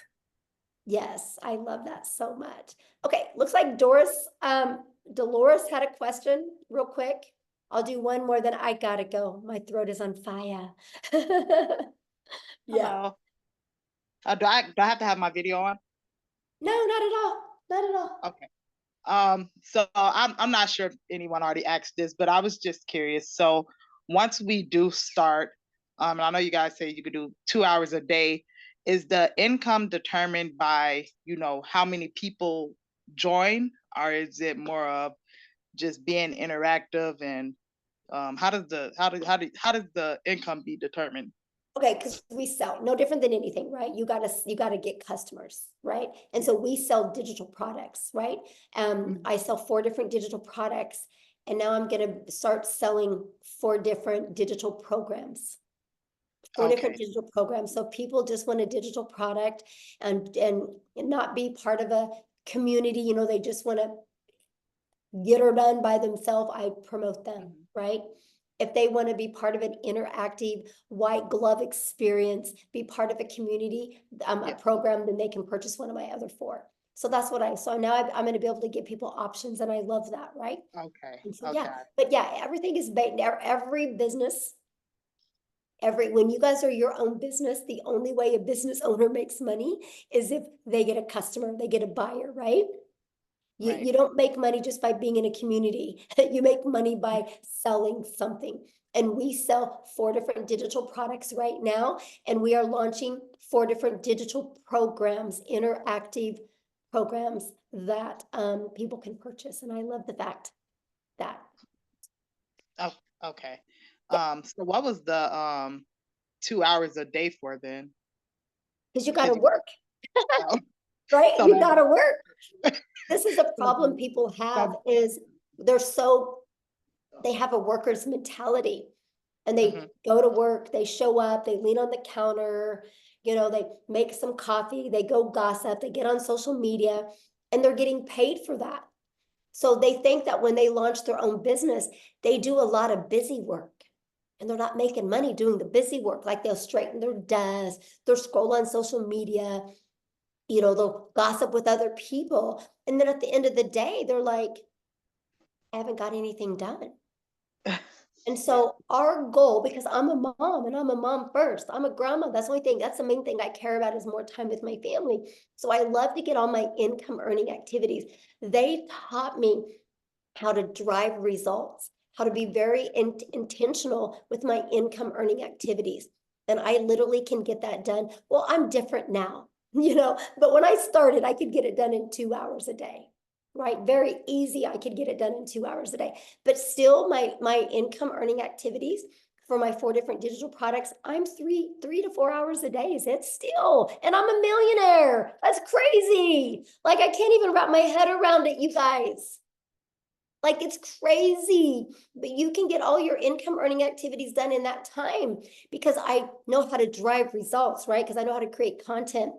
Yes, I love that so much. Okay, looks like Dolores had a question real quick. I'll do one more, then I gotta go. My throat is on fire. Yeah. Hello. Do I have to have my video on? No, not at all. Not at all. Okay. So I'm not sure if anyone already asked this, but I was just curious. So once we do start, and I know you guys say you could do 2 hours a day, is the income determined by, how many people join, or is it more of just being interactive? And how does the income be determined? Okay, because we sell no different than anything, right? You gotta get customers, right? And so we sell digital products, right? I sell 4 different digital products, and now I'm gonna start selling 4 different digital programs. 4 different digital programs. So people just want a digital product and not be part of a community, they just want to get her done by themselves. I promote them, right? If they want to be part of an interactive white glove experience, be part of a community, a program, then they can purchase one of my other 4. So that's so now I'm going to be able to give people options, and I love that, right? Okay. And so, but everything is based, every business, when you guys are your own business, the only way a business owner makes money is if they get a customer, they get a buyer, right? You don't make money just by being in a community. You make money by selling something. And we sell 4 different digital products right now, and we are launching 4 different digital programs, interactive programs that people can purchase. And I love the fact that. Oh, okay. So what was the 2 hours a day for then? Because you got to work, right? So You got to work. This is a problem people have, is they have a worker's mentality, and they go to work, they show up, they lean on the counter, they make some coffee, they go gossip, they get on social media, and they're getting paid for that. So they think that when they launch their own business, they do a lot of busy work. And they're not making money doing the busy work. Like they'll straighten their desk, they'll scroll on social media, they'll gossip with other people. And then at the end of the day, they're like, I haven't got anything done. And so our goal, because I'm a mom and I'm a mom first, I'm a grandma. That's the main thing I care about, is more time with my family. So I love to get all my income earning activities. They taught me how to drive results, how to be very intentional with my income earning activities. And I literally can get that done. Well, I'm different now, but when I started, I could get it done in 2 hours a day. right? Very easy. I could get it done in 2 hours a day. But still, my income earning activities for my 4 different digital products, I'm 3 to 4 hours a day. It's still, and I'm a millionaire. That's crazy. Like, I can't even wrap my head around it, you guys. Like, it's crazy, but you can get all your income earning activities done in that time because I know how to drive results, right? Because I know how to create content.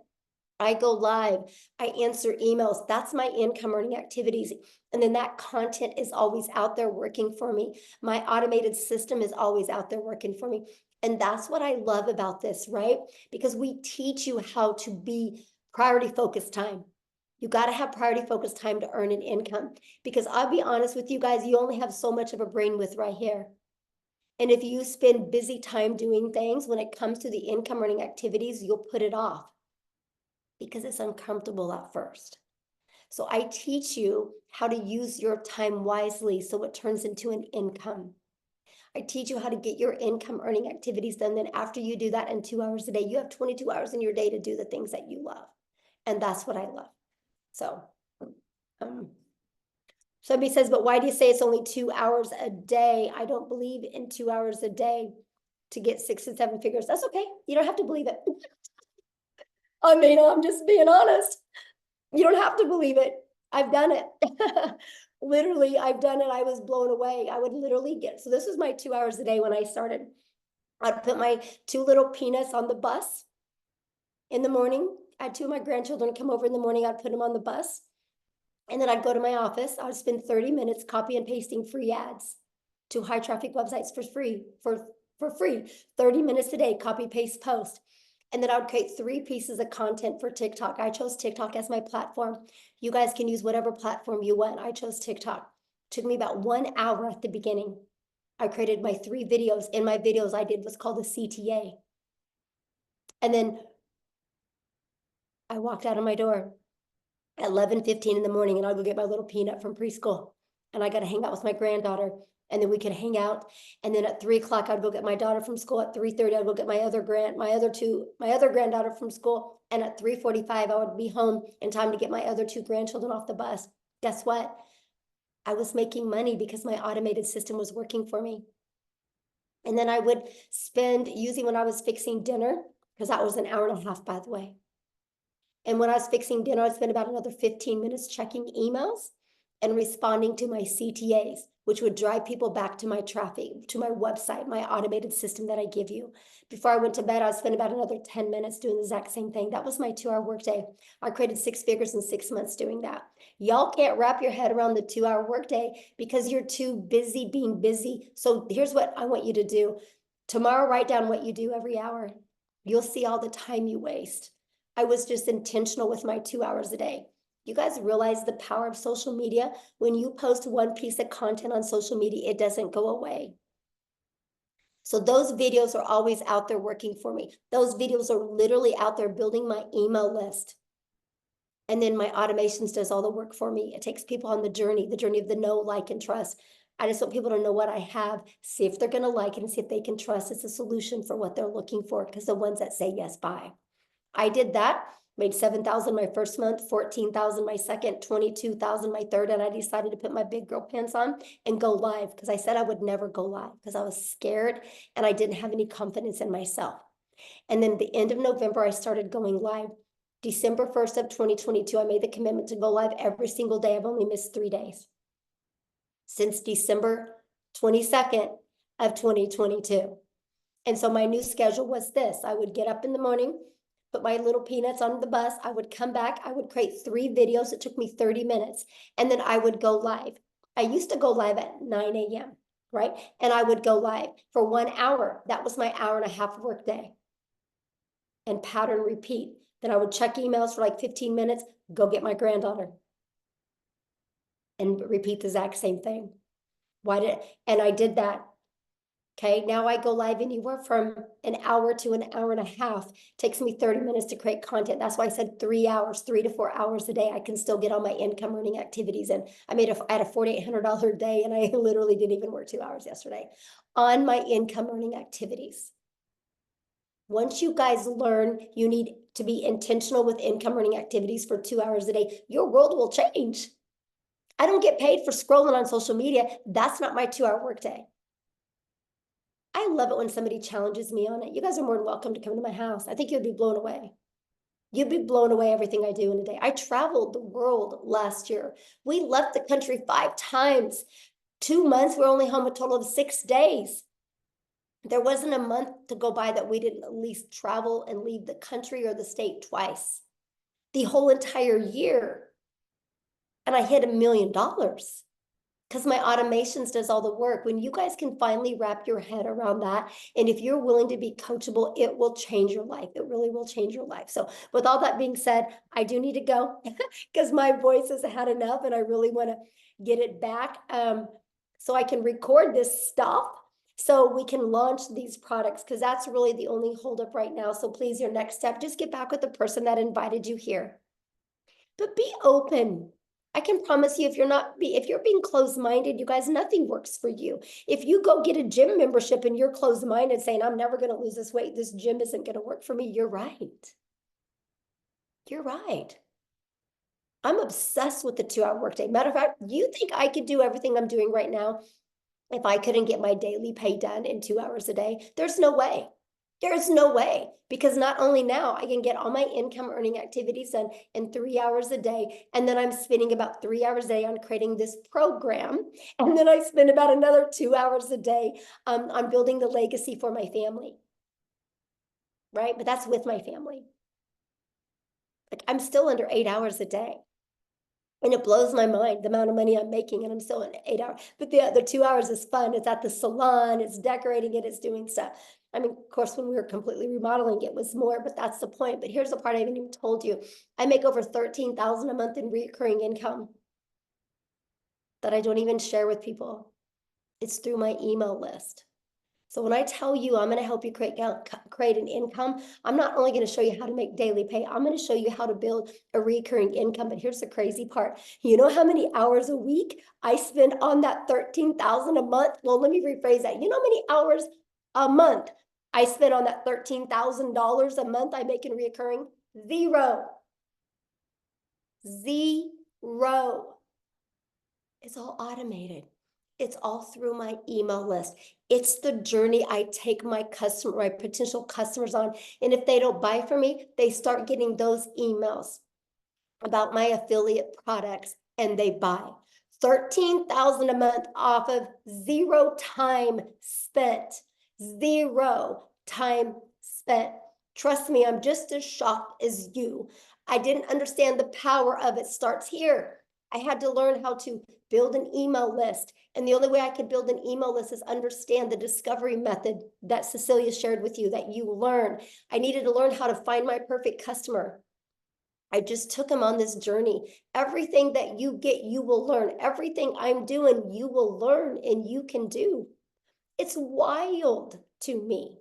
I go live, I answer emails. That's my income earning activities. And then that content is always out there working for me. My automated system is always out there working for me. And that's what I love about this, right? Because we teach you how to be priority focused time. You got to have priority focused time to earn an income. Because I'll be honest with you guys, you only have so much of a brain width right here. And if you spend busy time doing things, when it comes to the income earning activities, you'll put it off because it's uncomfortable at first. So I teach you how to use your time wisely so it turns into an income. I teach you how to get your income earning activities done. Then after you do that in 2 hours a day, you have 22 hours in your day to do the things that you love. And that's what I love. So somebody says, but why do you say it's only 2 hours a day? I don't believe in 2 hours a day to get 6 and 7 figures. That's okay. You don't have to believe it. I mean, I'm just being honest. You don't have to believe it. I've done it. Literally, I've done it. I was blown away. I would literally so this was my 2 hours a day when I started. I'd put my 2 little peanuts on the bus in the morning. I had 2 of my grandchildren come over in the morning. I'd put them on the bus. And then I'd go to my office. I would spend 30 minutes copy and pasting free ads to high traffic websites for free, for free. 30 minutes a day, copy, paste, post. And then I would create 3 pieces of content for TikTok. I chose TikTok as my platform. You guys can use whatever platform you want. I chose TikTok. It took me about 1 hour at the beginning. I created my 3 videos. In my videos, I did what's called a CTA. And then I walked out of my door at 11:15 in the morning, and I'll go get my little peanut from preschool. And I got to hang out with my granddaughter. And then we could hang out. And then at 3 o'clock, I'd go get my daughter from school. At 3:30, I'd go get my other granddaughter from school. And at 3:45, I would be home in time to get my other 2 grandchildren off the bus. Guess what? I was making money because my automated system was working for me. And then I would spend, usually when I was fixing dinner, because that was an hour and a half, by the way. And when I was fixing dinner, I'd spend about another 15 minutes checking emails and responding to my CTAs, which would drive people back to my traffic, to my website, my automated system that I give you. Before I went to bed, I'd spend about another 10 minutes doing the exact same thing. That was my 2-hour workday. I created 6 figures in 6 months doing that. Y'all can't wrap your head around the 2-hour workday because you're too busy being busy. So here's what I want you to do. Tomorrow, write down what you do every hour. You'll see all the time you waste. I was just intentional with my 2 hours a day. You guys realize the power of social media? When you post 1 piece of content on social media, it doesn't go away. So those videos are always out there working for me. Those videos are literally out there building my email list. And then my automations does all the work for me. It takes people on the journey of the know, like, and trust. I just want people to know what I have, see if they're going to like it, and see if they can trust it's a solution for what they're looking for, because the ones that say yes, buy. I did that, made 7,000 my first month, 14,000 my second, 22,000 my third, and I decided to put my big girl pants on and go live because I said I would never go live because I was scared and I didn't have any confidence in myself. And then the end of November, I started going live. December 1st of 2022, I made the commitment to go live every single day. I've only missed 3 days since December 22nd of 2022. And so my new schedule was this. I would get up in the morning, put my little peanuts on the bus. I would come back. I would create 3 videos. It took me 30 minutes. And then I would go live. I used to go live at 9 a.m., right? And I would go live for 1 hour. That was my hour and a half work day. And pattern repeat. Then I would check emails for like 15 minutes, go get my granddaughter. And repeat the exact same thing. And I did that. Okay, now I go live anywhere from an hour to an hour and a half. It takes me 30 minutes to create content. That's why I said 3 hours, 3 to 4 hours a day. I can still get all my income earning activities. And I had a $4,800 day, and I literally didn't even work 2 hours yesterday on my income earning activities. Once you guys learn you need to be intentional with income earning activities for 2 hours a day, your world will change. I don't get paid for scrolling on social media. That's not my 2-hour workday. I love it when somebody challenges me on it. You guys are more than welcome to come to my house. I think you'd be blown away. You'd be blown away everything I do in a day. I traveled the world last year. We left the country 5 times. 2 months, we're only home a total of 6 days. There wasn't a month to go by that we didn't at least travel and leave the country or the state twice. The whole entire year. And I hit $1 million because my automations does all the work. When you guys can finally wrap your head around that, and if you're willing to be coachable, it will change your life. It really will change your life. So with all that being said, I do need to go because my voice has had enough and I really want to get it back so I can record this stuff so we can launch these products, because that's really the only holdup right now. So please, your next step, just get back with the person that invited you here. But be open. I can promise you, if you're being closed-minded, you guys, nothing works for you. If you go get a gym membership and you're closed-minded saying, I'm never going to lose this weight, this gym isn't going to work for me, you're right. You're right. I'm obsessed with the 2-hour workday. Matter of fact, you think I could do everything I'm doing right now if I couldn't get my daily pay done in 2 hours a day? There's no way. There's no way, because not only now I can get all my income earning activities done in 3 hours a day, and then I'm spending about 3 hours a day on creating this program, and then I spend about another 2 hours a day on building the legacy for my family, right? But that's with my family. Like, I'm still under 8 hours a day. And it blows my mind the amount of money I'm making, and I'm still in 8 hours. But the 2 hours is fun. It's at the salon, it's decorating it, it's doing stuff. I mean, of course, when we were completely remodeling, it was more, but that's the point. But here's the part I haven't even told you. I make over $13,000 a month in recurring income that I don't even share with people. It's through my email list. So when I tell you I'm going to help you create an income, I'm not only going to show you how to make daily pay, I'm going to show you how to build a recurring income. But here's the crazy part. You know how many hours a week I spend on that $13,000 a month? Well, let me rephrase that. You know how many hours a month I spend on that $13,000 a month I make in recurring? 0. 0. It's all automated. It's all through my email list. It's the journey I take my potential customers on. And if they don't buy from me, they start getting those emails about my affiliate products and they buy. $13,000 a month off of 0 time spent. 0 time spent. Trust me, I'm just as shocked as you. I didn't understand the power of it starts here. I had to learn how to build an email list. And the only way I could build an email list is understand the discovery method that Cecilia shared with you, that you learn. I needed to learn how to find my perfect customer. I just took them on this journey. Everything that you get, you will learn. Everything I'm doing, you will learn and you can do. It's wild to me,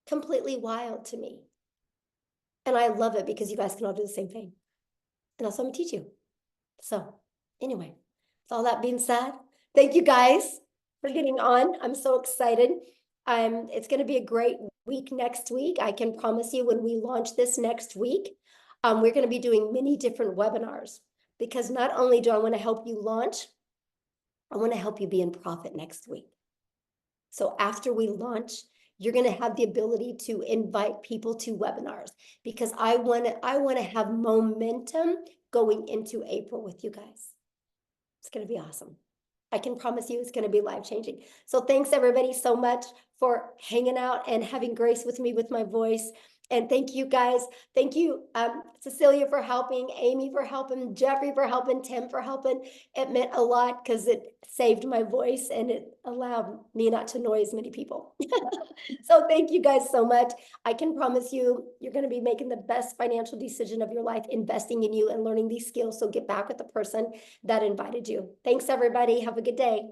completely wild to me. And I love it because you guys can all do the same thing. And that's what I'm gonna teach you. So anyway, with all that being said, thank you guys for getting on. I'm so excited. It's going to be a great week next week. I can promise you when we launch this next week, we're going to be doing many different webinars, because not only do I want to help you launch, I want to help you be in profit next week. So after we launch, you're going to have the ability to invite people to webinars, because I want to have momentum going into April with you guys. It's going to be awesome. I can promise you it's going to be life-changing. So thanks everybody so much for hanging out and having grace with me with my voice. And thank you guys. Thank you, Cecilia, for helping, Amy for helping, Jeffrey for helping, Tim for helping. It meant a lot because it saved my voice and it allowed me not to annoy as many people. So thank you guys so much. I can promise you, you're going to be making the best financial decision of your life, investing in you and learning these skills. So get back with the person that invited you. Thanks, everybody. Have a good day.